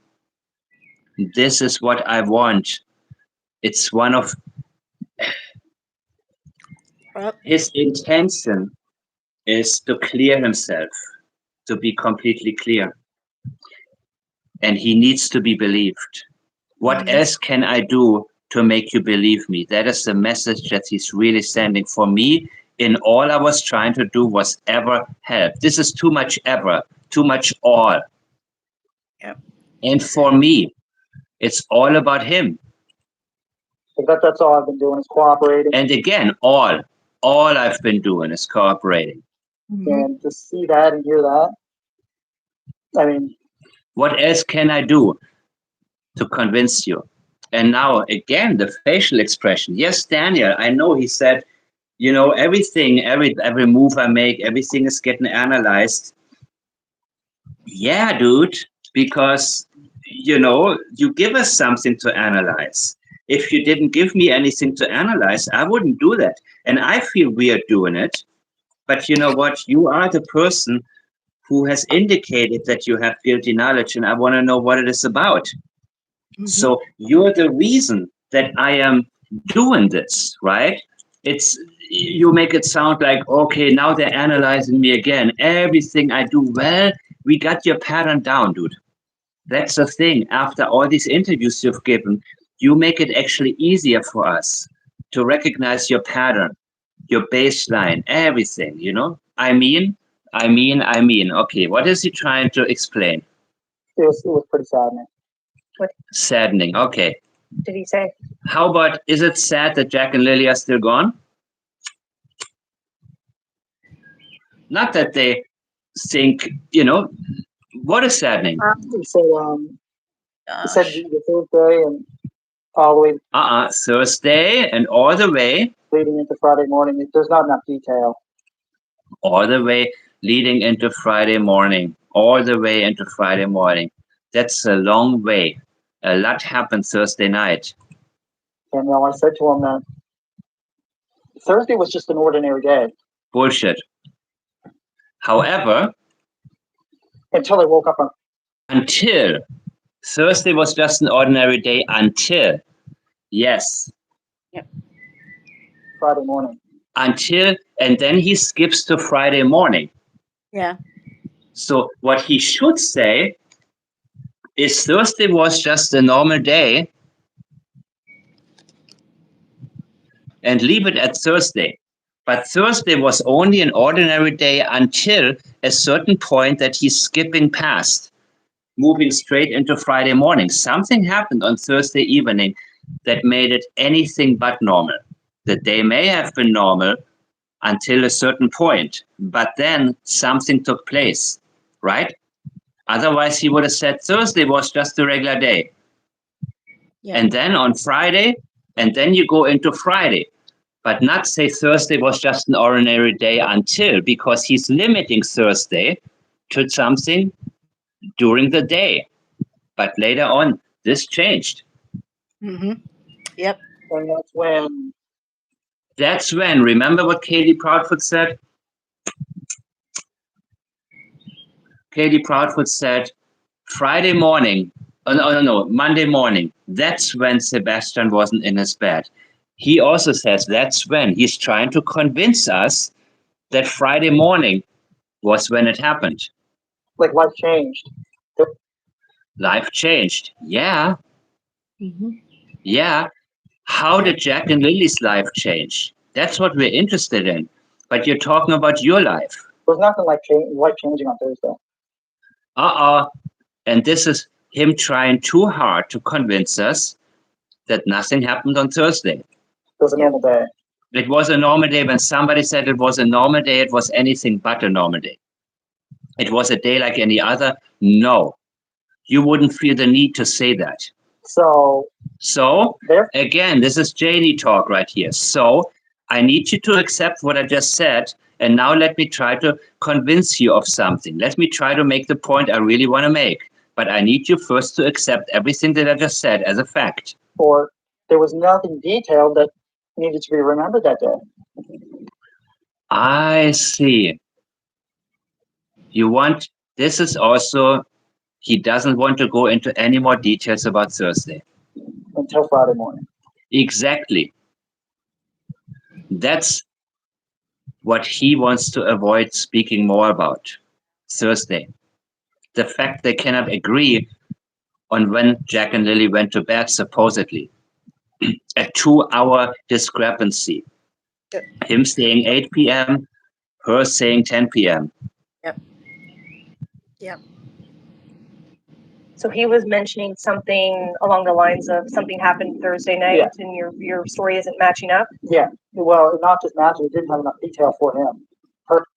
A: This is what I want. It's one of his intention is to clear himself, to be completely clear. And he needs to be believed. What else can I do to make you believe me? That is the message that he's really sending. For me, in all I was trying to do was ever help. This is too much ever, too much all.
E: Yep.
A: And for me, it's all about him.
C: That's all I've been doing is cooperating.
A: And again, all I've been doing is cooperating.
C: And to see that and hear that, I mean,
A: what else can I do to convince you? And now, again, the facial expression. Yes, Daniel, I know he said, everything, every move I make, everything is getting analyzed. Yeah, dude, because, you give us something to analyze. If you didn't give me anything to analyze, I wouldn't do that. And I feel weird doing it. But you know what? You are the person who has indicated that you have guilty knowledge, and I want to know what it is about. So you're the reason that I am doing this, right? It's you make it sound like, okay, now they're analyzing me again. Everything I do well, we got your pattern down, dude. That's the thing. After all these interviews you've given, you make it actually easier for us to recognize your pattern, your baseline, everything, you know? I mean. Okay, what is he trying to explain?
C: It was pretty saddening.
A: Saddening. Okay.
B: Did he say?
A: How about, is it sad that Jack and Lily are still gone? Not that they think, what is saddening?
C: He said the Thursday and all the way
A: Thursday and all the way.
C: leading into Friday morning. There's not enough detail.
A: All the way leading into Friday morning. All the way into Friday morning. That's a long way. A lot happened Thursday night.
C: And I said to him that Thursday was just an ordinary day.
A: Bullshit. However,
C: until I woke up
A: until Thursday was just an ordinary day until, yes.
B: Yep.
C: Friday morning.
A: Until, and then he skips to Friday morning.
E: Yeah.
A: So what he should say is Thursday was just a normal day and leave it at Thursday. But Thursday was only an ordinary day until a certain point that he's skipping past, moving straight into Friday morning. Something happened on Thursday evening that made it anything but normal. The day may have been normal until a certain point, but then something took place, right? Otherwise, he would have said Thursday was just a regular day. Yeah. And then on Friday, and then you go into Friday. But not say Thursday was just an ordinary day until, because he's limiting Thursday to something during the day. But later on, this changed.
E: Mm-hmm. Yep.
C: And
A: that's when, remember what Katie Proudfoot said? Katie Proudfoot said, Friday morning, Monday morning, that's when Sebastian wasn't in his bed. He also says that's when he's trying to convince us that Friday morning was when it happened.
C: Like life changed.
A: Life changed. Yeah.
E: Mm-hmm.
A: Yeah. How did Jack and Lily's life change? That's what we're interested in. But you're talking about your life.
C: There's nothing like life changing on Thursday.
A: And this is him trying too hard to convince us that nothing happened on Thursday.
C: It was a normal day.
A: It was a normal day. When somebody said it was a normal day, it was anything but a normal day. It was a day like any other. No, you wouldn't feel the need to say that. So again, this is Janie talk right here. So I need you to accept what I just said. And now let me try to convince you of something. Let me try to make the point I really want to make. But I need you first to accept everything that I just said as a fact.
C: Or there was nothing detailed that needed to be remembered that day.
A: I see. This is also, he doesn't want to go into any more details about Thursday.
C: Until Friday morning.
A: Exactly. That's what he wants to avoid speaking more about. Thursday. The fact they cannot agree on when Jack and Lily went to bed, supposedly. A 2-hour discrepancy.
B: Yep.
A: Him saying 8 p.m., her saying 10 p.m.
E: Yep.
B: So he was mentioning something along the lines of something happened Thursday night and your story isn't matching up?
C: Yeah. Well, not just matching, it didn't have enough detail for him.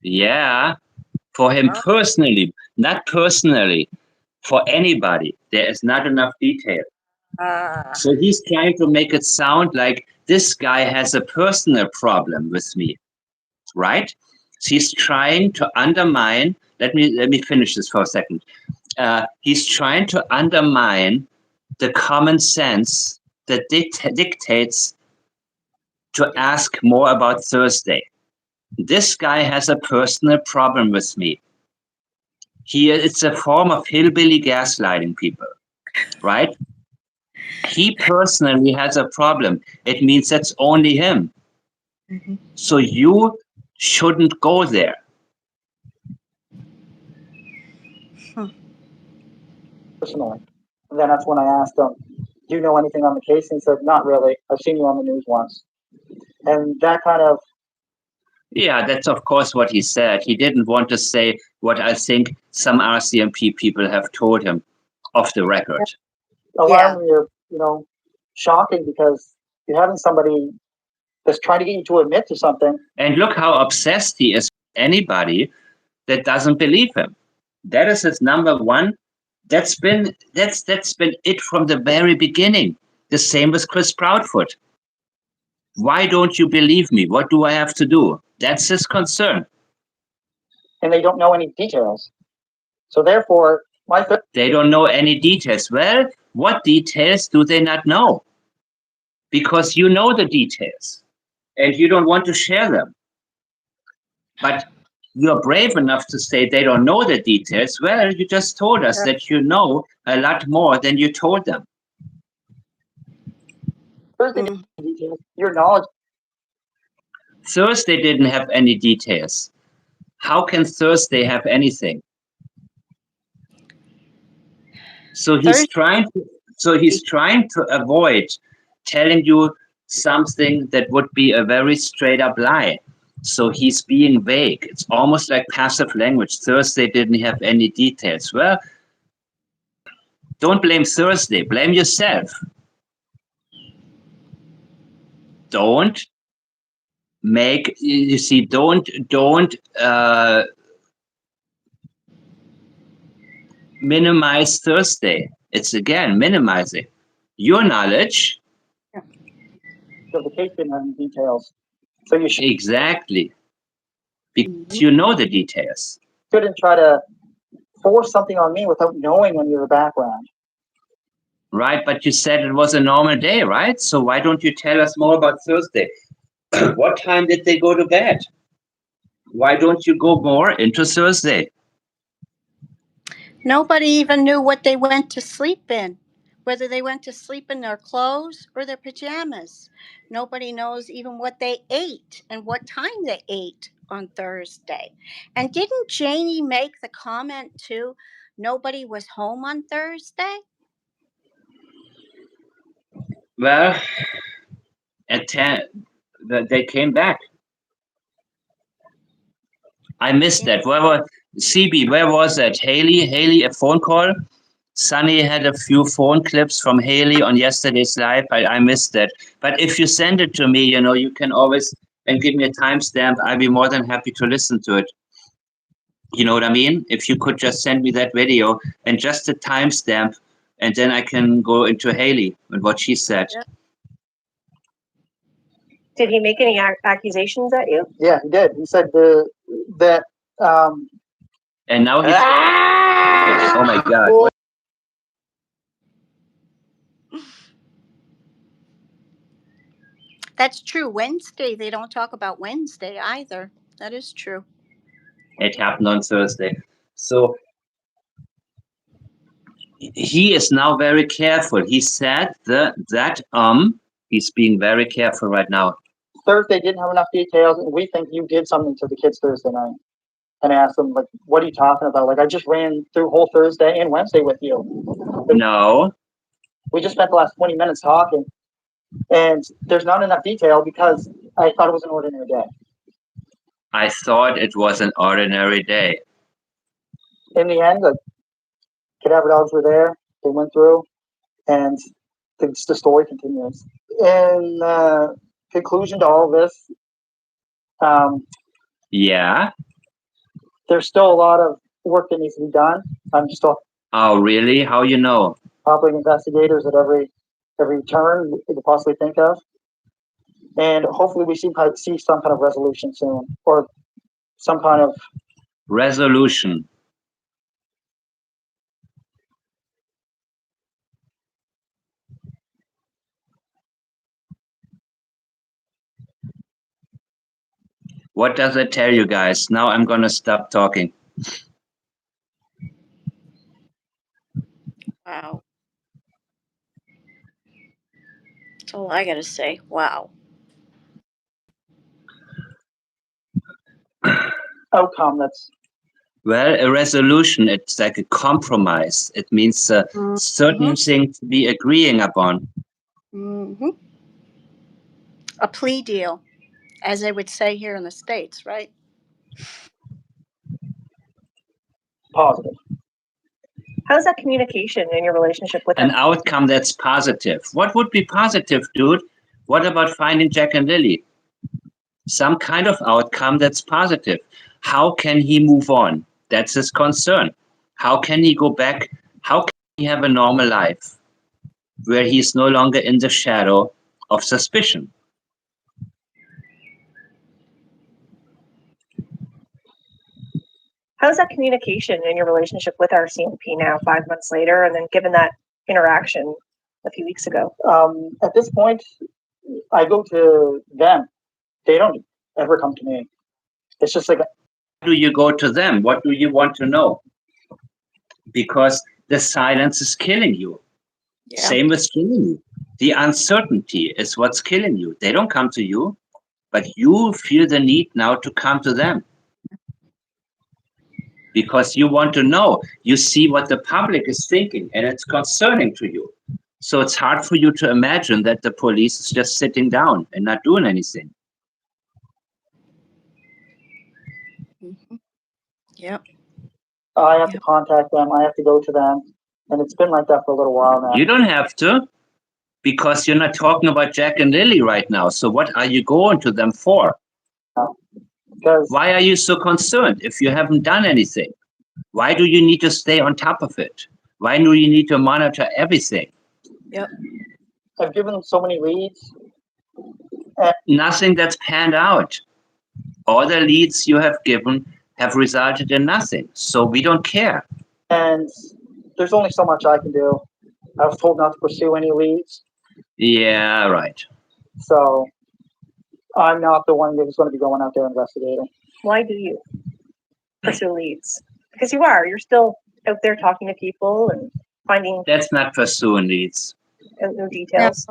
A: Yeah. For him personally, not personally. For anybody, there is not enough detail. So he's trying to make it sound like this guy has a personal problem with me, right? So he's trying to undermine. Let me finish this for a second. He's trying to undermine the common sense that dictates to ask more about Thursday. This guy has a personal problem with me. It's a form of hillbilly gaslighting people, right? He personally has a problem. It means that's only him.
E: Mhm.
A: So you shouldn't go there.
C: Personally. And then that's when I asked him, do you know anything on the case? And he said, not really. I've seen you on the news once. And that kind of,
A: Yeah, that's of course what he said. He didn't want to say what I think some RCMP people have told him off the record.
C: alarming or, shocking because you're having somebody that's trying to get you to admit to something.
A: And look how obsessed he is with anybody that doesn't believe him. That is his number one. That's been it from the very beginning. The same with Chris Proudfoot. Why don't you believe me? What do I have to do? That's his concern.
C: And they don't know any details. So therefore,
A: they don't know any details. Well, what details do they not know? Because you know the details and you don't want to share them. But you're brave enough to say they don't know the details. Well, you just told us that you know a lot more than you told them.
C: Your knowledge.
A: Thursday didn't have any details. How can Thursday have anything? So he's trying to avoid telling you something that would be a very straight up lie. So he's being vague. It's almost like passive language. Thursday didn't have any details. Well, don't blame Thursday, blame yourself. Don't make, you see, don't minimize Thursday. It's again minimizing your knowledge.
C: So the case didn't have any details. So you should
A: exactly, because you know the details.
C: Shouldn't try to force something on me without knowing any of the background.
A: Right, but you said it was a normal day, right? So why don't you tell us more about Thursday? What time did they go to bed? Why don't you go more into Thursday?
E: Nobody even knew what they went to sleep in, whether they went to sleep in their clothes or their pajamas. Nobody knows even what they ate and what time they ate on Thursday. And didn't Janie make the comment too? Nobody was home on Thursday?
A: Well, at 10, they came back. I missed that. Where was CB? Where was that? Haley, a phone call? Sunny had a few phone clips from Haley on yesterday's live. I missed that. But if you send it to me, you can always and give me a timestamp. I'd be more than happy to listen to it. You know what I mean? If you could just send me that video and just a timestamp, and then I can go into Haley and what she said.
B: Yep. Did he make any accusations at you?
C: Yeah, he did. He said that.
A: And now he's. Oh my God.
E: That's true. Wednesday, they don't talk about Wednesday either. That is true.
A: It happened on Thursday. So he is now very careful. He said that he's being very careful right now.
C: Thursday didn't have enough details, and we think you did something to the kids Thursday night. And I asked them, like, what are you talking about? Like, I just ran through whole Thursday and Wednesday with you.
A: No.
C: We just spent the last 20 minutes talking, and there's not enough detail because I thought it was an ordinary day.
A: I thought it was an ordinary day.
C: In the end, the cadaver dogs were there. They went through, and the story continues. In conclusion to all this,
A: yeah,
C: there's still a lot of work that needs to be done. I'm still.
A: Oh, really? How you know?
C: Operating investigators at every turn you could possibly think of, and hopefully we see some kind of resolution soon, or some kind of
A: resolution. What does it tell you guys? Now I'm gonna stop talking.
K: Wow. That's all I gotta say. Wow.
C: Outcome that's
A: Well, a resolution, it's like a compromise. It means a certain thing to be agreeing upon.
E: Mm-hmm. A plea deal, as they would say here in the States, right?
C: positive.
B: How's that communication in your relationship with
A: An
B: them?
A: outcome that's positive. What would be positive, dude? What about finding Jack and Lily? Some kind of outcome that's positive. How can he move on? That's his concern. How can he go back? How can he have a normal life where he's no longer in the shadow of suspicion?
B: How's that communication in your relationship with our CMP now, 5 months later, and then given that interaction a few weeks ago?
C: At this point, I go to them. They don't ever come to me. It's just like,
A: Do you go to them? What do you want to know? Because the silence is killing you.
K: Yeah.
A: Same with killing you. The uncertainty is what's killing you. They don't come to you, but you feel the need now to come to them. Because you want to know. You see what the public is thinking, and it's concerning to you. So it's hard for you to imagine that the police is just sitting down and not doing anything.
K: Mm-hmm. Yep.
C: I have to contact them. I have to go to them. And it's been like that for a little while now.
A: You don't have to, because you're not talking about Jack and Lily right now. So what are you going to them for?
C: Because
A: Why are you so concerned if you haven't done anything? Why do you need to stay on top of it? Why do you need to monitor everything?
K: Yep.
C: I've given them so many leads.
A: Nothing that's panned out. All the leads you have given have resulted in nothing. So we don't care.
C: And there's only so much I can do. I was told not to pursue any leads.
A: Yeah, right.
C: So I'm not the one who's going to be going out there investigating.
B: Why do you pursue leads? Because you are. You're still out there talking to people and finding
A: That's not pursuing leads.
B: out no details.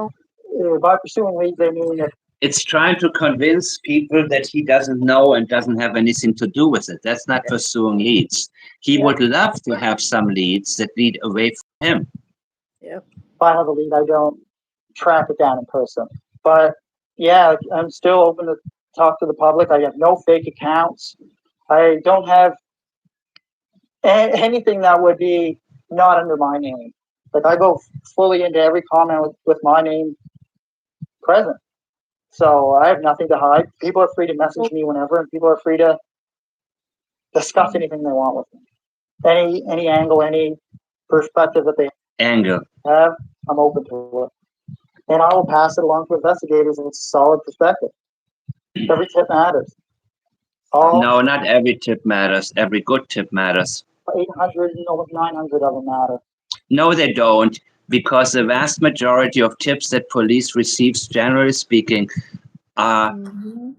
C: By pursuing leads, they mean that
A: It's trying to convince people that he doesn't know and doesn't have anything to do with it. That's not pursuing leads. He would love to have some leads that lead away from him.
K: Yep.
C: if I have a lead, I don't track it down in person. But yeah, I'm still open to talk to the public. I have no fake accounts. I don't have anything that would be not under my name. Like I go fully into every comment with my name present. So I have nothing to hide. People are free to message me whenever, and people are free to discuss anything they want with me. Any angle, any perspective that they have, I'm open to it. And I will pass it along to investigators in a solid perspective. Every tip matters.
A: No, not every tip matters. Every good tip matters.
C: 800, almost 900 of them matter.
A: No, they don't, because the vast majority of tips that police receives, generally speaking, are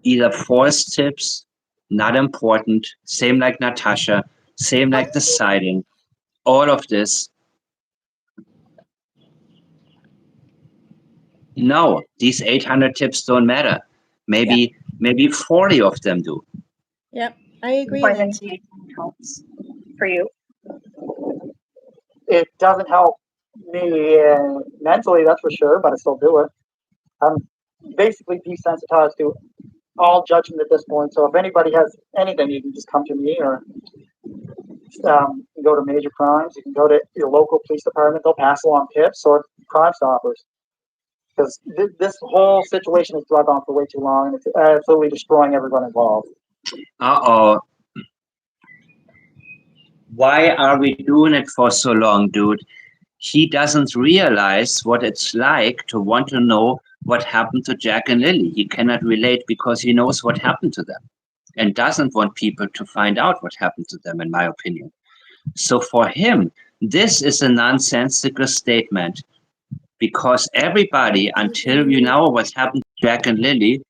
A: either false tips, not important, same like Natasha, same like the sighting, all of this. No, these 800 tips don't matter. Maybe 40 of them do.
K: Yep, I agree.
B: Find
K: Lindsay.
B: that helps for you.
C: It doesn't help me mentally, that's for sure, but I still do it. I'm basically desensitized to all judgment at this point. So if anybody has anything, you can just come to me, or you can go to Major Crimes. You can go to your local police department. They'll pass along tips, or Crime Stoppers. Because this whole situation has dragged on for way too long, and it's absolutely destroying everyone involved.
A: Uh-oh. Why are we doing it for so long, dude? He doesn't realize what it's like to want to know what happened to Jack and Lily. He cannot relate because he knows what happened to them and doesn't want people to find out what happened to them, in my opinion. So for him, this is a nonsensical statement, because everybody, until you know what happened to Jack and Lily,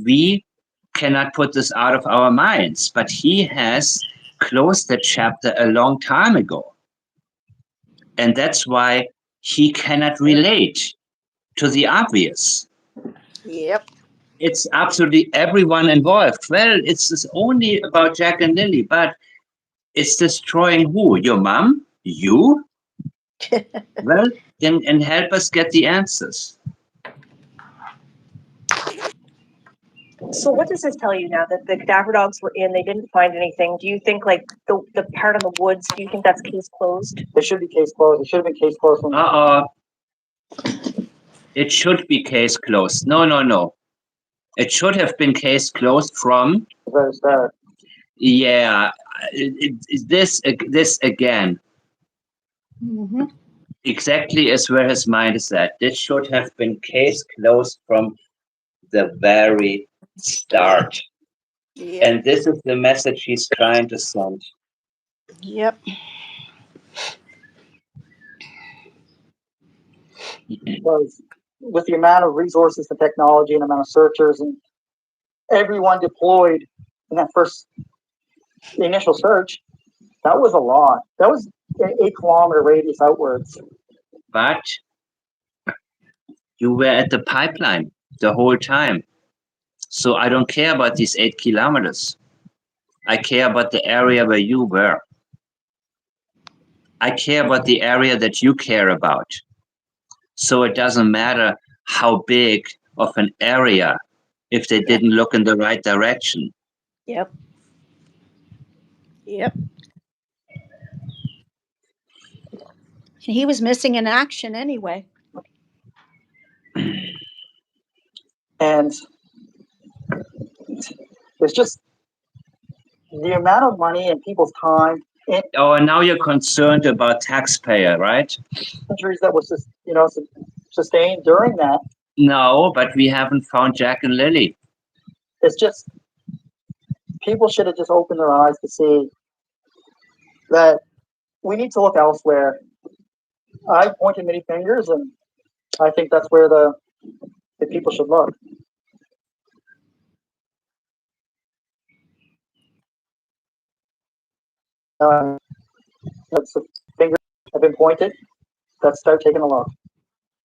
A: we cannot put this out of our minds, but he has closed the chapter a long time ago. And that's why he cannot relate to the obvious.
K: Yep.
A: It's absolutely everyone involved. Well, it's only about Jack and Lily, but it's destroying who? Your mom? You? Well, then and help us get the answers.
B: So what does this tell you now that the cadaver dogs were in, they didn't find anything? Do you think like the part of the woods, do you think that's case closed?
C: It should be case closed. It should have been case closed from
A: It should be case closed. No. It should have been case closed from.
C: the very start.
A: Yeah, this again.
E: Mm-hmm.
A: Exactly as where his mind is at. This should have been case closed from the very start.
K: Yep.
A: And this is the message he's trying to send.
K: Yep.
C: Because with the amount of resources and technology and amount of searchers and everyone deployed in that the initial search, that was a lot. That was an 8-kilometer radius outwards.
A: But you were at the pipeline the whole time. So I don't care about these 8 kilometers. I care about the area where you were. I care about the area that you care about. So it doesn't matter how big of an area if they didn't look in the right direction.
K: Yep. Yep.
E: And he was missing in action anyway.
C: And it's just the amount of money and people's time and
A: Oh, and now you're concerned about taxpayer, right?
C: injuries that was just, sustained during that.
A: No, but we haven't found Jack and Lily.
C: It's just people should have just opened their eyes to see that we need to look elsewhere. I pointed many fingers, and I think that's where the people should look. That's the fingers have been pointed. Let's start taking a look.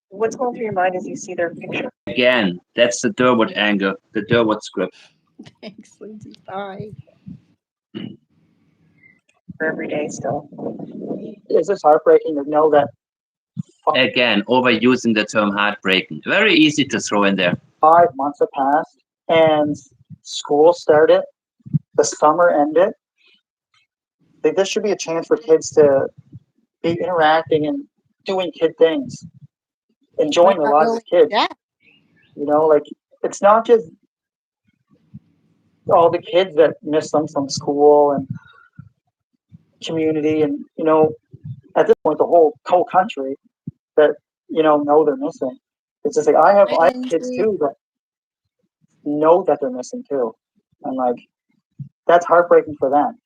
B: What's going through your mind as you see their picture?
A: Again, that's the Durwood angle, the Durwood script.
E: Thanks, Lindsay. Bye.
B: For every day still.
C: Is this heartbreaking to know that
A: Again, overusing the term heartbreaking. Very easy to throw in there.
C: 5 months have passed and school started, the summer ended? Like, this should be a chance for kids to be interacting and doing kid things, enjoying their lives as kids.
E: Yeah.
C: Like, it's not just all the kids that miss them from school and community, and at this point the whole country that know they're missing. It's just like I have kids too that know that they're missing too, and like that's heartbreaking for them.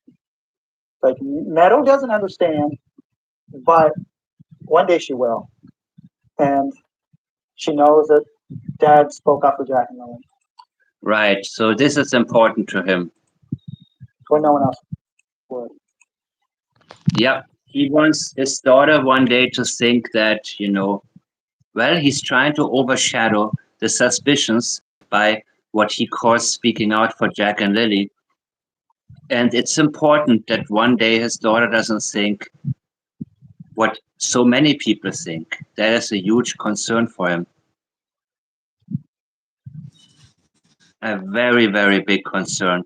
C: Like Meadow doesn't understand, but one day she will, and she knows that Dad spoke up for Jack and Lily
A: Right. So this is important to him.
C: when no one else would.
A: Yep. He wants his daughter one day to think that, well, he's trying to overshadow the suspicions by what he calls speaking out for Jack and Lily. And it's important that one day his daughter doesn't think what so many people think. That is a huge concern for him. A very, very big concern.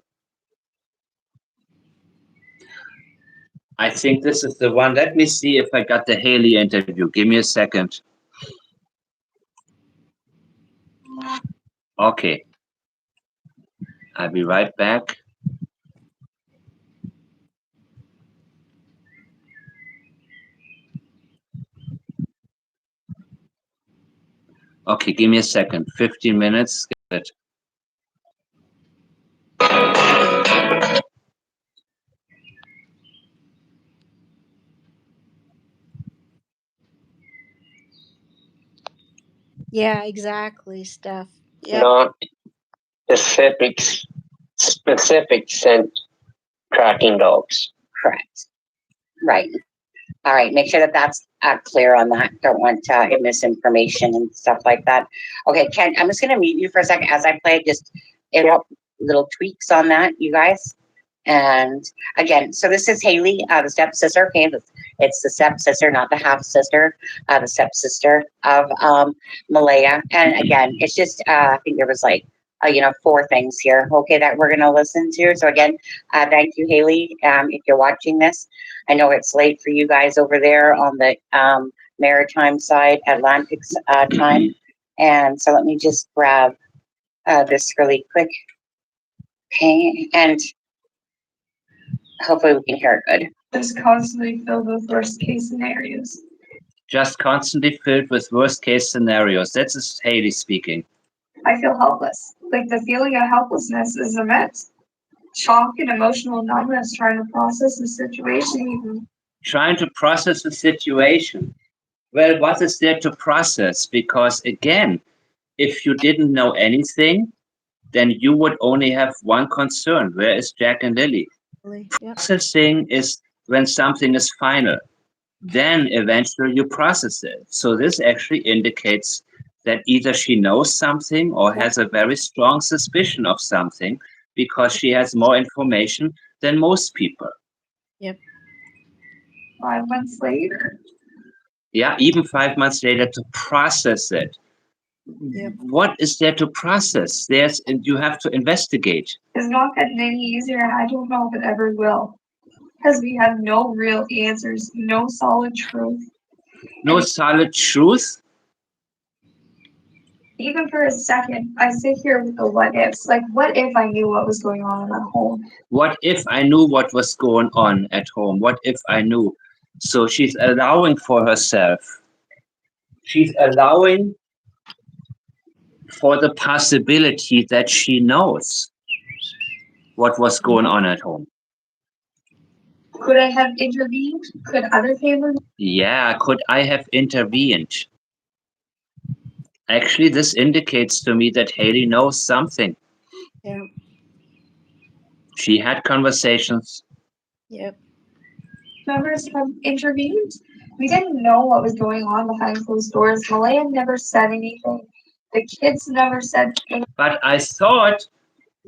A: I think this is the one. Let me see if I got the Haley interview. Give me a second. Okay. I'll be right back. Okay, give me a second. 15 minutes. Good.
E: Yeah, exactly, Steph. Yep.
J: Non-specifics
L: specific scent tracking dogs.
M: Correct. Right. All right. Make sure that that's clear on that. Don't want misinformation and stuff like that. Okay, Ken, I'm just going to mute you for a second as I play just little tweaks on that, you guys. And again, so this is Haley, the stepsister. Okay, it's the stepsister, not the half sister, the stepsister of Malaya. And again, it's just I think there was like 4 things here, okay, that we're going to listen to. So again, thank you, Haley. If you're watching this, I know it's late for you guys over there on the maritime side, Atlantic time. And so let me just grab this really quick. Okay, and hopefully we can hear it good.
N: Just constantly filled with worst case scenarios.
A: Just constantly filled with worst case scenarios. That's Haley speaking.
N: I feel helpless. Like the feeling of helplessness is immense. Shock and emotional numbness trying to process the situation even.
A: Trying to process the situation. Well, what is there to process? Because again, if you didn't know anything, then you would only have one concern. Where is Jack and Lily? Processing is when something is final. Then eventually you process it. So this actually indicates that either she knows something or has a very strong suspicion of something because she has more information than most people.
K: Yep.
N: 5 months later.
A: Yeah, even 5 months later to process it.
K: Yep.
A: What is there to process? You have to investigate.
N: It's not getting any easier, and I don't know if it ever will. Because we have no real answers, no solid truth.
A: No solid truth?
N: Even for a second, I sit here with the what ifs. Like, what if I knew what was going on at home?
A: What if I knew what was going on at home? What if I knew? So she's allowing for herself. She's allowing for the possibility that she knows what was going on at home.
N: Could I have intervened? Could other family?
A: Yeah, could I have intervened? Actually, this indicates to me that Haley knows something.
K: Yeah.
A: She had conversations.
K: Yep.
N: Members have intervened. We didn't know what was going on behind closed doors. Malaya never said anything. The kids never said anything.
A: But I thought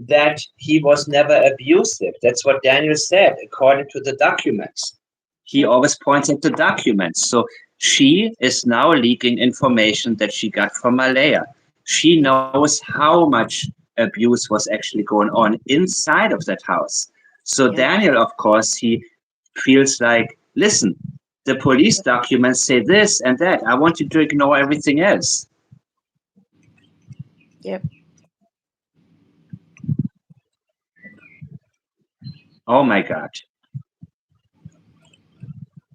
A: that he was never abusive. That's what Daniel said, according to the documents. He always points at the documents. So she is now leaking information that she got from Malaya. She knows how much abuse was actually going on inside of that house. So Daniel, of course, he feels like, listen, the police documents say this and that. I want you to ignore everything else.
K: Yep.
A: Oh my God.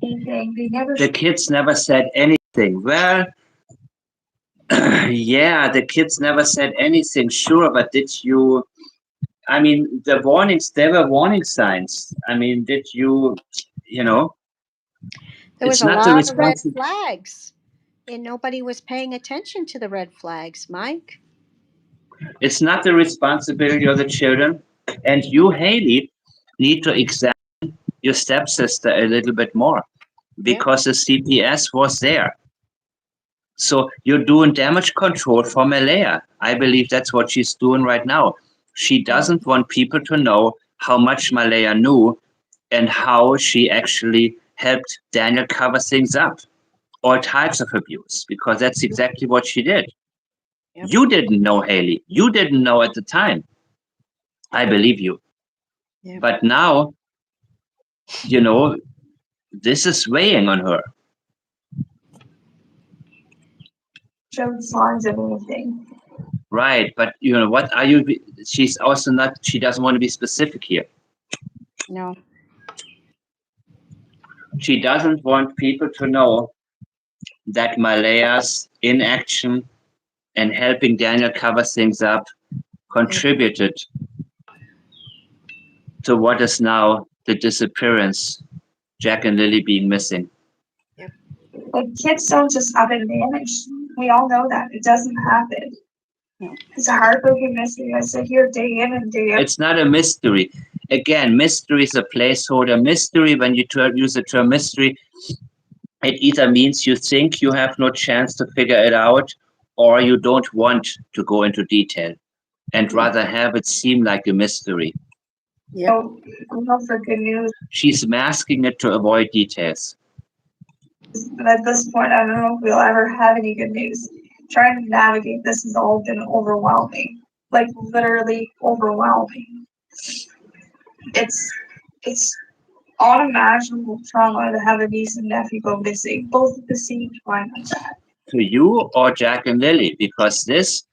N: The
A: kids never said anything. Well, yeah, the kids never said anything, sure, but did you, I mean, the warnings, there were warning signs. I mean, did you,
E: There was
A: it's
E: a
A: not the
E: lot of red
A: responsibility.
E: flags, and nobody was paying attention to the red flags, Mike.
A: It's not the responsibility of the children. And you, Haley, need to examine your stepsister a little bit more because the CPS was there. So you're doing damage control for Malaya. I believe that's what she's doing right now. She doesn't want people to know how much Malaya knew and how she actually helped Daniel cover things up. All types of abuse, because that's exactly what she did.
K: Yep.
A: You didn't know, Haley. You didn't know at the time. I believe you.
K: Yep.
A: But now, this is weighing on her.
N: showed signs of anything.
A: Right, but what are you? She's also not. She doesn't want to be specific here.
E: No.
A: She doesn't want people to know that Malaya's inaction and helping Daniel cover things up contributed to what is now the disappearance, Jack and Lily being missing.
N: Like, kids don't just up and vanish. We all know that. It doesn't happen. It's a heartbreaking mystery. I sit here day in and day out.
A: It's not a mystery. Again, mystery is a placeholder. Mystery, when you use the term mystery, it either means you think you have no chance to figure it out, or you don't want to go into detail and rather have it seem like a mystery.
N: So I'm hoping for good news.
A: She's masking it to avoid details.
N: But at this point, I don't know if we'll ever have any good news. Trying to navigate this has all been overwhelming. Like literally overwhelming. It's unimaginable trauma to have a niece and nephew go missing, both at the same time like that.
A: To you or Jack and Lily, because this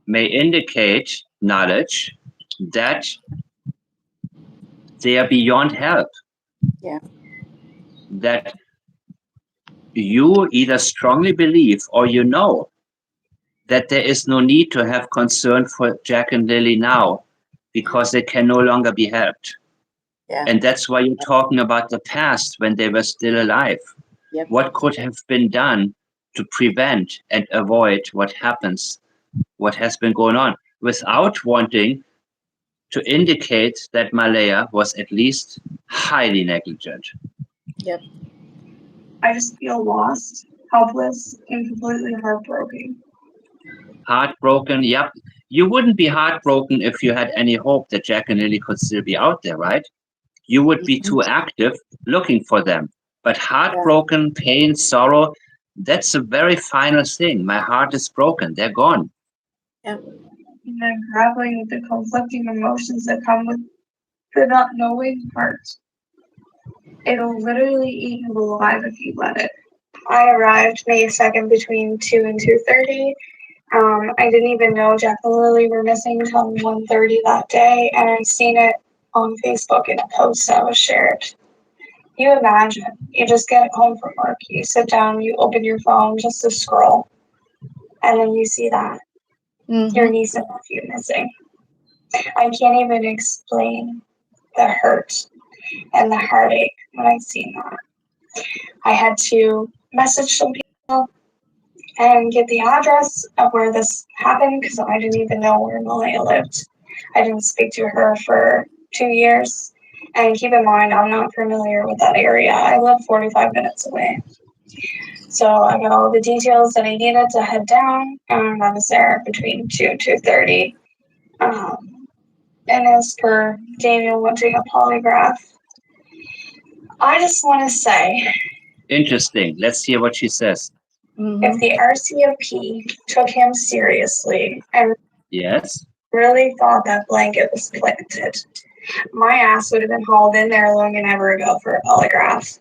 A: may indicate knowledge that they are beyond help.
K: Yeah.
A: That you either strongly believe or you know that there is no need to have concern for Jack and Lily now because they can no longer be helped.
K: Yeah.
A: And that's why you're talking about the past when they were still alive.
K: Yep.
A: What could have been done to prevent and avoid what has been going on, without wanting to indicate that Malaya was at least highly negligent.
K: Yep.
N: I just feel lost, helpless, and completely heartbroken.
A: Heartbroken, yep. You wouldn't be heartbroken if you had any hope that Jack and Lily could still be out there, right? You would be too active looking for them. But heartbroken, pain, sorrow, that's a very final thing. My heart is broken. They're gone.
K: Yep.
N: And I'm grappling with the conflicting emotions that come with the not knowing part. It'll literally eat you alive if you let it. I arrived May 2nd between 2 and 2:30. I didn't even know Jack and Lily were missing until 1:30 that day, and I seen it on Facebook in a post that was shared. You imagine, you just get home from work, you sit down, you open your phone just to scroll, and then you see that your niece and nephew missing. I can't even explain the hurt and the heartache when I seen that. I had to message some people and get the address of where this happened because I didn't even know where Malaya lived. I didn't speak to her for 2 years. And keep in mind, I'm not familiar with that area. I live 45 minutes away. So I got all the details that I needed to head down, and I was there between 2 and 2:30. And as per Daniel wanting a polygraph, I just want to say,
A: Interesting. Let's hear what she says.
N: if the RCMP took him seriously and
A: Yes.
N: really thought that blanket was planted, my ass would have been hauled in there long and ever ago for a polygraph.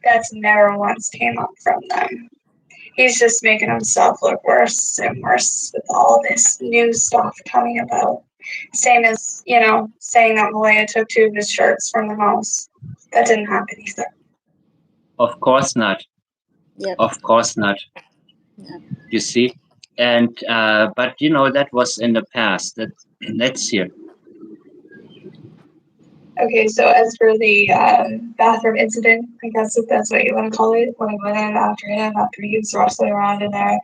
N: That's never once came up from them. He's just making himself look worse and worse with all this new stuff coming about. Same as, saying that Malaya took 2 of his shirts from the house. That didn't happen either.
A: Of course not.
K: Yep.
A: Of course not.
K: Yep.
A: You see? And, but that was in the past. Let's hear.
N: Okay, so as for the bathroom incident, I guess if that's what you want to call it, when I went in after he was wrestling around in there,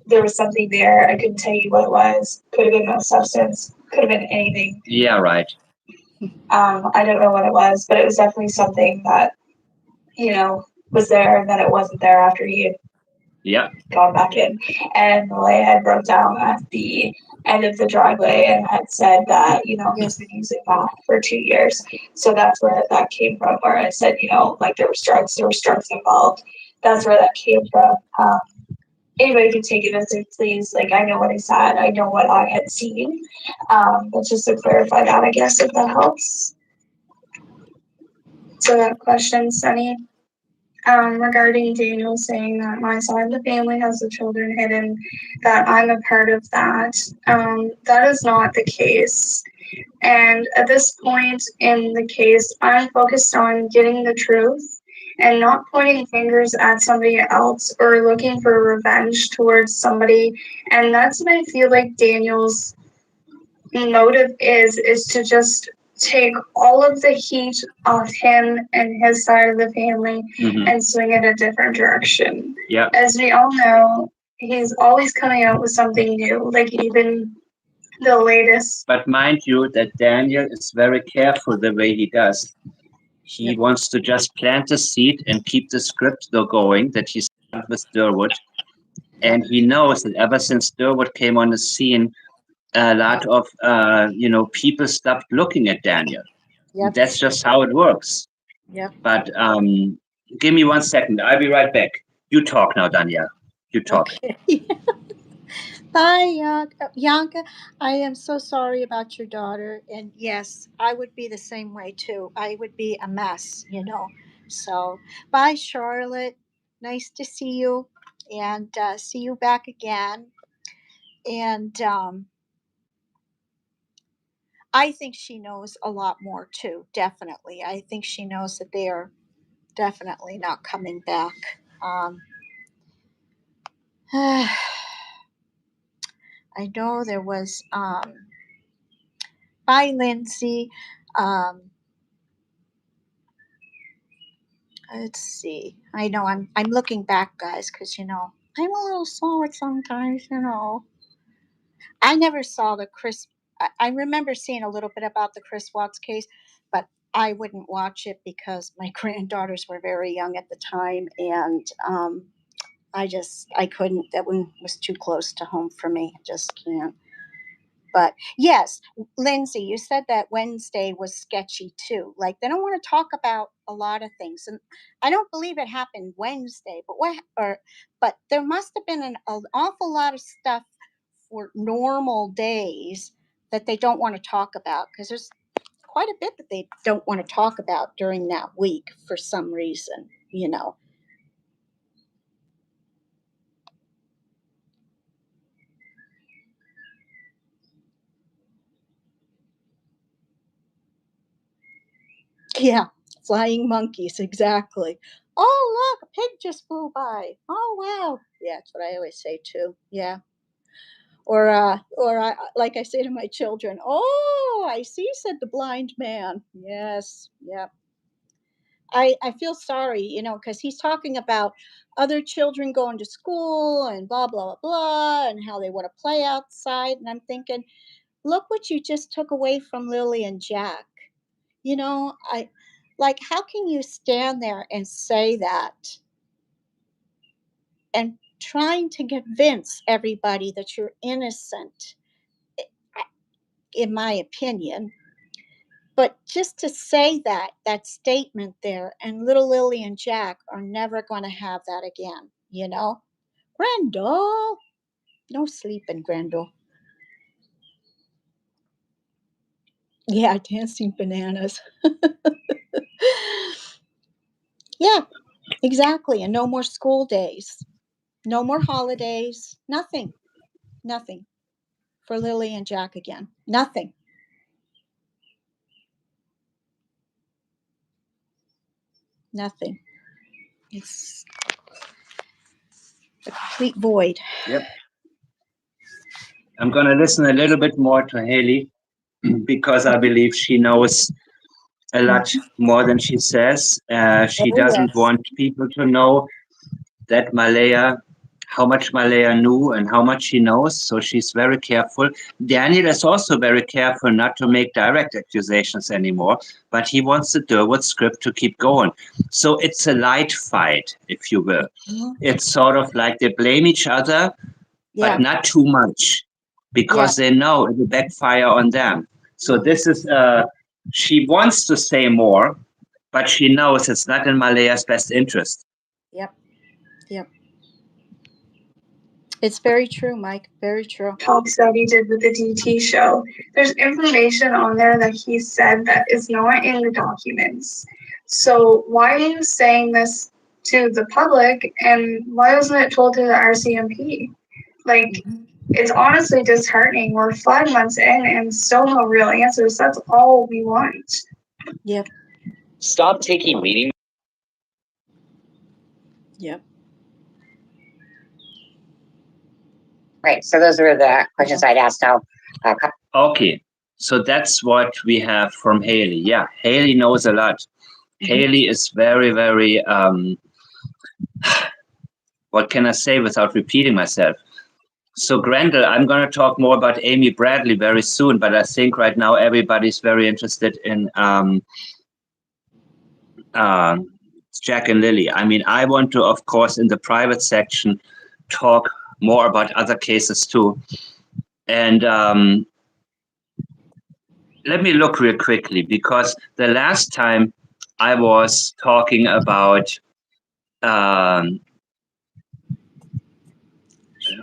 N: there was something there. I couldn't tell you what it was. Could have been a substance. Could have been anything.
A: Yeah, right.
N: I don't know what it was, but it was definitely something that, was there and then it wasn't there after he had gone back in. And Malaya had broke down at the end of the driveway and had said that, he's been using that for 2 years. So that's where that came from, where I said, there was drugs involved. That's where that came from. Anybody can take it as it please. I know what I said. I know what I had seen. But just to clarify that, I guess, if that helps. So that question, Sunny, regarding Daniel saying that my side of the family has the children hidden, that I'm a part of that. That is not the case. And at this point in the case, I'm focused on getting the truth and not pointing fingers at somebody else or looking for revenge towards somebody. And that's what I feel like Daniel's motive is to just take all of the heat off him and his side of the family and swing it a different direction.
A: Yeah.
N: As we all know, he's always coming out with something new, like even the latest.
A: But mind you that Daniel is very careful the way he does. He wants to just plant the seed and keep the script though going that he started with Durwood. And he knows that ever since Durwood came on the scene, a lot of people stopped looking at Daniel.
K: Yep.
A: That's just how it works.
K: Yep.
A: But give me 1 second. I'll be right back. You talk now, Daniel. You talk.
K: Okay. Bye, Yanka. I am so sorry about your daughter. And yes, I would be the same way too. I would be a mess, you know. So, bye, Charlotte. Nice to see you and see you back again. And I think she knows a lot more too, definitely. I think she knows that they are definitely not coming back. I know there was bye, Lindsay. Let's see. I know I'm looking back, guys, because I'm a little slow at sometimes. I never saw the Chris. I remember seeing a little bit about the Chris Watts case, but I wouldn't watch it because my granddaughters were very young at the time, and I couldn't. That one was too close to home for me. I just can't. But yes, Lindsay, you said that Wednesday was sketchy too. Like they don't want to talk about a lot of things, and I don't believe it happened Wednesday. But there must have been an awful lot of stuff for normal days that they don't want to talk about because there's quite a bit that they don't want to talk about during that week for some reason. Yeah, flying monkeys, exactly. Oh, look, a pig just flew by. Oh, wow. Yeah, that's what I always say too. Yeah. Or like I say to my children, oh, I see, said the blind man. Yes, yeah. I feel sorry, because he's talking about other children going to school and blah, blah, blah, blah, and how they want to play outside. And I'm thinking, look what you just took away from Lilly and Jack. How can you stand there and say that and trying to convince everybody that you're innocent, in my opinion, but just to say that statement there, and little Lilly and Jack are never going to have that again, Grendel, no sleeping, Grendel. Yeah, dancing bananas. Yeah, exactly. And no more school days, no more holidays, nothing for Lilly and Jack again. Nothing. It's a complete void.
A: Yep. I'm going to listen a little bit more to Haley because I believe she knows a lot more than she says. She doesn't want people to know that how much Malaya knew and how much she knows. So she's very careful. Daniel is also very careful not to make direct accusations anymore, but he wants the Durwood script to keep going. So it's a light fight, if you will. Mm-hmm. It's sort of like they blame each other, but not too much because they know it will backfire on them. So this is, she wants to say more, but she knows it's not in Malaya's best interest.
K: Yep. It's very true, Mike. Very true.
N: Talks that he did with the DT show. There's information on there that he said that is not in the documents. So why are you saying this to the public, and why wasn't it told to the RCMP? It's honestly disheartening. We're 5 months in and still no real answers. That's all we want.
K: Yep.
L: Stop taking meetings.
K: Yep.
M: Right. So those were the questions I'd asked now.
A: Okay. So that's what we have from Haley. Yeah, Haley knows a lot. Mm-hmm. Haley is very, very what can I say without repeating myself? So, Grendel, I'm going to talk more about Amy Bradley very soon, but I think right now everybody's very interested in Jack and Lilly. I mean, I want to, of course, in the private section, talk more about other cases too. And let me look real quickly, because the last time I was talking about,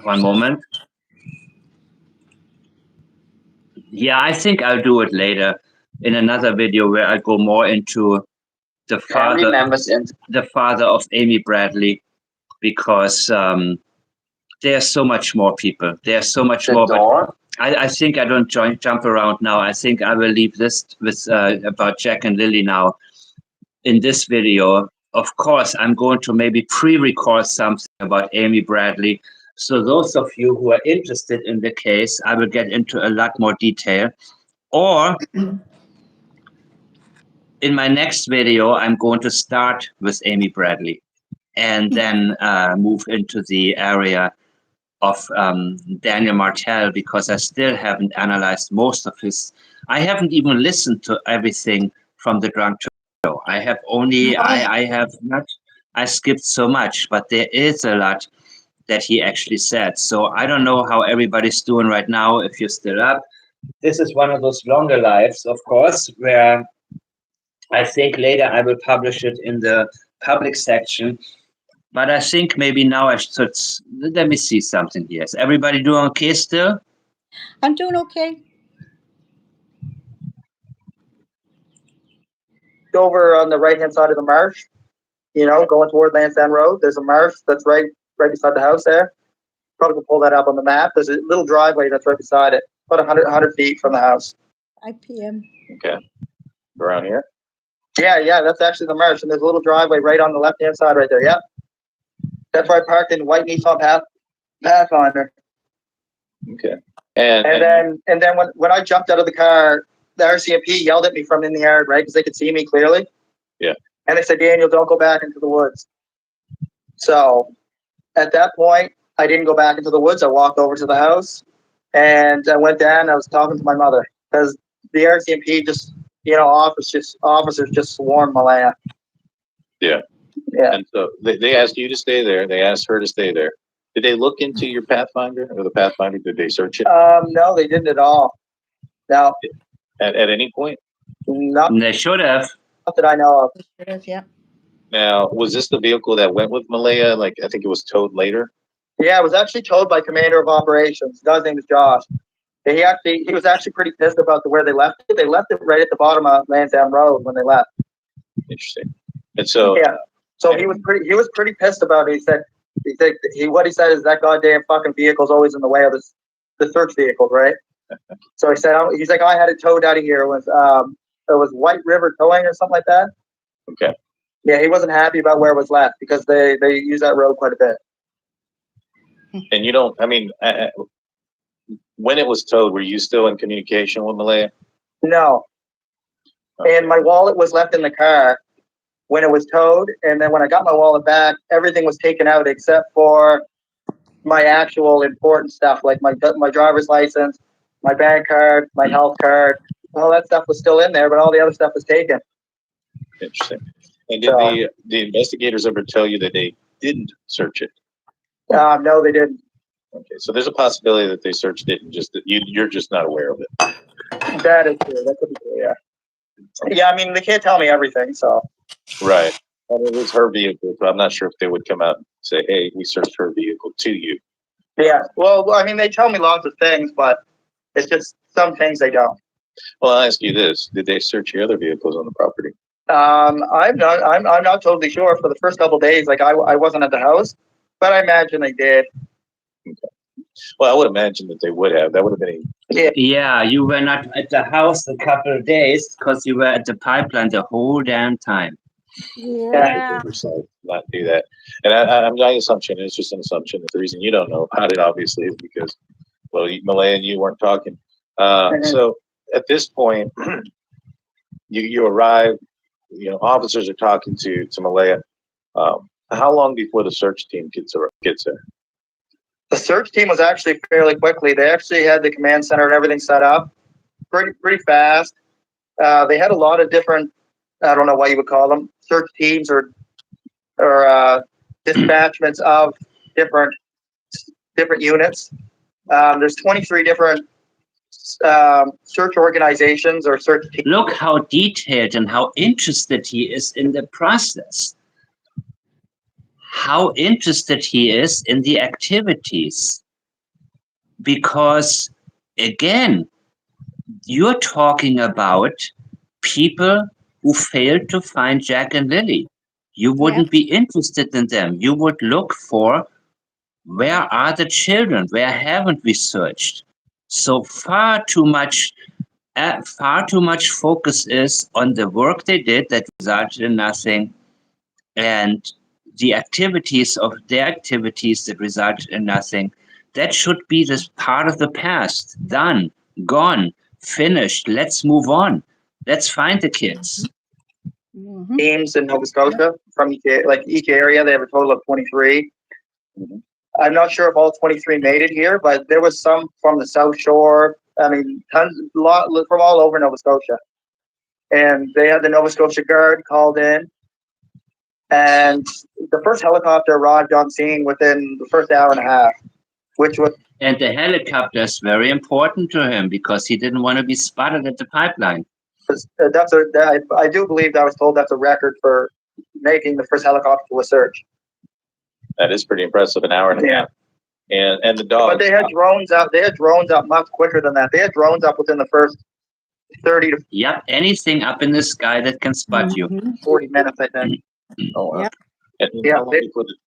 A: one moment. Yeah, I think I'll do it later in another video where I go more into the father of Amy Bradley, because there's so much more people. There's so much more. But I think I don't jump around now. I think I will leave this with about Jack and Lilly now in this video. Of course, I'm going to maybe pre-record something about Amy Bradley. So those of you who are interested in the case, I will get into a lot more detail. Or in my next video, I'm going to start with Amy Bradley and then move into the area of Daniel Martel, because I still haven't analyzed most of his. I haven't even listened to everything from the Drunk Show. I have only, I have not, I skipped so much, but there is a lot that he actually said. So I don't know how everybody's doing right now, if you're still up. This is one of those longer lives, of course, where I think later I will publish it in the public section. But I think maybe now I should, let me see something here. Is everybody doing okay still?
K: I'm doing okay.
C: Over on the right-hand side of the marsh, you know, going toward Lansdowne Road, there's a marsh that's right beside the house there. Probably can pull that up on the map. There's a little driveway that's right beside it, about 100 feet from the house.
K: 5 p.m.
F: Okay. Around here?
C: Yeah, that's actually the marsh, and there's a little driveway right on the left-hand side right there. Yep. That's where I parked in white Nissan Pathfinder.
F: Okay.
C: And then when I jumped out of the car, the RCMP yelled at me from in the yard, right? Because they could see me clearly.
F: Yeah.
C: And they said, Daniel, don't go back into the woods. So at that point, I didn't go back into the woods. I walked over to the house and I went down and I was talking to my mother, because the RCMP just, you know, officers just swarmed Malaya.
F: Yeah.
C: Yeah.
F: And so they asked you to stay there. They asked her to stay there. Did they look into your Pathfinder or the Pathfinder? Did they search it?
C: No, they didn't at all. No.
F: At any point?
C: Not.
A: They should have.
C: Not that I know of.
K: Should have, yeah.
F: Now, was this the vehicle that went with Malaya? Like, I think it was towed later.
C: Yeah, it was actually towed by Commander of Operations. The guy's name is Josh. He was actually pretty pissed about where they left it. They left it right at the bottom of Lansdowne Road when they left.
F: Interesting. And so
C: yeah, so he was pretty pissed about it. He said what he said is that goddamn fucking vehicle's always in the way of the search vehicles, right? So he's like, I had it towed out of here. It was White River Towing or something like that.
F: Okay.
C: Yeah, he wasn't happy about where it was left because they use that road quite a bit.
F: And you don't, I mean, when it was towed, were you still in communication with Malaya?
C: No. And my wallet was left in the car when it was towed. And then when I got my wallet back, everything was taken out except for my actual important stuff, like my driver's license, my bank card, my health card. All that stuff was still in there, but all the other stuff was taken.
F: Interesting. And did the investigators ever tell you that they didn't search it?
C: No, they didn't.
F: Okay, so there's a possibility that they searched it and just that you're just not aware of it.
C: That is true. That could be true. Yeah. Yeah, I mean, they can't tell me everything, so.
F: Right. And it was her vehicle, but I'm not sure if they would come out and say, "Hey, we searched her vehicle to you."
C: Yeah. Well, I mean, they tell me lots of things, but it's just some things they don't.
F: Well, I'll ask you this: did they search your other vehicles on the property?
C: I'm not totally sure. For the first couple of days, like I wasn't at the house, but I imagine they did.
F: Okay. Well, I would imagine that they would have. That would have been
A: Yeah, you were not at the house a couple of days because you were at the pipeline the whole damn time.
K: Yeah.
F: Not do that. And I'm my assumption. It's just an assumption. The reason you don't know about it, obviously, is because, well, Malaya and you weren't talking. So at this point, you arrive. You know, officers are talking to Malaya. How long before the search team gets there?
C: The search team was actually fairly quickly. They actually had the command center and everything set up pretty fast. They had a lot of different, I don't know what you would call them, search teams or dispatchments of different units. There's 23 different search organizations or search teams.
A: Look how detailed and how interested he is in the process. How interested he is in the activities. Because, again, you're talking about people who failed to find Jack and Lily. You wouldn't be interested in them. You would look for, where are the children? Where haven't we searched? So far too much focus is on the work they did that resulted in nothing, and the activities that resulted in nothing. That should be this part of the past. Done, gone, finished. Let's move on. Let's find the kids.
C: Teams in Nova Scotia from each area. They have a total of 23. I'm not sure if all 23 made it here, but there was some from the South Shore. I mean, a lot from all over Nova Scotia. And they had the Nova Scotia Guard called in. And the first helicopter arrived on scene within the first hour and a half, which was.
A: And the helicopter is very important to him because he didn't want to be spotted at the pipeline.
C: I do believe I was told that's a record for making the first helicopter to a search.
F: That is pretty impressive, an hour and a half. And the dogs.
C: But they had drones out. They had drones up much quicker than that. They had drones up within the first 30 to.
A: Yep, anything up in the sky that can spot you.
C: 40 minutes, I think.
F: Oh, wow. And how long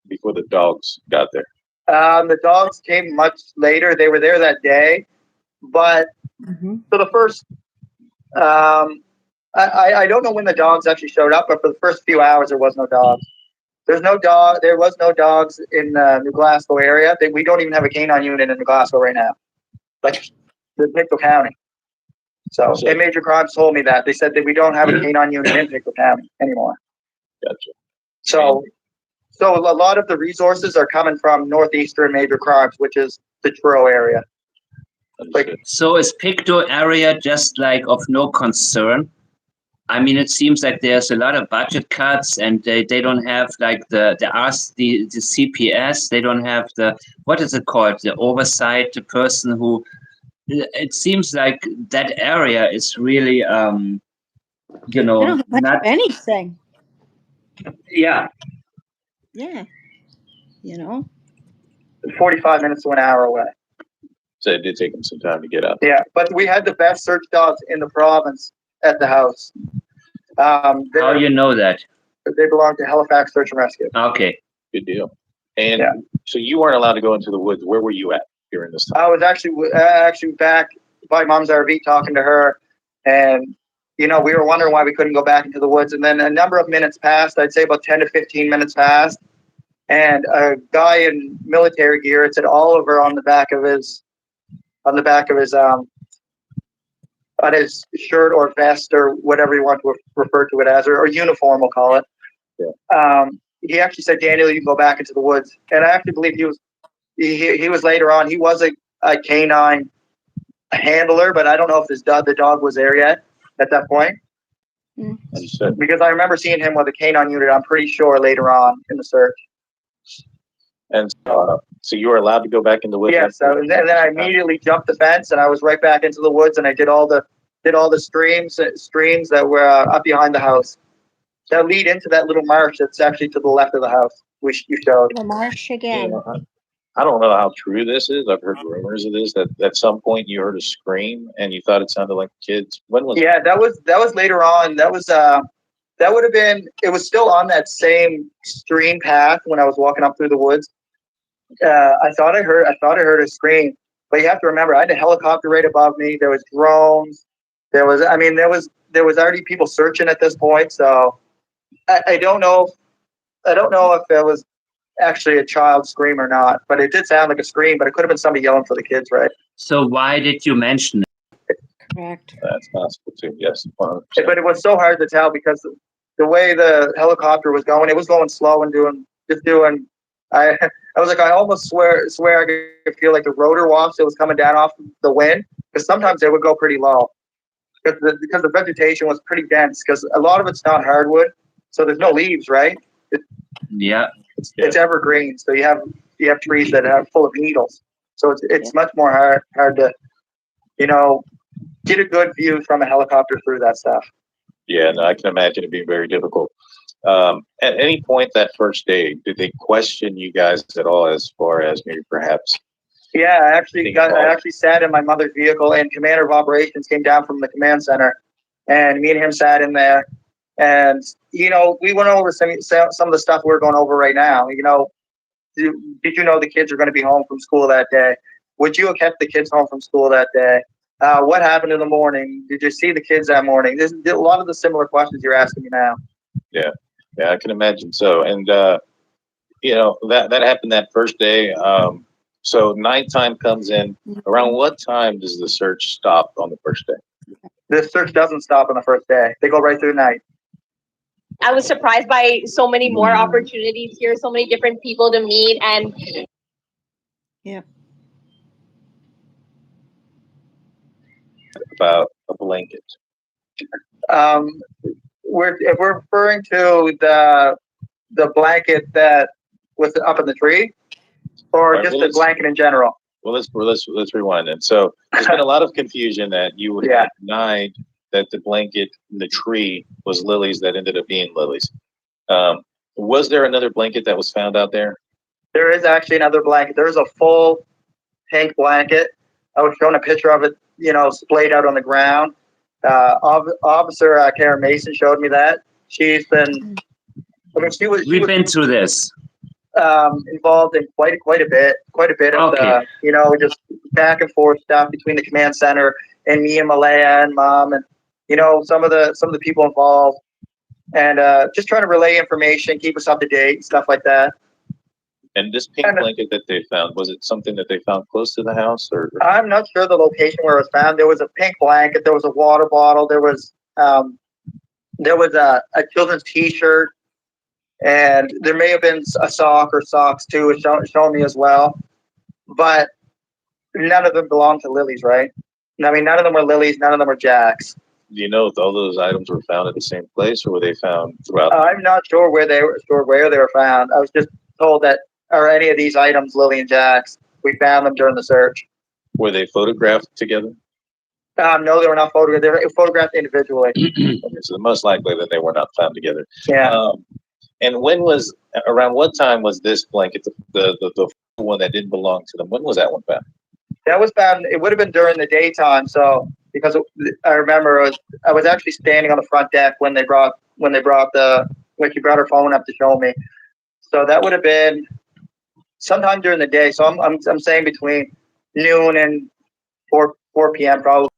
F: before the dogs got there?
C: The dogs came much later. They were there that day, but for the first, I don't know when the dogs actually showed up, but for the first few hours there was no dogs. There was no dogs in the New Glasgow area. We don't even have a canine unit in New Glasgow right now, like the Pictou County. So, and Major Crimes told me that. They said that we don't have a canine unit in Pictou County anymore.
F: Gotcha.
C: So a lot of the resources are coming from northeastern Major Crimes, which is the Truro area.
A: So is Pictou area just like of no concern? I mean, it seems like there's a lot of budget cuts, and they don't have like the CPS. They don't have the, what is it called? The oversight, the person who. It seems like that area is really,
K: They don't have much
A: not
K: of anything.
A: Yeah.
K: Yeah.
C: 45 minutes to an hour away.
F: So it did take them some time to get out.
C: Yeah, but we had the best search dogs in the province at the house.
A: How do you know that?
C: They belong to Halifax Search and Rescue.
A: Okay.
F: Good deal. And so you weren't allowed to go into the woods. Where were you at during this time?
C: I was actually back by Mom's RV talking to her, and we were wondering why we couldn't go back into the woods. And then a number of minutes passed. I'd say about 10 to 15 minutes passed, and a guy in military gear, it said Oliver on the back of his on his shirt or vest or whatever you want to refer to it as, or uniform, we'll call it. Yeah. He actually said, Daniel, you can go back into the woods. And I actually believe he was later on. He was a canine handler, but I don't know if the dog was there yet at that point. Because I remember seeing him with a canine unit, I'm pretty sure, later on in the search.
F: And so you were allowed to go back in the woods?
C: Yes, and then I immediately jumped the fence, and I was right back into the woods, and I did all the streams that were up behind the house that lead into that little marsh that's actually to the left of the house, which you showed.
K: The marsh again.
F: Yeah, I don't know how true this is. I've heard rumors of this, that at some point you heard a scream and you thought it sounded like kids. When was
C: that? That was later on. That would have been, it was still on that same stream path when I was walking up through the woods. I thought I heard a scream, but you have to remember, I had a helicopter right above me. There was drones. There was already people searching at this point. So I don't know if it was actually a child scream or not, but it did sound like a scream, but it could have been somebody yelling for the kids, right?
A: So why did you mention it?
K: Correct.
F: That's possible too, yes. 100%.
C: But it was so hard to tell because the way the helicopter was going, it was going slow and doing just doing. I was like, I almost swear I could feel like the rotor wash that was coming down off the wind, because sometimes they would go pretty low because the vegetation was pretty dense, because a lot of it's not hardwood, so there's no leaves, right?
A: Yeah.
C: It's evergreen, so you have trees that are full of needles, so it's much more hard to get a good view from a helicopter through that stuff.
F: Yeah, no, I can imagine it being very difficult. At any point that first day, did they question you guys at all as far as maybe perhaps?
C: Yeah, I actually sat in my mother's vehicle, and Commander of Operations came down from the command center, and me and him sat in there, and we went over some of the stuff we're going over right now. Did you know the kids are going to be home from school that day? Would you have kept the kids home from school that day? What happened in the morning? Did you see the kids that morning? There's a lot of the similar questions you're asking me now.
F: Yeah, I can imagine so. And that happened that first day. So nighttime comes in. Around what time does the search stop on the first day?
C: The search doesn't stop on the first day. They go right through the night.
B: I was surprised by so many more opportunities here, so many different people to meet, and
F: About a blanket.
C: If we're referring to the blanket that was up in the tree, or
F: Right,
C: just the blanket in general.
F: Well, let's rewind then. So there's been a lot of confusion that you had denied that the blanket in the tree was Lily's that ended up being Lily's. Was there another blanket that was found out there?
C: There is actually another blanket. There's a full pink blanket. I was shown a picture of it, splayed out on the ground. Officer Karen Mason showed me that. She's been,
A: We've been through this.
C: Involved in quite a bit of just back and forth stuff between the command center and me and Malaya and Mom, and some of the people involved, and just trying to relay information, keep us up to date, stuff like that.
F: And this pink blanket that they found, was it something that they found close to the house, or?
C: I'm not sure the location where it was found. There was a pink blanket. There was a water bottle. There was a children's T-shirt, and there may have been a sock or socks too. It's shown me as well, but none of them belong to Lily's, right? I mean, none of them were Lily's. None of them were Jack's.
F: Do you know if all those items were found at the same place, or were they found throughout?
C: I'm not sure where they were found. I was just told that are any of these items Lily and Jack's. We found them during the search.
F: Were they photographed together?
C: No, they were not photographed. They were photographed individually.
F: Okay, so most likely that they were not found together.
C: Yeah.
F: And around what time was this blanket, the one that didn't belong to them? When was that one found?
C: That was found. It would have been during the daytime. So because I remember I was actually standing on the front deck when she brought her phone up to show me. So that would have been sometime during the day. So I'm saying between noon and 4 p.m. probably.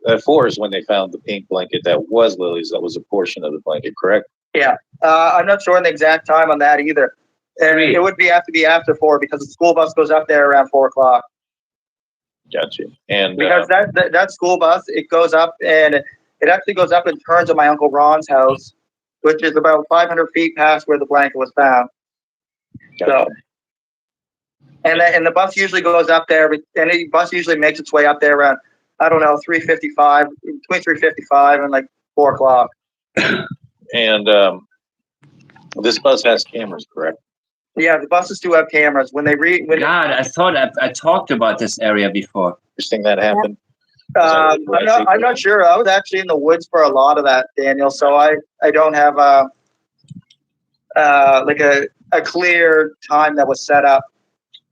F: At 4 is when they found the pink blanket that was Lily's. That was a portion of the blanket, correct?
C: Yeah. I'm not sure on the exact time on that either. And it would be after 4, because the school bus goes up there around 4 o'clock.
F: Gotcha. And
C: because that school bus, it goes up, and it actually goes up and turns at my Uncle Ron's house, which is about 500 feet past where the blanket was found.
F: Gotcha.
C: So, and the bus usually goes up there, and the bus usually makes its way up there around, I don't know, 3:55, between 3:55 and like 4 o'clock.
F: And this bus has cameras, correct?
C: Yeah, the buses do have cameras. When
A: I thought I talked about this area before.
F: Interesting that happened.
C: I'm not sure. I was actually in the woods for a lot of that, Daniel. So I don't have a clear time that was set up.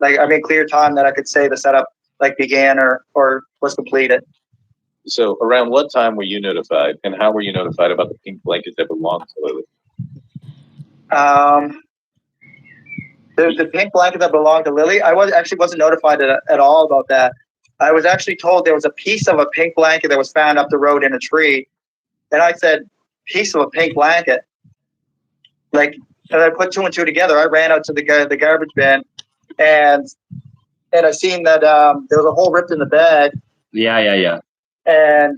C: Clear time that I could say the setup began or was completed.
F: So around what time were you notified, and how were you notified about the pink blanket that belonged to Lily?
C: The pink blanket that belonged to Lily, I wasn't notified at all about that. I was actually told there was a piece of a pink blanket that was found up the road in a tree, and I said, "Piece of a pink blanket." And I put 2 and 2 together. I ran out to the garbage bin, and I seen that there was a hole ripped in the bag.
A: Yeah.
C: And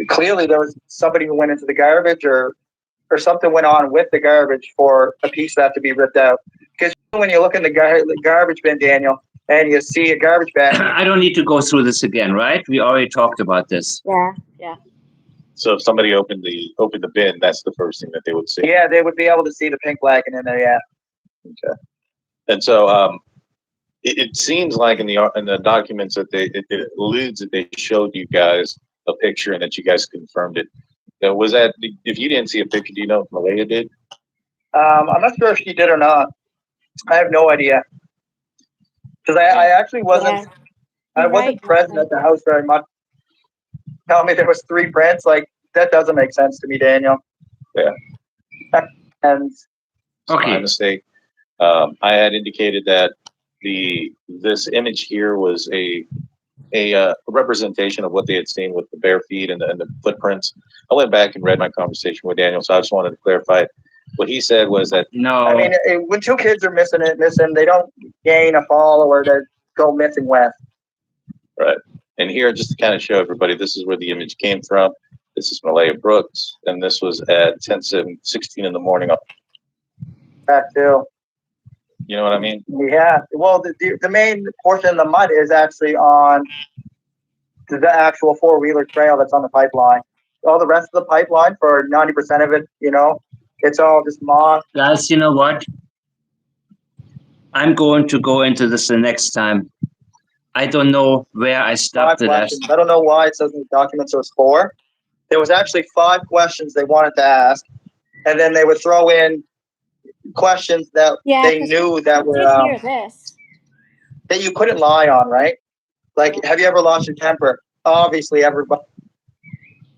C: clearly there was somebody who went into the garbage or or something went on with the garbage for a piece to have to be ripped out. Because when you look in the garbage bin, Daniel, and you see a garbage bag.
A: I don't need to go through this again, right? We already talked about this.
K: Yeah, yeah.
F: So if somebody opened the bin, that's the first thing that they would see.
C: Yeah, they would be able to see the pink flagging in there. Yeah.
F: Okay. And so it seems like in the documents that it alludes that they showed you guys a picture and that you guys confirmed it. Now, was that, if you didn't see a picture, do you know if Malaya did?
C: I'm not sure if she did or not. I have no idea. Because I actually wasn't.
K: Yeah.
C: I wasn't present at the house very much. Tell me there was 3 prints. Like, that doesn't make sense to me, Daniel.
F: Yeah.
C: And
A: Okay.
F: My mistake. I had indicated that this image here was a representation of what they had seen with the bare feet and the footprints. I went back and read my conversation with Daniel, so I just wanted to clarify it. What he said was that
C: I mean, when 2 kids are missing, they don't gain a follower to go missing with.
F: Right. And here, just to kind of show everybody, this is where the image came from. This is Malaya Brooks, and this was at 10:16 in the morning.
C: Back to.
F: You know what I mean?
C: Yeah. Well, the main portion of the mud is actually on the actual 4-wheeler trail that's on the pipeline. All the rest of the pipeline, for 90% of it, it's all just moss.
A: Guys, you know what? I'm going to go into this the next time. I don't know where I stopped
C: 5
A: the
C: questions.
A: last.
C: I don't know why it says in the documents there was 4. There was actually 5 questions they wanted to ask, and then they would throw in questions that they knew that were
K: hear this.
C: that you couldn't lie on, right? Like, have you ever lost your temper? Obviously, everybody.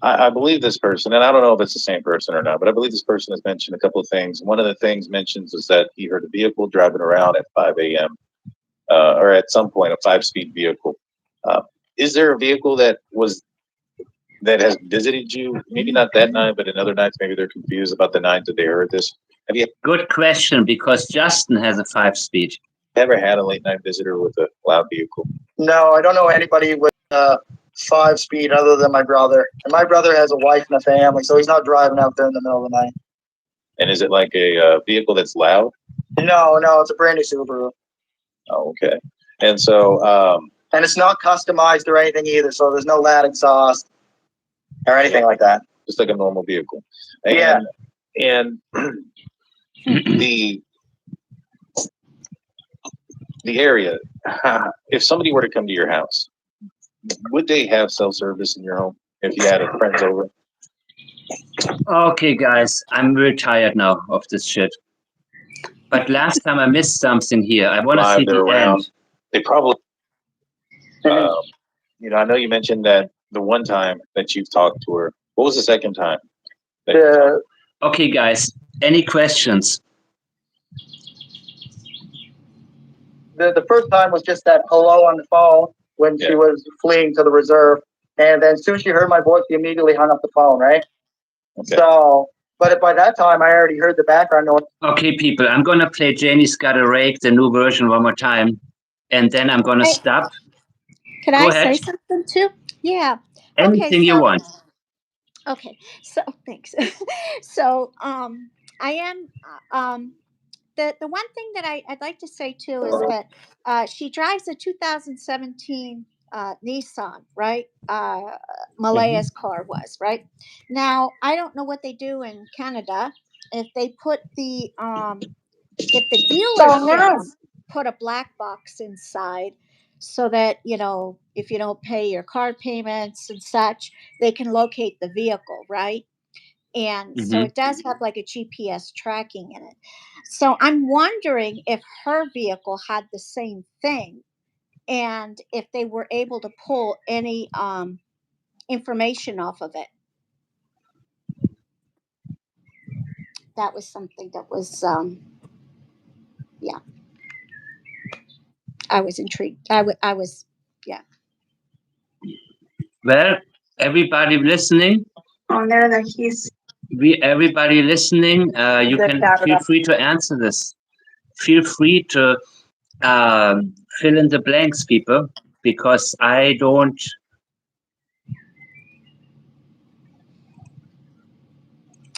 F: I believe this person, and I don't know if it's the same person or not, but I believe this person has mentioned a couple of things. One of the things mentions is that he heard a vehicle driving around at 5 a.m. Or at some point, a 5-speed vehicle. Is there a vehicle that has visited you? Maybe not that night, but in other nights, maybe they're confused about the night that they heard this. Have you
A: Good question, because Justin has a 5-speed.
F: ever had a late night visitor with a loud vehicle?
C: No, I don't know anybody with 5-speed other than my brother. And my brother has a wife and a family, so he's not driving out there in the middle of the night.
F: And is it like a vehicle that's loud?
C: No, it's a brand new Subaru.
F: Oh, okay. And so,
C: and it's not customized or anything either, so there's no loud exhaust or anything like that.
F: Just like a normal vehicle. And,
C: Yeah.
F: And the area, if somebody were to come to your house, would they have self-service in your home if you had friends over?
A: Okay, guys, I'm very tired now of this shit. But last time I missed something here. I want to see the end.
F: They probably, I know you mentioned that the one time that you've talked to her. What was the second time?
A: Okay, guys, any questions?
C: The first time was just that hello on the phone when she was fleeing to the reserve. And then as soon as she heard my voice, she immediately hung up the phone, right? Okay. So, but by that time, I already heard the background noise.
A: Okay, people, I'm going to play Janie's Gotta Rake, the new version, one more time. And then I'm going to stop.
K: Can
A: Go
K: I
A: ahead.
K: say something too? Yeah.
A: Anything you want.
K: Okay, so thanks. So I am the one thing that I'd like to say too is that she drives a 2017 Nissan, right? Malaya's car was, right? Now I don't know what they do in Canada if they put the if the dealerships put a black box inside so that if you don't pay your car payments and such, they can locate the vehicle, right? And so it does have like a GPS tracking in it. So I'm wondering if her vehicle had the same thing and if they were able to pull any information off of it. That was something that was, yeah. I was intrigued. I was, yeah.
A: Well, everybody listening?
N: On there that he's.
A: Everybody listening, you can feel free to answer this. Feel free to fill in the blanks, people, because I don't.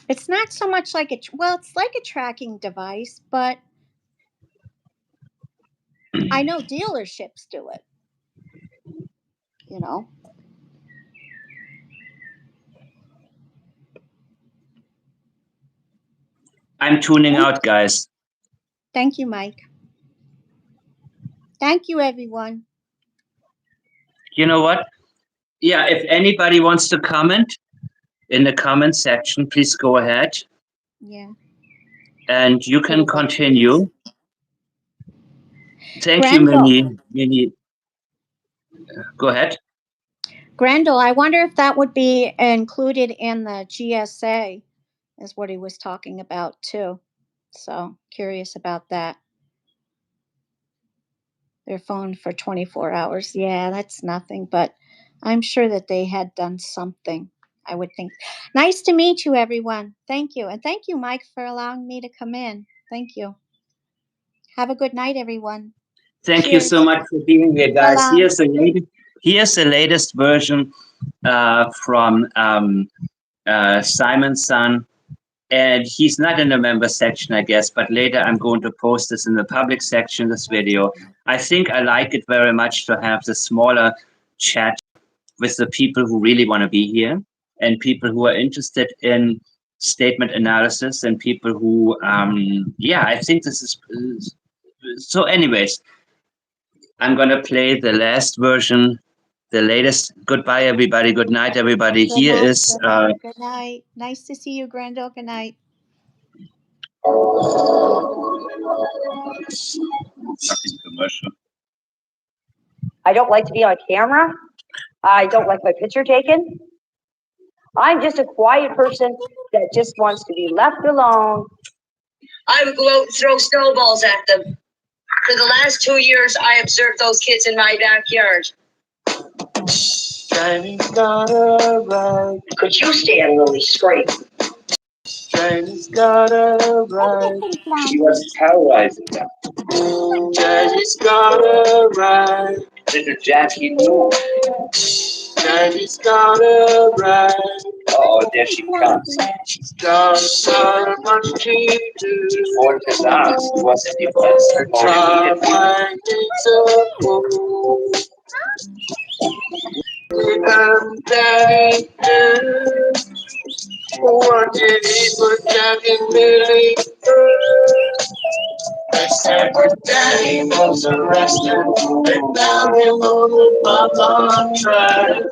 K: It's not so much like well, it's like a tracking device, but I know dealerships do it. You know.
A: I'm tuning out, guys.
K: Thank you, Mike. Thank you, everyone.
A: You know what? Yeah, if anybody wants to comment in the comment section, please go ahead.
K: Yeah.
A: And you can continue. Thank you,
K: Grendel.
A: Minnie. Go ahead.
K: Grendel, I wonder if that would be included in the GSA, is what he was talking about too. So curious about that. Their phone for 24 hours. Yeah, that's nothing, but I'm sure that they had done something, I would think. Nice to meet you, everyone. Thank you. And thank you, Mike, for allowing me to come in. Thank you. Have a good night, everyone.
A: Thank you so much for being here, guys.
K: Salam.
A: Here's the latest version from Simon's son. And he's not in the member section, I guess, but later I'm going to post this in the public section, this video. I think I like it very much to have the smaller chat with the people who really want to be here and people who are interested in statement analysis and people who, I think this is, so anyways, I'm going to play the last version, the latest. Goodbye, everybody. Good night, everybody.
K: Good night. Nice to see you, Grendel. Good night.
A: Commercial.
H: I don't like to be on camera. I don't like my picture taken. I'm just a quiet person that just wants to be left alone.
B: I would go out and throw snowballs at them. For the last 2 years, I observed those kids in my backyard.
J: Chinese got a right.
B: Could you stand Lily straight?
J: Chinese got a right.
A: She was terrorizing them.
J: Chinese got a right.
A: Little Jackie too.
J: Chinese got a right.
A: Oh, there she comes.
J: She's got so much to do.
A: For his ass was the defense.
J: Try my needs a fool. And Daddy did. What did he put Jack and Lily through? They said her daddy was arrested. They found him on the Baba track.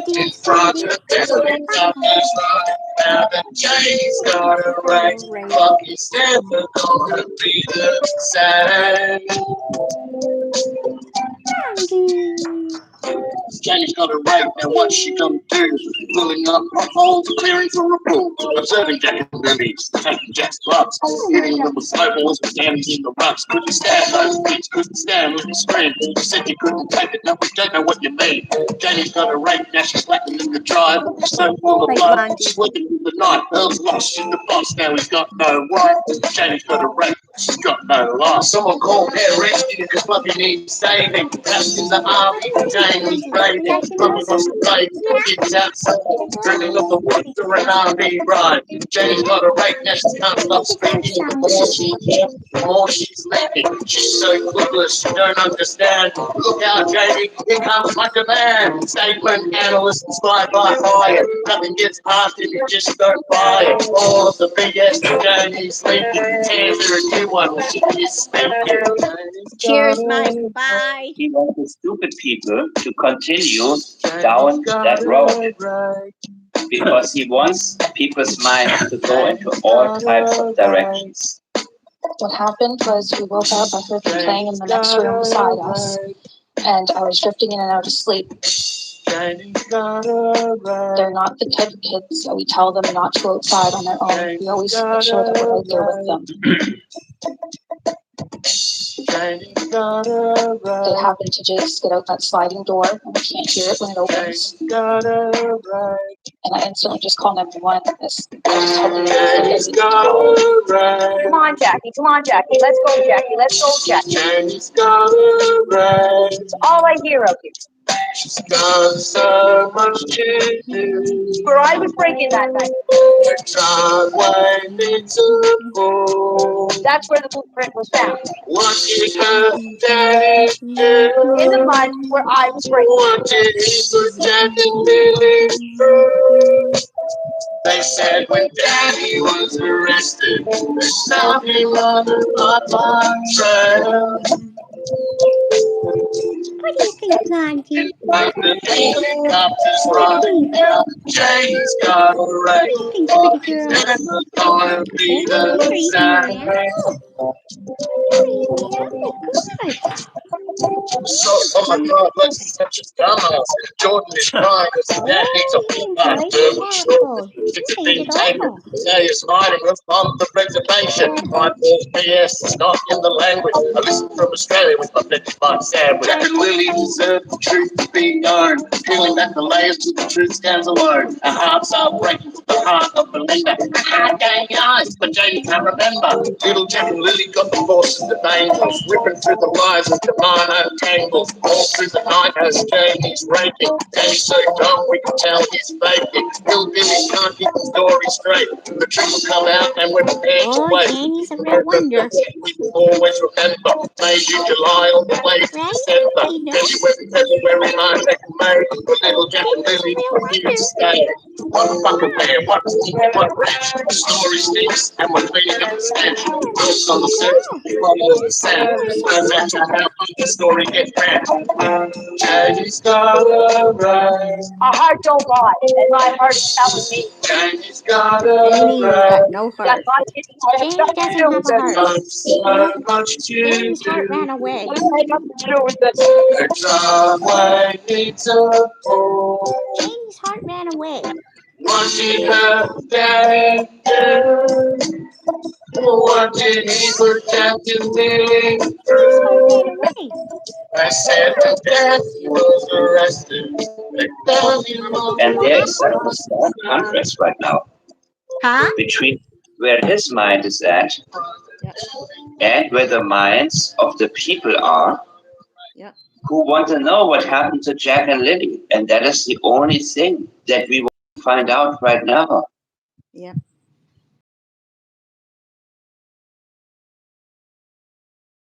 J: In front of Billy got his right. Now the Chinese got a right. Bucky's never gonna be the same. Jenny's got a right, and what's she gonna do? Filling up her holes, clearing for a pool, observing Jack and Lily's, taking Jack's clubs, hitting them with snowballs and standing in the ruts. Couldn't stand those beats, couldn't stand when you screamed. You said you couldn't take it, now we don't know what you mean. Jenny's got a right, now she's slapping in the drive, so full of blood, she's working with the knife. Earl's lost in the box, now he's got no right. Jenny's got a right, she's got no life. Someone called their rescue, cause Buffy needs saving. Trapped in the army, Jamie's raving. Buffy wants to play, kids outside, drinking up the water and army ride. Jenny's got a right, now she can't stop speaking. The more she hears, the more she's leaking. She's so clueless, she don't understand. Look out, Jamie, here comes my command. Statement, analyst, inspired by fire. Nothing gets past if you just don't buy it. All of the BS that Jamie's leaking. Tears are a new one, which is speaking.
K: Cheers, Mike. Bye.
A: He wants the stupid people to continue down that road because he wants people's minds to go into all types of directions.
I: What happened was we woke up, I heard them playing in the next room beside us, and I was drifting in and out of sleep. They're not the type of kids that we tell them not to go outside on their own. We always make sure that we're out there with them. They happen to just get out that sliding door, and we can't hear it when it opens. And I instantly just call 911.
H: Come on, Jackie. Come on, Jackie. Let's go, Jackie. Let's go, Jackie. It's all I hear of you.
J: She's got so much to do.
H: Where I was breaking that night.
J: The driveway needs a fool.
H: That's where the blueprint was found.
J: What did her daddy do?
H: In the mud where I was breaking.
J: What did he put Jack and Lily through? They said when Daddy was arrested, they found him on the Papa trail.
K: What do you think, Blondie?
J: Like the helicopters running down, Jane's got a right.
K: What do you think, pretty girl?
J: Never gonna be
K: Oh,
J: the
K: you're eating your
J: same.
K: apple. You're eating the apple. Good.
J: So, oh my God, look, he's such a dumbass. Jordan is crying because his dad needs a
K: Oh,
J: whole
K: you enjoyed the apple. You
J: It's
K: ate
J: been
K: it
J: taken.
K: all.
J: Say he's hiding us on the reservation. My false BS is not in the language. I listen from Australia with my 55 sandwich. Jack and Lily deserve the truth to be known. Peeling back the layers to the truth stands alone. Our hearts are breaking to the heart of Belinda. I gave eyes, but Jamie can't remember. Little Jack and Lily got the force of the angels, ripping through the lies of Demano tangles. All through the night as Jamie's raping. Jamie's so dumb we can tell he's faking. Hillbilly can't keep the story straight. The truth will come out and we're prepared to
K: Oh,
J: wait.
K: Janie's a real wonder.
J: We will always remember. May June, July, all the way to
K: Right?
J: December.
K: I know.
J: February, March, April, May. The little Jack and
K: Janie's a
J: Lily
K: real
J: are here to
K: wonder.
J: stay. One fucking man, one stick, one rich. The story stinks and we're cleaning up the stench. Books on the surface, follows the sand. No matter how good the story gets back. Janie's got a rise.
H: A heart don't lie, and my heart's telling me.
J: Janie's got a
K: Janie's
J: rise.
K: got no
H: That
K: heart.
H: my kids have
K: Janie
H: nothing to
K: doesn't
H: do
K: have
H: with
K: a
H: it.
K: heart.
J: So much to
K: Janie's heart ran
J: do.
K: away.
H: It had nothing to do with it.
J: The driveway needs a fool.
K: Janie's heart ran away.
J: What did her daddy do? What did he put Captain Lily
K: Janie's heart ran
J: through?
K: away.
J: I said when Daddy was arrested, they found him on
A: And there is such
J: the
A: a stark contrast right now
K: Huh?
A: between where his mind is at
K: Yep.
A: and where the minds of the people are
K: Yep.
A: who want to know what happened to Jack and Lily. And that is the only thing that we will find out right now.
K: Yep.